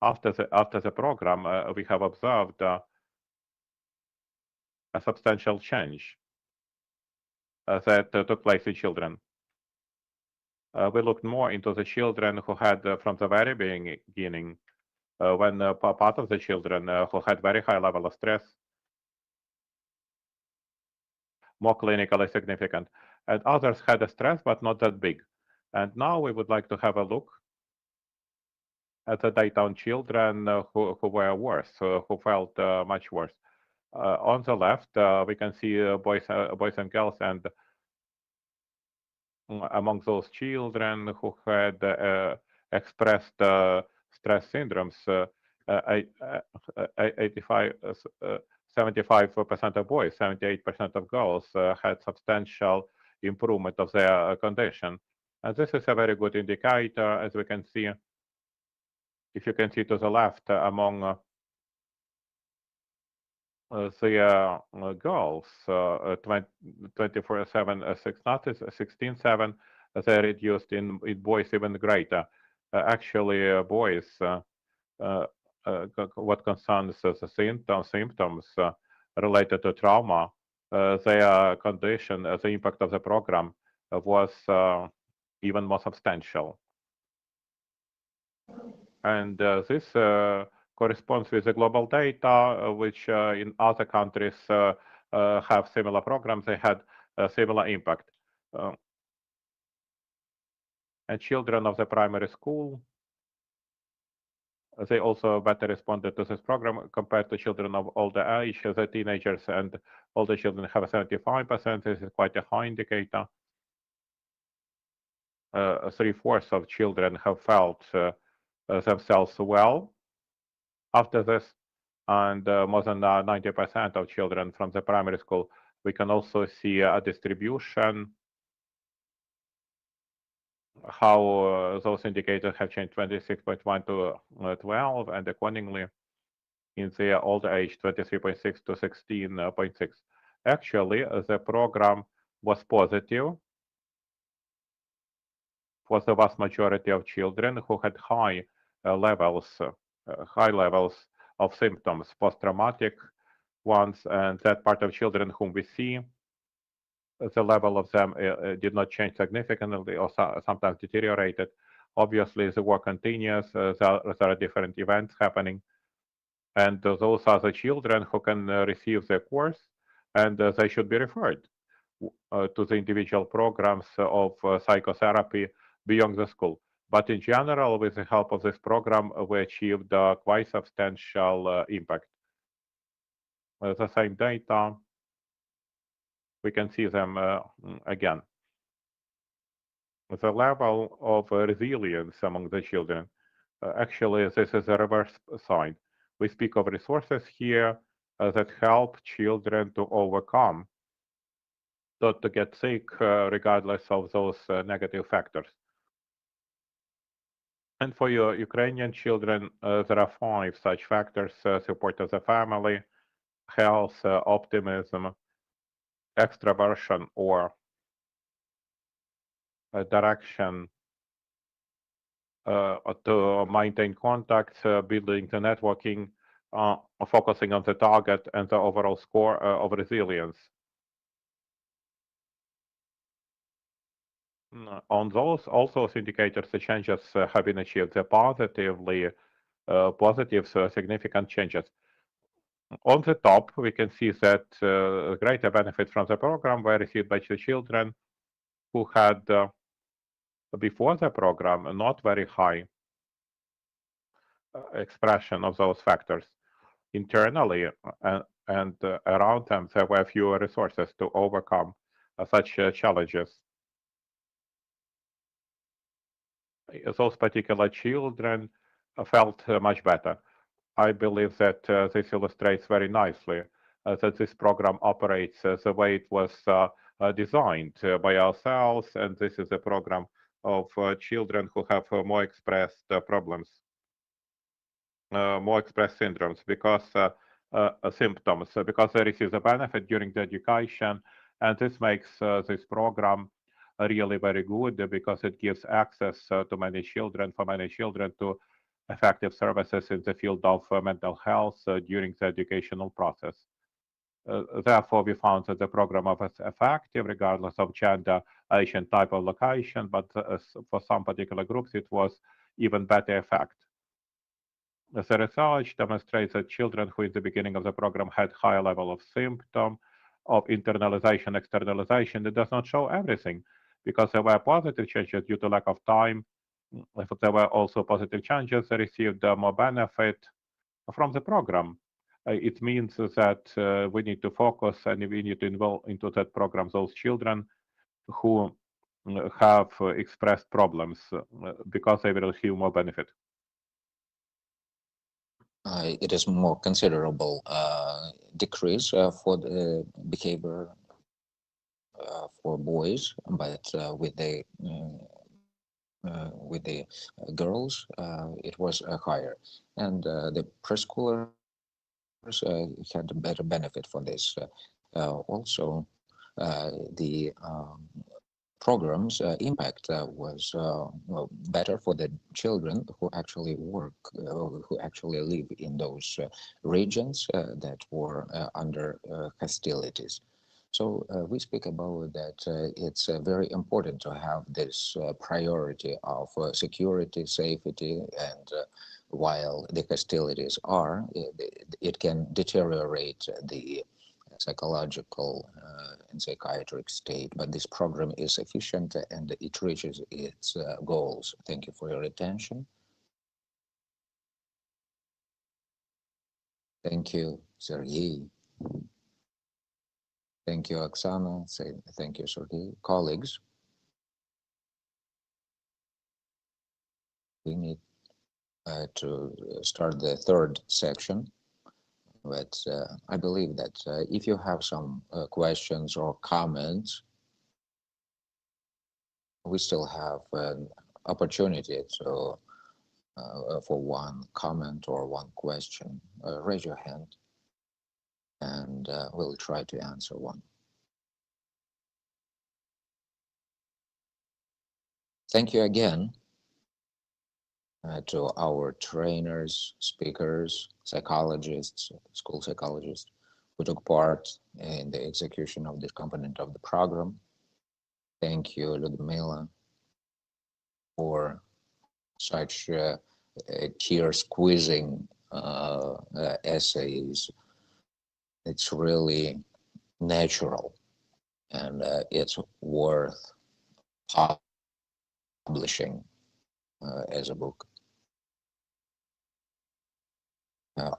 A: After the program, we have observed a substantial change that took place in children. We looked more into the children who had, from the very beginning, when part of the children who had very high level of stress, more clinically significant, and others had a stress but not that big. And now we would like to have a look at the data on children who were worse, who felt much worse. On the left, we can see boys and girls, and among those children who had expressed stress syndromes, 75% of boys, 78% of girls had substantial improvement of their condition. And this is a very good indicator, as we can see. If you can see to the left, among the girls, 24/7, 16/7, they reduced in boys even greater. Actually, boys, what concerns the symptoms related to trauma, their condition, the impact of the program was even more substantial. And this corresponds with the global data, which in other countries have similar programs. They had a similar impact. And children of the primary school, they also better responded to this program compared to children of older age. The teenagers and older children have a 75%. This is quite a high indicator. 3/4 of children have felt themselves well after this, and more than 90% of children from the primary school. We can also see a distribution, how those indicators have changed, 26.1 to 12, and accordingly in the older age, 23.6 to 16.6. Actually, the program was positive for the vast majority of children who had high levels of symptoms, post-traumatic ones, and that part of children whom we see the level of them did not change significantly or sometimes deteriorated. Obviously, the war continues. There are different events happening, and those are the children who can receive the course, and they should be referred to the individual programs of psychotherapy beyond the school. But in general, with the help of this program, we achieved quite substantial impact. The same data, we can see them again. The level of resilience among the children, actually, this is a reverse sign. We speak of resources here that help children to overcome, not to get sick, regardless of those negative factors. And for your Ukrainian children, there are 5 such factors: support of the family, health, optimism, extraversion or direction to maintain contacts, building the networking, focusing on the target and the overall score of resilience. On those, all those indicators, the changes have been achieved. The positive significant changes. On the top, we can see that greater benefits from the program were received by the children who had, before the program, not very high expression of those factors. Internally and around them, there were fewer resources to overcome such challenges. Those particular children felt much better. I believe that this illustrates very nicely that this program operates the way it was designed by ourselves, and this is a program of children who have more expressed problems, more expressed syndromes, because symptoms, because they receive the benefit during the education, and this makes this program really very good because it gives access to many children, to effective services in the field of mental health during the educational process. Therefore, we found that the program was effective regardless of gender, age, and type of location, but for some particular groups, it was even better effect. The research demonstrates that children who in the beginning of the program had higher level of symptom, of internalization, externalization, it does not show everything because there were positive changes due to lack of time. If there were also positive changes, they received more benefit from the program. It means that we need to focus and we need to involve into that program those children who have expressed problems because they will receive more benefit.
D: It is more considerable decrease for the behavior for boys, but with the girls, it was higher, and the preschoolers had a better benefit for this. Also, the program's impact was well, better for the children who actually work, who actually live in those regions that were under hostilities. So we speak about that it's very important to have this priority of security, safety, and while the hostilities are, it can deteriorate the psychological and psychiatric state, but this program is efficient and it reaches its goals. Thank you for your attention. Thank you, Sergey. Thank you, Oksana. Thank you, Sergey. Colleagues, we need to start the third section. But I believe that if you have some questions or comments, we still have an opportunity to for one comment or one question. Raise your hand and we'll try to answer one. Thank you again to our trainers, speakers, psychologists, school psychologists who took part in the execution of this component of the program. Thank you, Ludmila, for such tear-squeezing essays. It's really natural, and it's worth publishing as a book.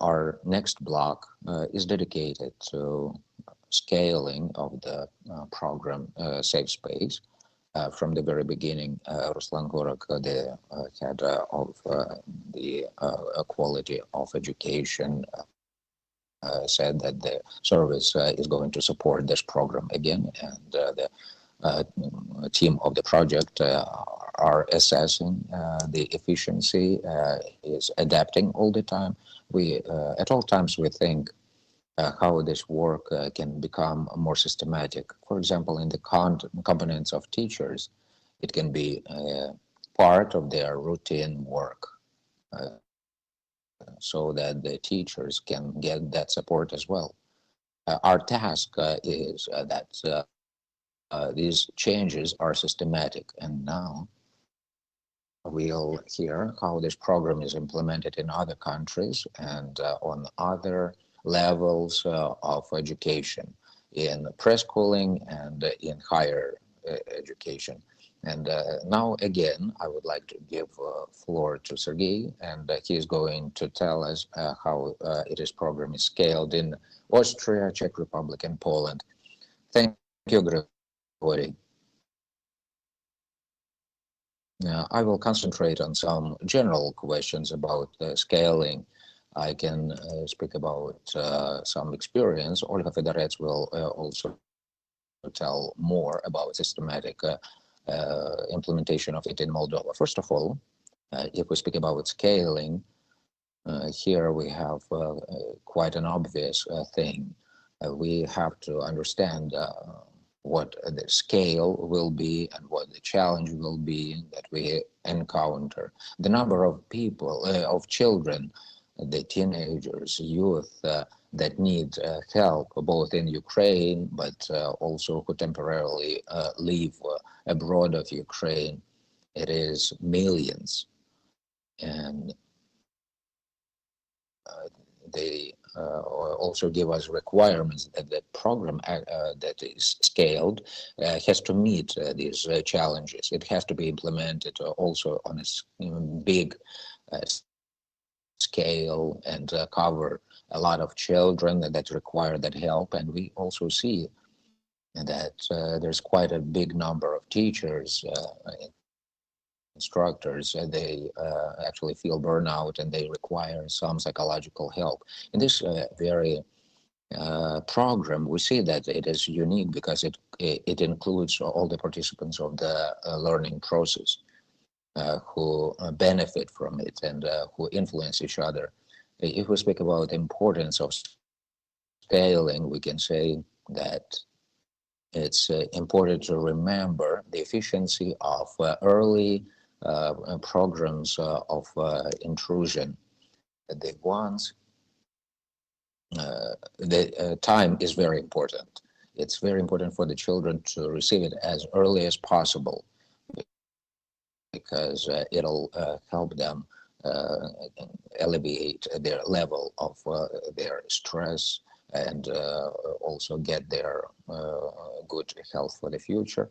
D: Our next block is dedicated to scaling of the program Safe Space. From the very beginning, Ruslan Gorak, the head of the quality of education, said that the service is going to support this program again, and the team of the project are assessing the efficiency, is adapting all the time. We at all times we think how this work can become more systematic. For example, in the components of teachers, it can be part of their routine work, so that the teachers can get that support as well. Our task is that these changes are systematic, and now we'll hear how this program is implemented in other countries and on other levels of education, in preschooling and in higher education. And now again, I would like to give floor to Sergey, and he is going to tell us how this program is scaled in Austria, Czech Republic, and Poland. Thank you, Grigory. I will concentrate on some general questions about scaling. I can speak about some experience. Olga Fedorets will also tell more about systematic implementation of it in Moldova. First of all, if we speak about scaling, here we have quite an obvious thing. We have to understand what the scale will be and what the challenge will be that we encounter. The number of people, of children, the teenagers, youth that need help, both in Ukraine, but also who temporarily live abroad of Ukraine, it is millions. And they also give us requirements that the program that is scaled has to meet these challenges. It has to be implemented also on a big scale and cover a lot of children that require that help. And we also see that there's quite a big number of teachers, instructors, they actually feel burnout and they require some psychological help. In this very program, we see that it is unique because it includes all the participants of the learning process who benefit from it and who influence each other. If we speak about the importance of scaling, we can say that it's important to remember the efficiency of early programs of intrusion. The ones, the time is very important. It's very important for the children to receive it as early as possible, because it'll help them alleviate their level of their stress and also get their good health for the future.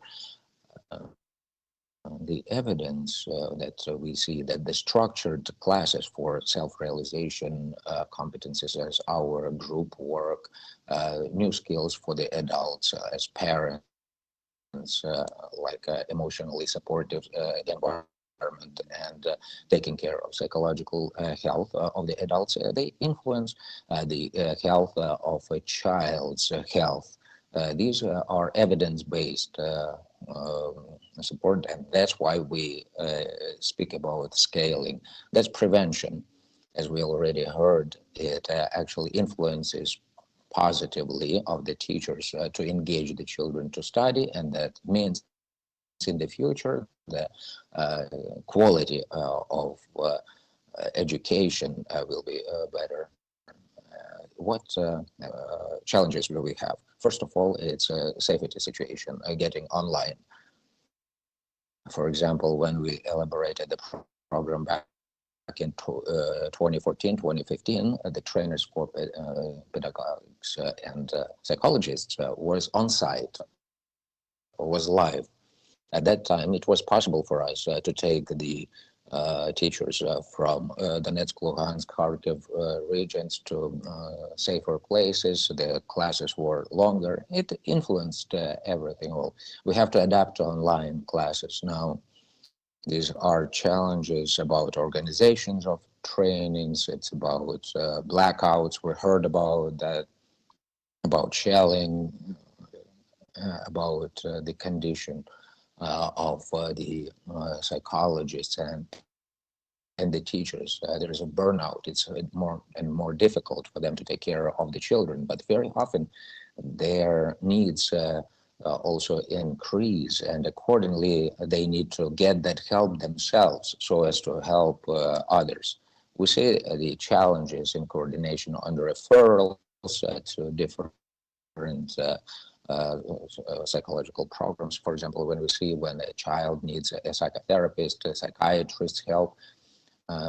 D: The evidence that we see that the structured classes for self-realization competencies as our group work, new skills for the adults as parents, like emotionally supportive environment and taking care of psychological health of the adults, they influence the health of a child's health. These are evidence-based support, and that's why we speak about scaling. That's prevention. As we already heard, it actually influences positively of the teachers to engage the children to study, and that means in the future the quality of education will be better. what challenges do we have? First of all, it's a safety situation, getting online. For example, when we elaborated the program back in 2014, 2015, the trainers for pedagogues and psychologists was on site, was live. At that time, it was possible for us to take the teachers from Donetsk, Luhansk, Kharkiv regions to safer places. The classes were longer. It influenced everything. Well, we have to adapt to online classes now. These are challenges about organizations of trainings. It's about blackouts. We heard about that, about shelling, about the condition of the psychologists and the teachers. There is a burnout. It's more and more difficult for them to take care of the children, but very often their needs also increase, and accordingly they need to get that help themselves so as to help others. We see the challenges in coordination on the referrals to different psychological programs. For example, when we see when a child needs a psychotherapist, a psychiatrist's help,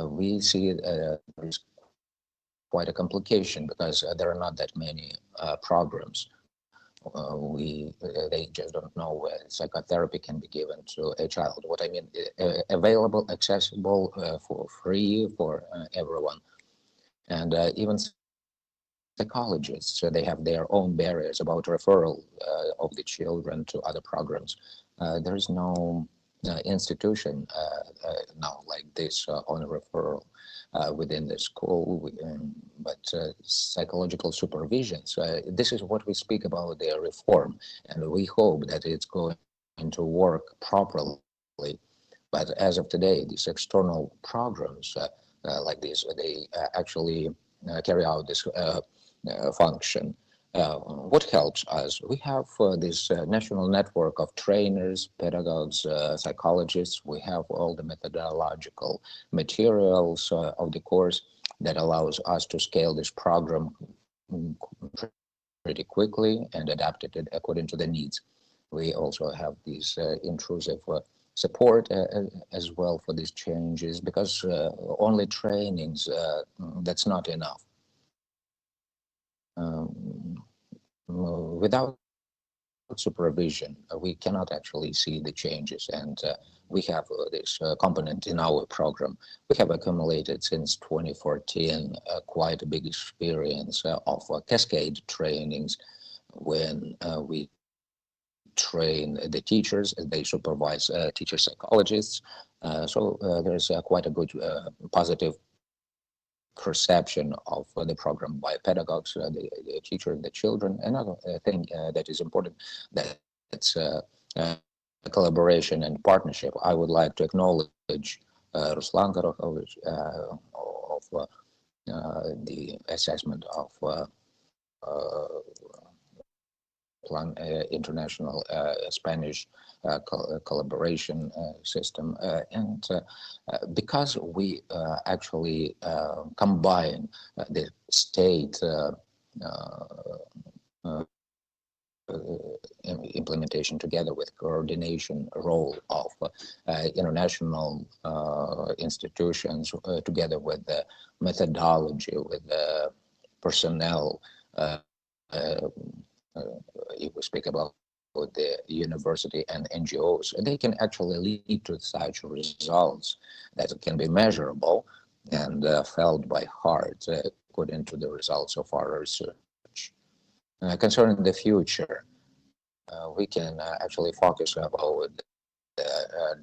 D: we see there's quite a complication because there are not that many programs. They just don't know where psychotherapy can be given to a child. What I mean, available, accessible, for free for everyone, and even psychologists, so they have their own barriers about referral of the children to other programs. There is no institution now like this on referral within the school, but psychological supervision. So this is what we speak about the reform, and we hope that it's going to work properly. But as of today, these external programs like this, they actually carry out this function. What helps us? We have this national network of trainers, pedagogues, psychologists. We have all the methodological materials of the course that allows us to scale this program pretty quickly and adapt it according to the needs. We also have these intrusive support as well for these changes, because only trainings, that's not enough. Without supervision, we cannot actually see the changes, and we have this component in our program. We have accumulated since 2014 quite a big experience of cascade trainings when we train the teachers, they supervise teacher psychologists. So there's quite a good positive perception of the program by pedagogues, the teacher, the children. Another thing that is important, that's collaboration and partnership. I would like to acknowledge Ruslan Gorokhovich of the assessment of international Spanish collaboration system, and because we actually combine the state implementation together with coordination role of international institutions, together with the methodology, with the personnel. If we speak about the university and NGOs, they can actually lead to such results that can be measurable and felt by heart according to the results of our research. Concerning the future, we can actually focus about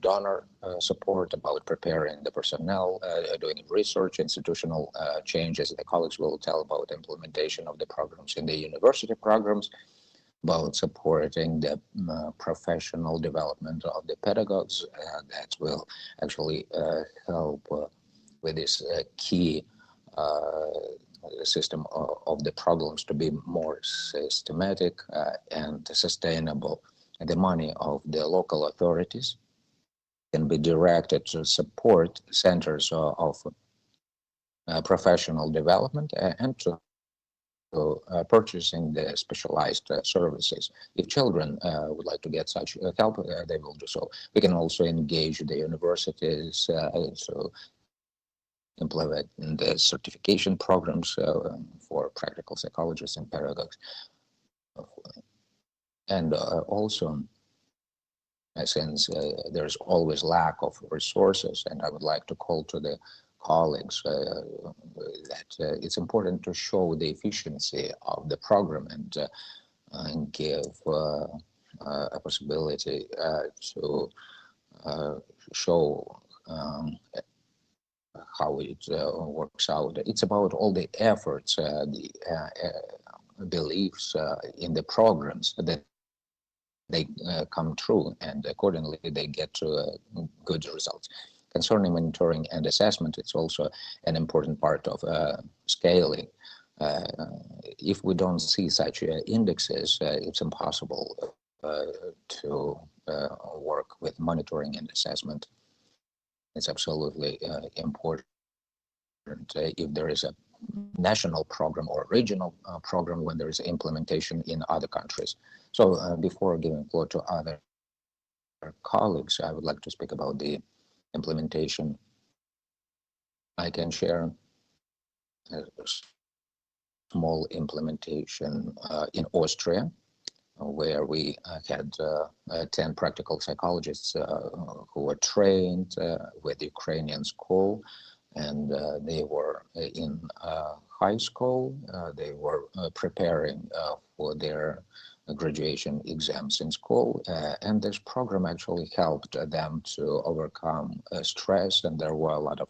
D: donor support, about preparing the personnel, doing research, institutional changes. The colleagues will tell about implementation of the programs in the university programs, about supporting the professional development of the pedagogues. That will actually help with this key system of the problems to be more systematic and sustainable. And the money of the local authorities can be directed to support centers of professional development and to purchasing the specialized services. If children would like to get such help, they will do so. We can also engage the universities to implement the certification programs for practical psychologists and pedagogues. And also, since there's always lack of resources, and I would like to call to the colleagues that it's important to show the efficiency of the program and give a possibility to show how it works out. It's about all the efforts, the beliefs in the programs that they come true, and accordingly they get good results. Concerning monitoring and assessment, it's also an important part of scaling. If we don't see such indexes, it's impossible to work with monitoring and assessment. It's absolutely important. If there is a national program or regional program, when there is implementation in other countries. So before giving floor to other colleagues, I would like to speak about the implementation. I can share a small implementation in Austria, where we had 10 practical psychologists who were trained with the Ukrainian school, and they were in high school. They were preparing for their graduation exams in school, and this program actually helped them to overcome stress, and there were a lot of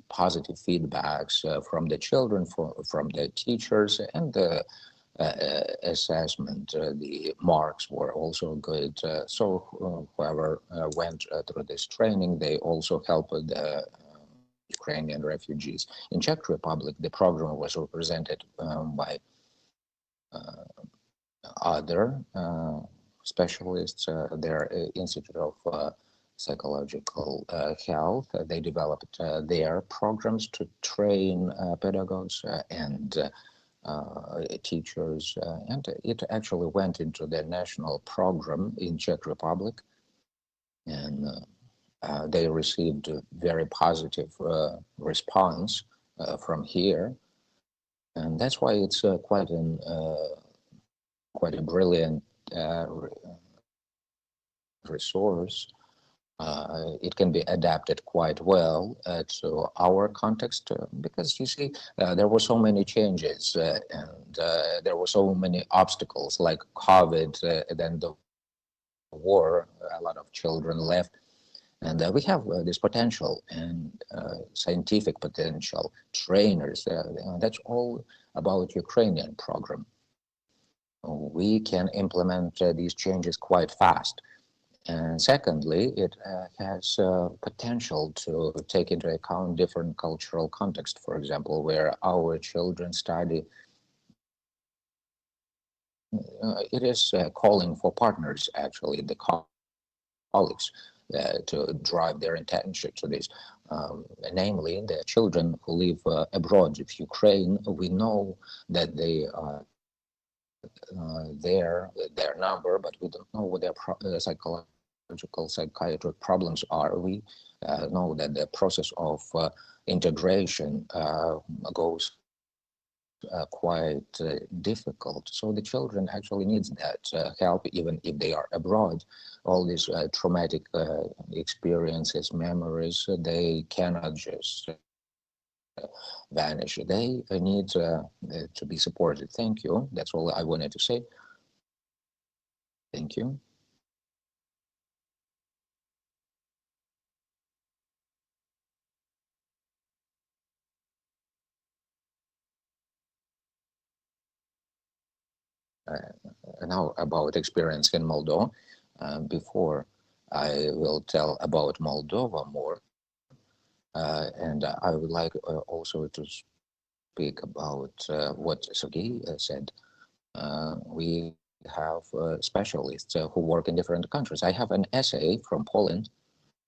D: positive feedbacks from the children, from the teachers, and the assessment. The marks were also good. So whoever went through this training, they also helped the Ukrainian refugees. In Czech Republic, the program was represented by other specialists. Their Institute of Psychological Health, they developed their programs to train pedagogues and teachers, and it actually went into the national program in Czech Republic, and they received a very positive response from here, and that's why it's quite a brilliant resource. It can be adapted quite well to our context, because you see, there were so many changes and there were so many obstacles like COVID, then the war, a lot of children left. And we have this potential and scientific potential, trainers, that's all about Ukrainian program. We can implement these changes quite fast. And secondly, it has potential to take into account different cultural context, for example, where our children study. It is calling for partners, actually, the colleagues, to drive their attention to this. Namely, the children who live abroad of Ukraine, we know that they are their number, but we don't know what their psychiatric problems are. We know that the process of integration goes quite difficult. So the children actually needs that help, even if they are abroad. All these traumatic experiences, memories, they cannot just vanish. They need to be supported. Thank you. That's all I wanted to say. Thank you. Now about experience in Moldova. Before I will tell about Moldova more, and I would like also to speak about what Sergei said. We have specialists who work in different countries. I have an essay from Poland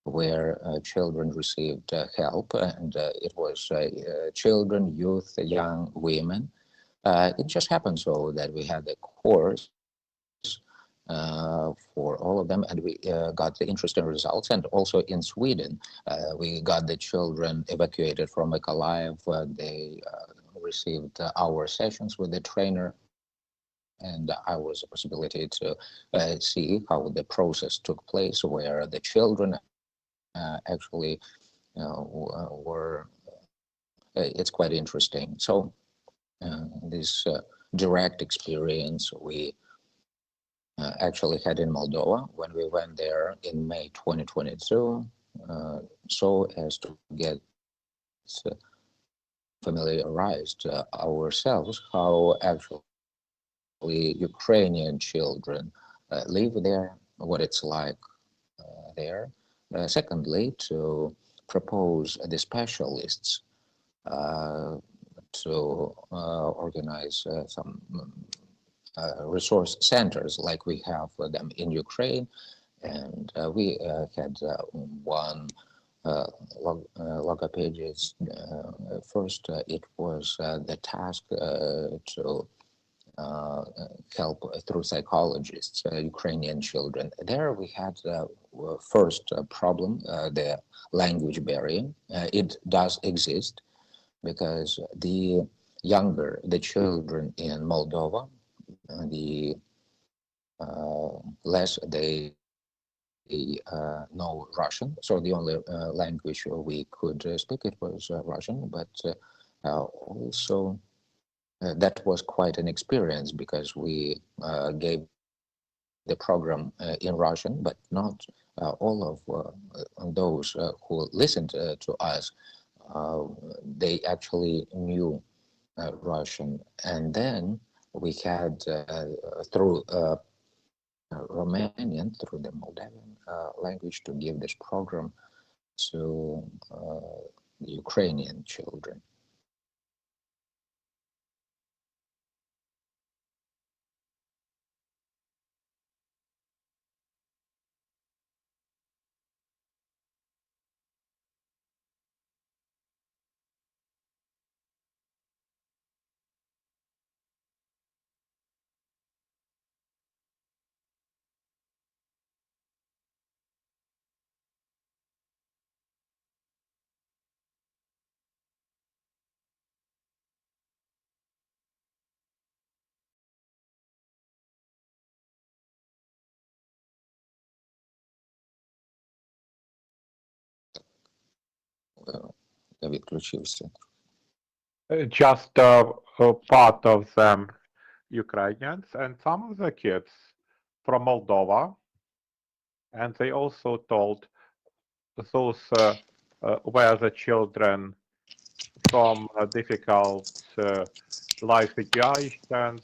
D: where children received help, and it was children, youth, young women It just happened so that we had a course for all of them, and we got the interesting results. And also in Sweden, we got the children evacuated from Mykolaiv. They received hour sessions with the trainer, and I was a possibility to see how the process took place, where the children actually were. It's quite interesting. So this direct experience we actually had in Moldova when we went there in May 2022, so as to get familiarized ourselves how actually Ukrainian children live there, what it's like there. Secondly, to propose the specialists to organize some resource centers like we have them in Ukraine. And we had one logopedist. First, it was the task to help through psychologists, Ukrainian children. There we had first problem, the language barrier. It does exist because the younger the children in Moldova, the less they know Russian. So the only language we could speak it was Russian, but also that was quite an experience because we gave the program in Russian, but not all of those who listened to us, they actually knew Russian. And then we had through Romanian, through the Moldavian language, to give this program to the Ukrainian children. Відключився.
A: Just part of them Ukrainians and some of the kids from Moldova, and they also told those were the children from difficult life situations,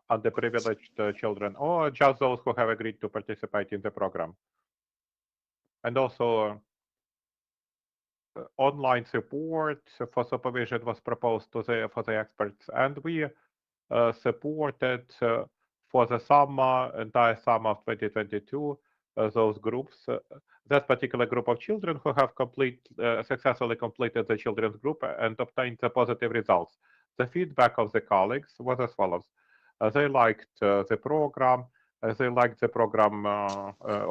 A: underprivileged children, or just those who have agreed to participate in the program. And also online support for supervision was proposed to for the experts, and we supported for the summer, entire summer of 2022, those groups, that particular group of children who have successfully completed the children's group and obtained the positive results. The feedback of the colleagues was as follows. They liked the program,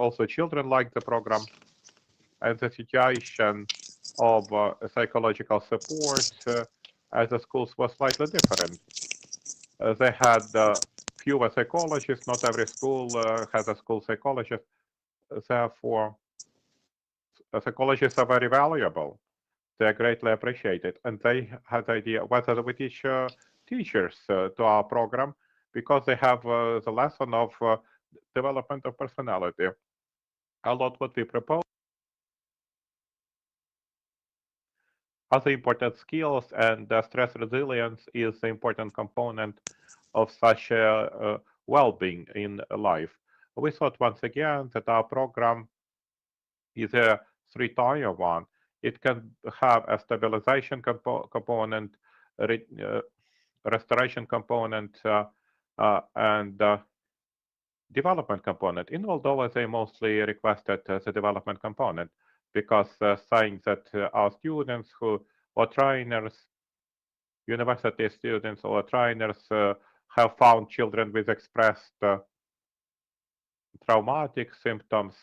A: also children liked the program, and the situation of psychological support at the schools was slightly different. They had fewer psychologists. Not every school has a school psychologist. Therefore, psychologists are very valuable. They are greatly appreciated. And they had the idea whether we teach teachers to our program, because they have the lesson of development of personality. A lot what we propose. Other important skills, and stress resilience is an important component of such well-being in life. We thought once again that our program is a three-tier one. It can have a stabilization component, restoration component, and development component. In Moldova, they mostly requested the development component, because saying that our students or trainers university students or trainers have found children with expressed traumatic symptoms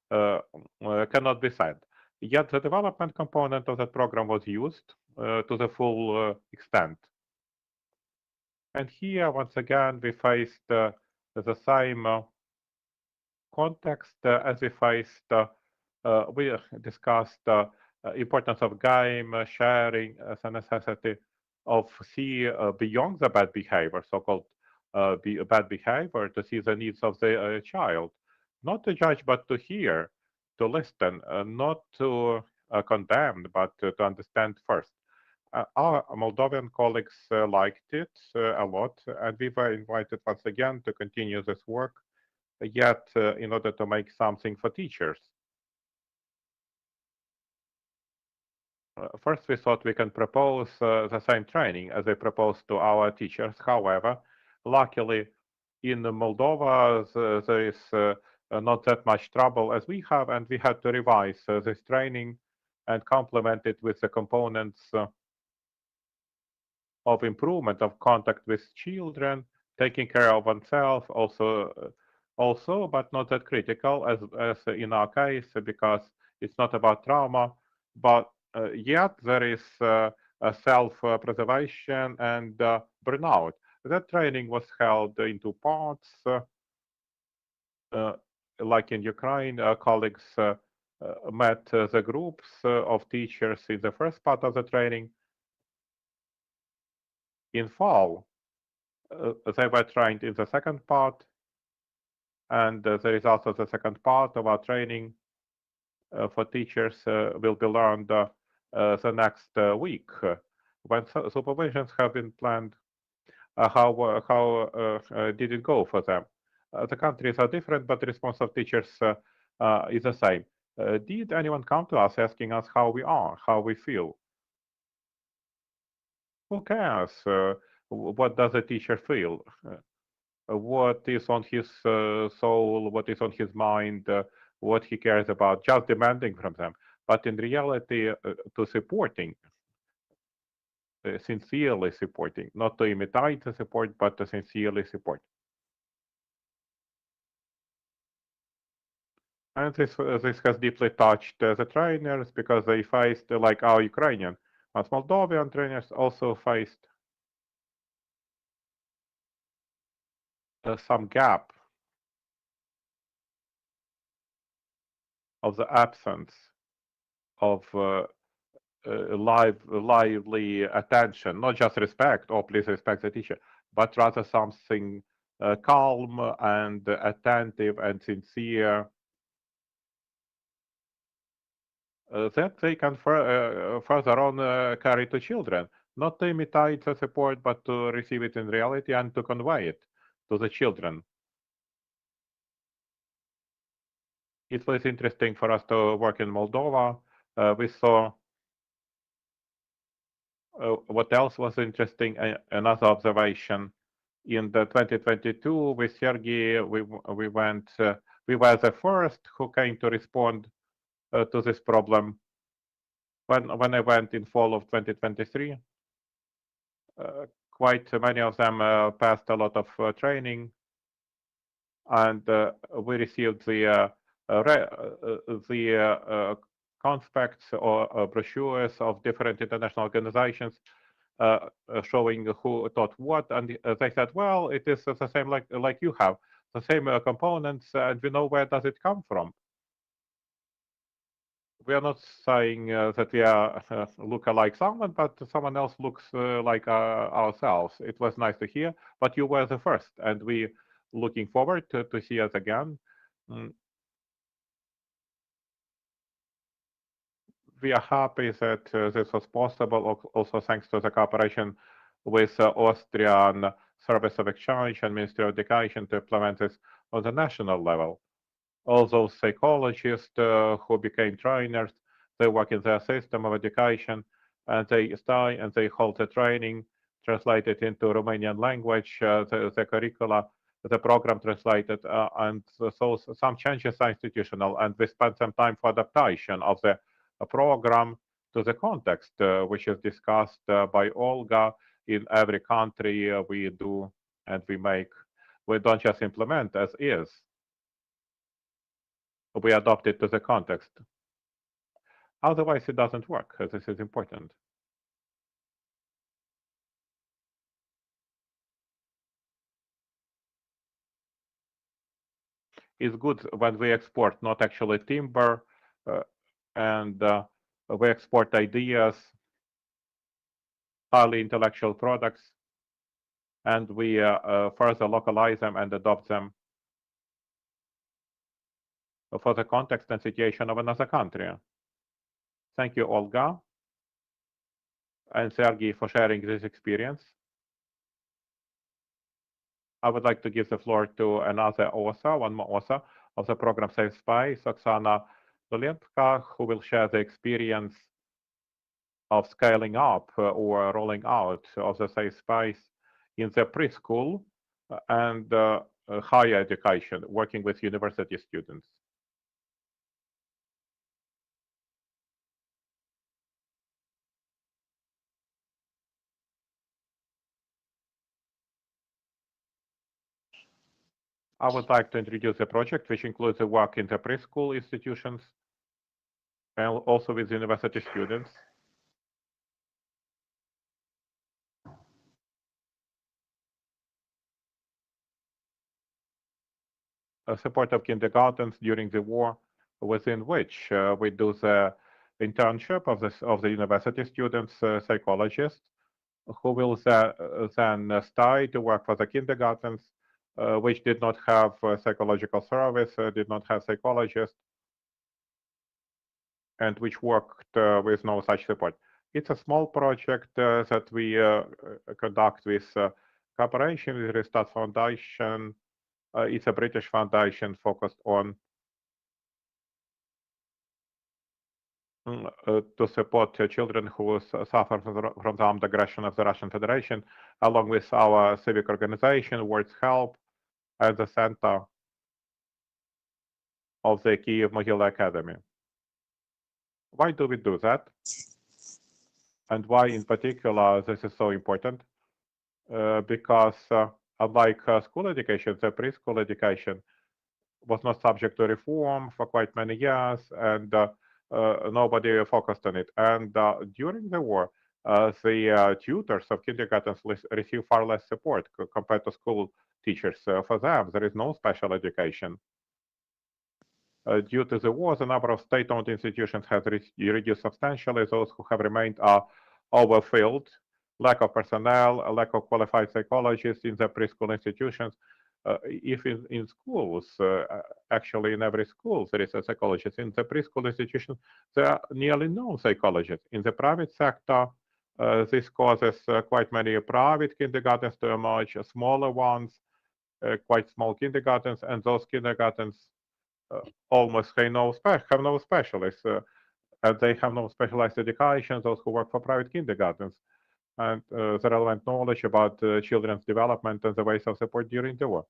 A: cannot be said. Yet the development component of that program was used to the full extent. And here, once again, we faced the same context as we faced, we discussed importance of game sharing as a necessity of see beyond the bad behavior, so-called bad behavior, to see the needs of the child, not to judge, but to hear, to listen, not to condemn, but to understand first. Our Moldovan colleagues liked it a lot, and we were invited once again to continue this work, yet in order to make something for teachers. First, we thought we can propose the same training as we proposed to our teachers. However, luckily, in Moldova, there is not that much trouble as we have, and we had to revise this training and complement it with the components of improvement of contact with children, taking care of oneself, also, but not that critical as in our case, because it's not about trauma, but yet there is self-preservation and burnout. That training was held into parts, like in Ukraine, colleagues met the groups of teachers in the first part of the training. In fall, they were trained in the second part, and the results of the second part of our training for teachers will be learned the next week. When supervisions have been planned, how did it go for them? The countries are different, but the response of teachers is the same. Did anyone come to us asking us how we are, how we feel? Who cares? What does a teacher feel? What is on his soul? What is on his mind? What he cares about? Just demanding from them. But in reality, to supporting, sincerely supporting, not to imitate the support, but to sincerely support. And this has deeply touched the trainers because they faced, like our Ukrainian, as Moldovan trainers also faced some gap of the absence of lively attention, not just respect, oh, please respect the teacher, but rather something calm and attentive and sincere that they can further on carry to children, not to imitate the support, but to receive it in reality and to convey it to the children. It was interesting for us to work in Moldova. We saw what else was interesting, another observation. In the 2022, with Sergei, we went, we were the first who came to respond to this problem. When I went in fall of 2023, quite many of them passed a lot of training, and we received the conspects or brochures of different international organizations showing who taught what, and they said, well, it is the same like you have, the same components, and we know where does it come from. We are not saying that we are look alike someone, but someone else looks like ourselves. It was nice to hear, but you were the first, and we looking forward to see us again. We are happy that this was possible, also thanks to the cooperation with Austrian Service of Exchange and Ministry of Education to implement this on the national level. All those psychologists who became trainers, they work in their system of education, and they stay and they hold the training, translated into Romanian language, the curricula, the program translated, and so some changes are institutional, and we spent some time for adaptation of the program to the context, which is discussed by Olga. In every country we do and we make. We don't just implement as is. We adopt it to the context. Otherwise, it doesn't work. This is important. It's good when we export not actually timber, and we export ideas, highly intellectual products, and we further localize them and adopt them for the context and situation of another country. Thank you, Olga and Sergey, for sharing this experience. I would like to give the floor to another author, one more author of the program Safe Space, Oksana Dolentka, who will share the experience of scaling up or rolling out of the Safe Space in the preschool and higher education, working with university students. I would like to introduce a project which includes the work in the preschool institutions and also with university students. Support of kindergartens during the war, within which we do the internship of the university students, psychologists, who will then start to work for the kindergartens, which did not have psychological service, did not have psychologists, and which worked with no such support. It's a small project that we conduct with cooperation with Restart Foundation. It's a British foundation focused on to support children who suffer from the armed aggression of the Russian Federation, along with our civic organization, Words Help, and the center of the Kyiv Mohyla Academy. Why do we do that? And why in particular this is so important? Because unlike school education, the preschool education was not subject to reform for quite many years, and nobody focused on it. And during the war, the tutors of kindergartens receive far less support compared to school teachers. For them, there is no special education. Due to the war, the number of state-owned institutions has reduced substantially. Those who have remained are overfilled, lack of personnel, a lack of qualified psychologists in the preschool institutions. If in schools, actually in every school there is a psychologist, in the preschool institution there are nearly no psychologists. In the private sector, this causes quite many private kindergartens to emerge, smaller ones, quite small kindergartens, and those kindergartens almost have no specialists, and they have no specialized education, those who work for private kindergartens, and the relevant knowledge about children's development and the ways of support during the war.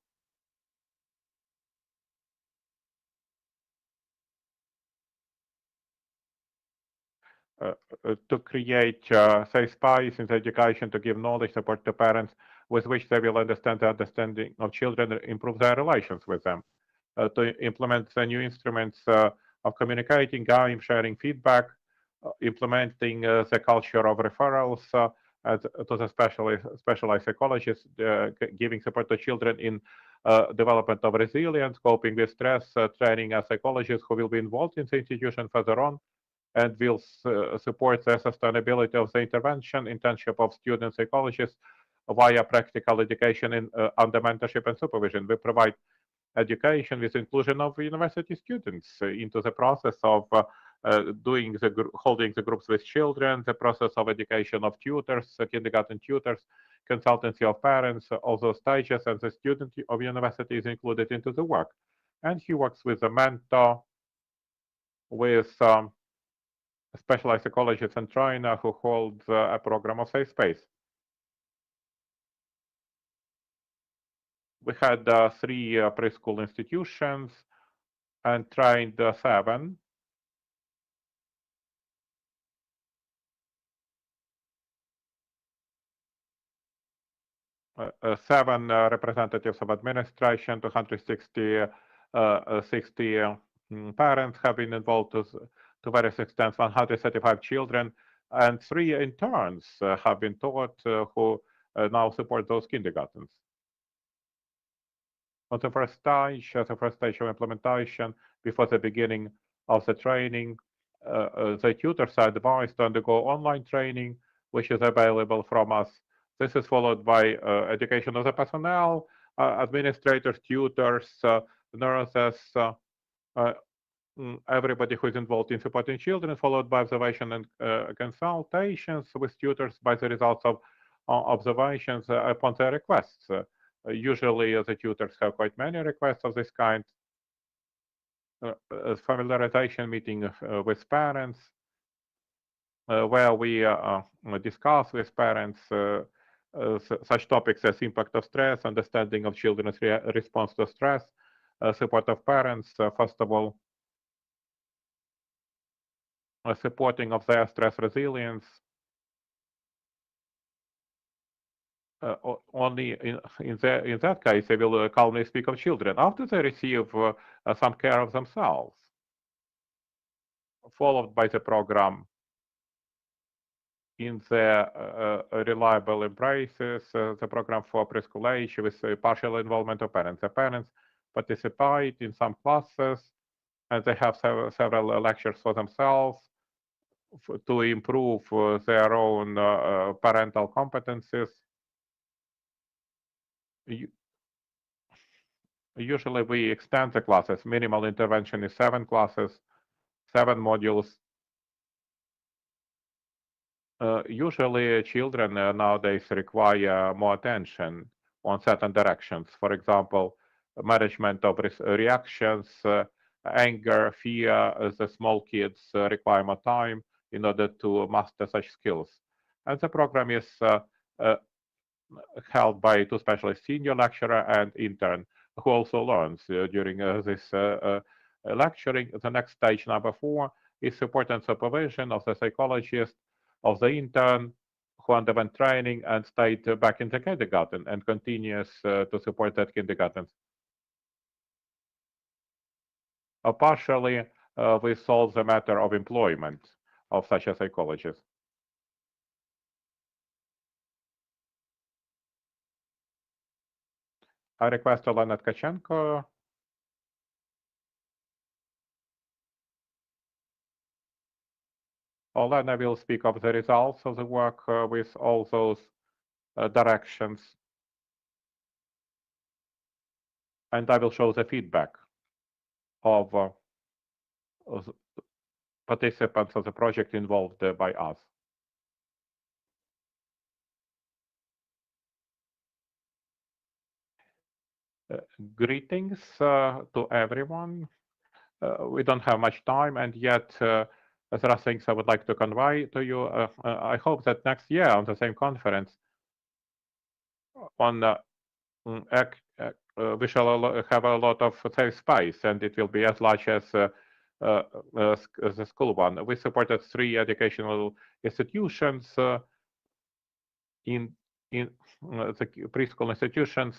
A: To create safe space in the education, to give knowledge support to parents with which they will understand the understanding of children, improve their relations with them. To implement the new instruments of communicating, sharing feedback, implementing the culture of referrals to the specialized psychologists, giving support to children in development of resilience, coping with stress, training psychologists who will be involved in the institution further on, and will support the sustainability of the intervention, internship of student psychologists via practical education under mentorship and supervision. We provide education with inclusion of university students into the process of holding the groups with children, the process of education of tutors, kindergarten tutors, consultancy of parents, all those stages, and the student of university is included into the work. And he works with a mentor, with a specialized psychologist and trainer who holds a program of safe space. We had 3 preschool institutions and trained 7. 7 representatives of administration, 260 parents have been involved to various extents, 135 children, and 3 interns have been taught who now support those kindergartens. On the first stage of implementation, before the beginning of the training, the tutors are advised to undergo online training, which is available from us. This is followed by education of the personnel, administrators, tutors, nurses, everybody who is involved in supporting children, followed by observation and consultations with tutors by the results of observations upon their requests. Usually the tutors have quite many requests of this kind. Familiarization meeting with parents, where we discuss with parents such topics as impact of stress, understanding of children's response to stress, support of parents, first of all, supporting of their stress resilience. Only in that case, they will calmly speak of children after they receive some care of themselves, followed by the program in the reliable embraces, the program for preschool age with partial involvement of parents. The parents participate in some classes, and they have several lectures for themselves to improve their own parental competencies. Usually we extend the classes. Minimal intervention is 7 classes, 7 modules. Usually children nowadays require more attention on certain directions. For example, management of reactions, anger, fear. The small kids require more time in order to master such skills. And the program is held by 2 specialists, senior lecturer and intern, who also learns during this lecturing. The next stage, number 4, is support and supervision of the psychologist, of the intern, who underwent training and stayed back in the kindergarten and continues to support that kindergarten. Partially, we solve the matter of employment of such a psychologist. I request Olena Tkachenko. Olena will speak of the results of the work with all those directions. And I will show the feedback of participants of the project involved by us. Greetings to everyone. We don't have much time, and yet there are things I would like to convey to you. I hope that next year on the same conference, on we shall have a lot of safe space, and it will be as large as the school one. We supported 3 educational institutions in the preschool institutions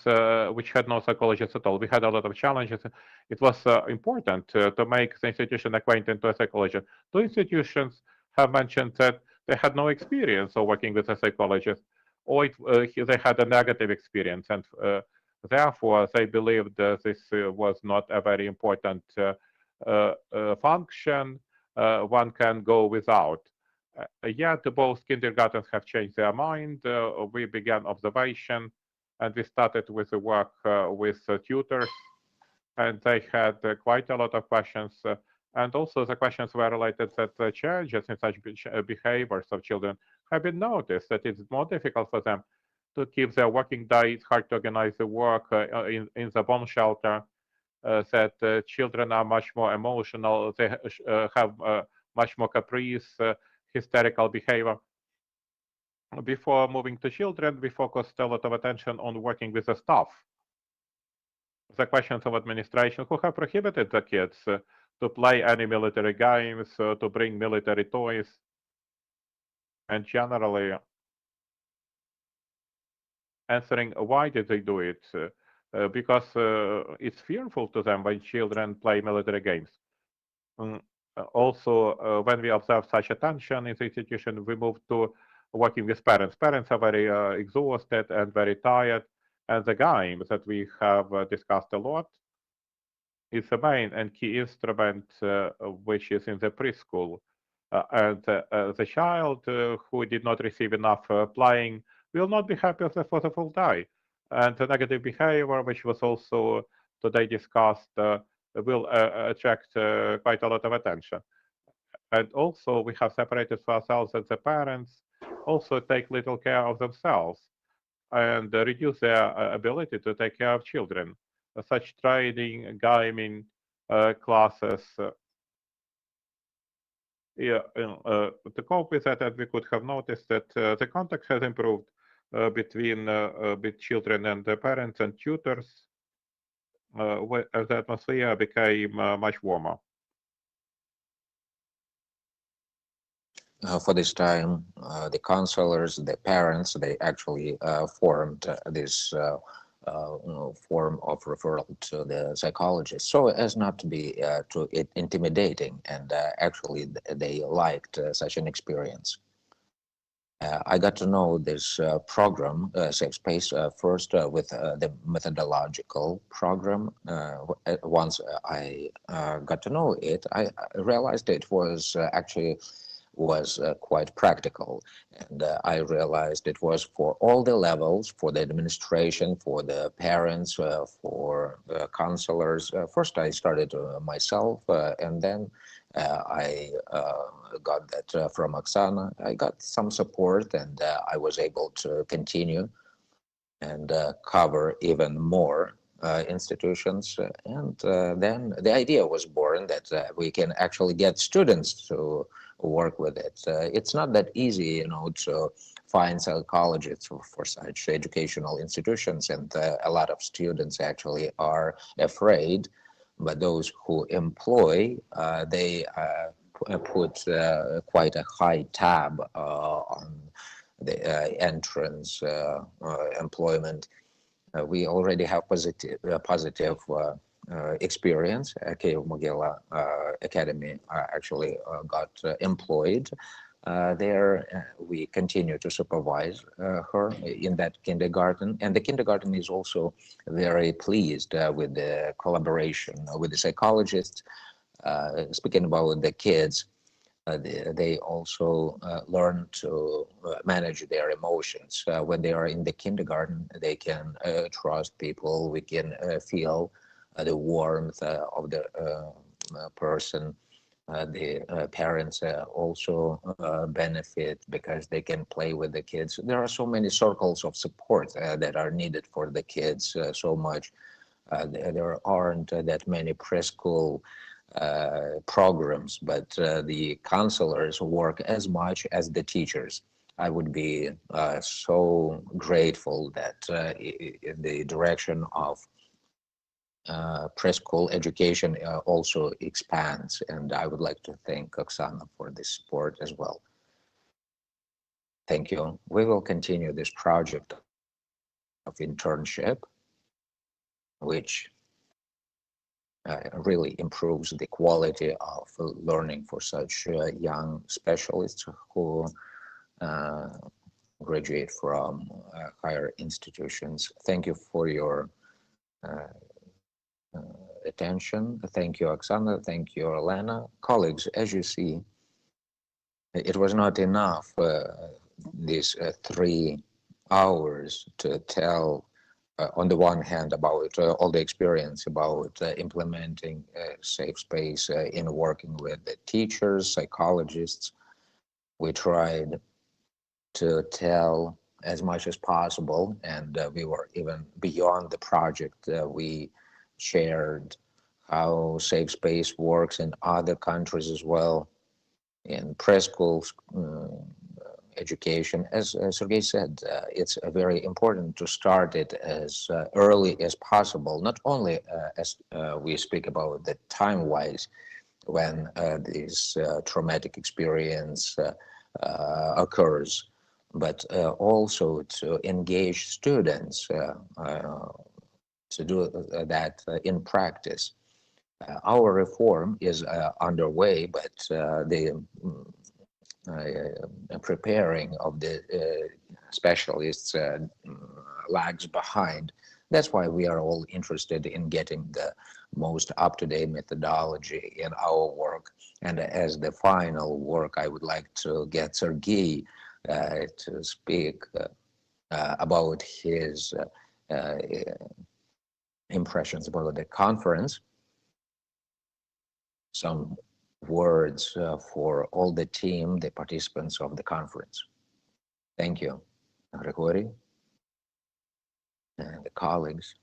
A: which had no psychologists at all. We had a lot of challenges. It was important to make the institution acquainted to a psychologist. 2 institutions have mentioned that they had no experience of working with a psychologist, or they had a negative experience, and therefore they believed this was not a very important function one can go without. Yet both kindergartens have changed their mind. We began observation, and we started with the work with tutors, and they had quite a lot of questions. And also the questions were related that the changes in such behaviors of children have been noticed, that it's more difficult for them to keep their working day. It's hard to organize the work in the bomb shelter, that children are much more emotional. They have much more caprice, hysterical behavior. Before moving to children, we focused a lot of attention on working with the staff. The questions of administration, who have prohibited the kids to play any military games, to bring military toys, and generally answering why did they do it, because it's fearful to them when children play military games. Mm, Also, when we observe such a tension in the institution, we move to working with parents. Parents are very exhausted and very tired, and the game that we have discussed a lot is the main and key instrument which is in the preschool. And the child who did not receive enough playing will not be happy for the full day. And the negative behavior, which was also today discussed, will attract quite a lot of attention. And also, we have separated for ourselves that the parents also take little care of themselves and reduce their ability to take care of children. Such training, gaming classes, to cope with that, and we could have noticed that the contact has improved between children and the parents and tutors, as the atmosphere became much warmer.
D: For this time, the counselors, the parents, they actually formed this form of referral to the psychologist, so as not to be too intimidating, and actually they liked such an experience. I got to know this program, Safe Space, first with the methodological program. Once I got to know it, I realized it was actually quite practical, and I realized it was for all the levels, for the administration, for the parents, for counselors. First I started myself, and then I got that from Oksana. I got some support, and I was able to continue and cover even more institutions. And then the idea was born that we can actually get students to work with it. It's not that easy, to find psychologists for such educational institutions, and a lot of students actually are afraid. But those who employ, they put quite a high tab on the entrance employment. We already have positive experience. Kyiv-Mogila Academy actually got employed there. We continue to supervise her in that kindergarten, and the kindergarten is also very pleased with the collaboration with the psychologists. Speaking about the kids, they also learn to manage their emotions. When they are in the kindergarten, they can trust people. We can feel the warmth of the person. The parents also benefit because they can play with the kids. There are so many circles of support that are needed for the kids so much. There aren't that many preschool programs, but the counselors work as much as the teachers. I would be so grateful that in the direction of preschool education also expands, and I would like to thank Oksana for this support as well. Thank you. We will continue this project of internship, which really improves the quality of learning for such young specialists who graduate from higher institutions. Thank you for your attention. Thank you, Oksana. Thank you, Elena. Colleagues, as you see, it was not enough these 3 hours to tell on the one hand about all the experience about implementing safe space in working with the teachers, psychologists. We tried to tell as much as possible, and we were even beyond the project. We shared how safe space works in other countries as well, in preschool education. As Sergey said, it's very important to start it as early as possible, not only as we speak about the time-wise when this traumatic experience occurs, but also to engage students to do that in practice. Our reform is underway, but the preparing of the specialists lags behind. That's why we are all interested in getting the most up-to-date methodology in our work. And as the final work, I would like to get Sergei to speak about his impressions about the conference. Some words for all the team, the participants of the conference. Thank you, Grigory, and the colleagues.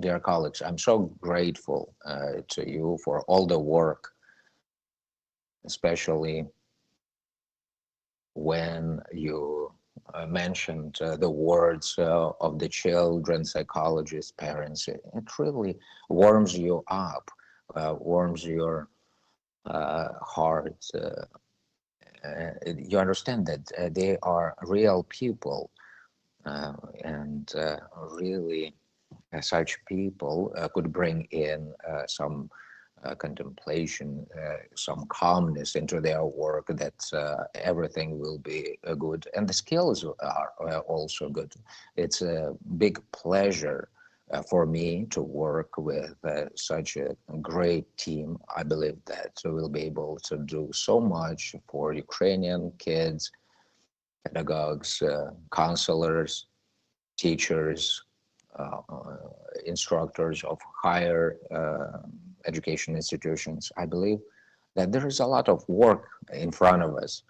D: Dear colleagues, I'm so grateful to you for all the work, especially when you mentioned the words of the children, psychologists, parents. It really warms you up, warms your heart. You understand that they are real people, and really such people could bring in some contemplation, some calmness into their work, that everything will be good. And the skills are also good. It's a big pleasure for me to work with such a great team. I believe that we'll be able to do so much for Ukrainian kids, pedagogues, counselors, teachers, instructors of higher education institutions. I believe that there is a lot of work in front of us.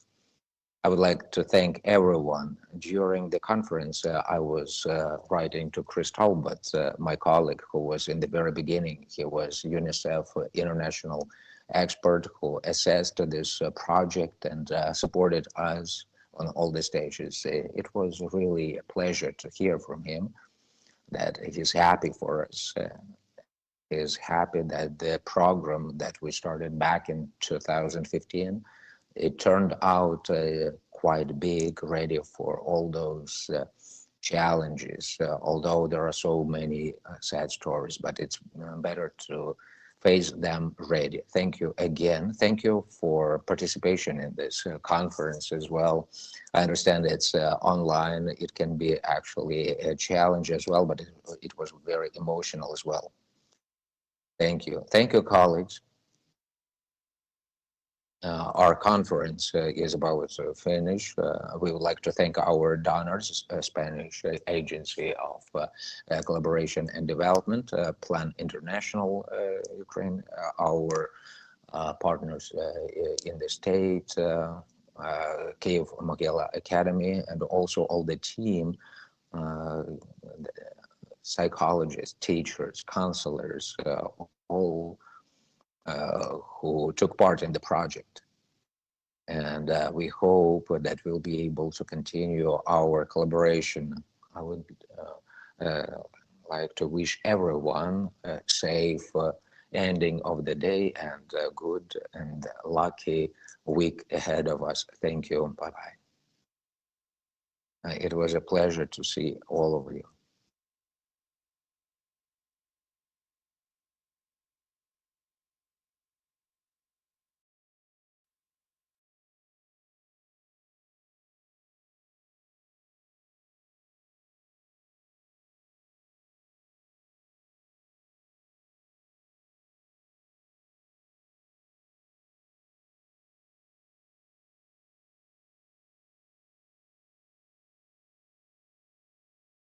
D: I would like to thank everyone. During the conference, I was writing to Chris Talbot, my colleague, who was in the very beginning. He was UNICEF international expert who assessed this project and supported us on all the stages. It was really a pleasure to hear from him that he's happy for us. He's happy that the program that we started back in 2015, it turned out quite big, ready for all those challenges, although there are so many sad stories, but it's better to face them ready. Thank you again. Thank you for participation in this conference as well. I understand it's online. It can be actually a challenge as well, but it was very emotional as well. Thank you. Thank you, colleagues. Our conference is about to finish. We would like to thank our donors, Spanish Agency of Collaboration and Development, Plan International Ukraine, our partners in the state, Kiev Mogila Academy, and also all the team, psychologists, teachers, counselors, all who took part in the project. And we hope that we'll be able to continue our collaboration. I would like to wish everyone a safe ending of the day and a good and lucky week ahead of us. Thank you. Bye-bye. It was a pleasure to see all of you.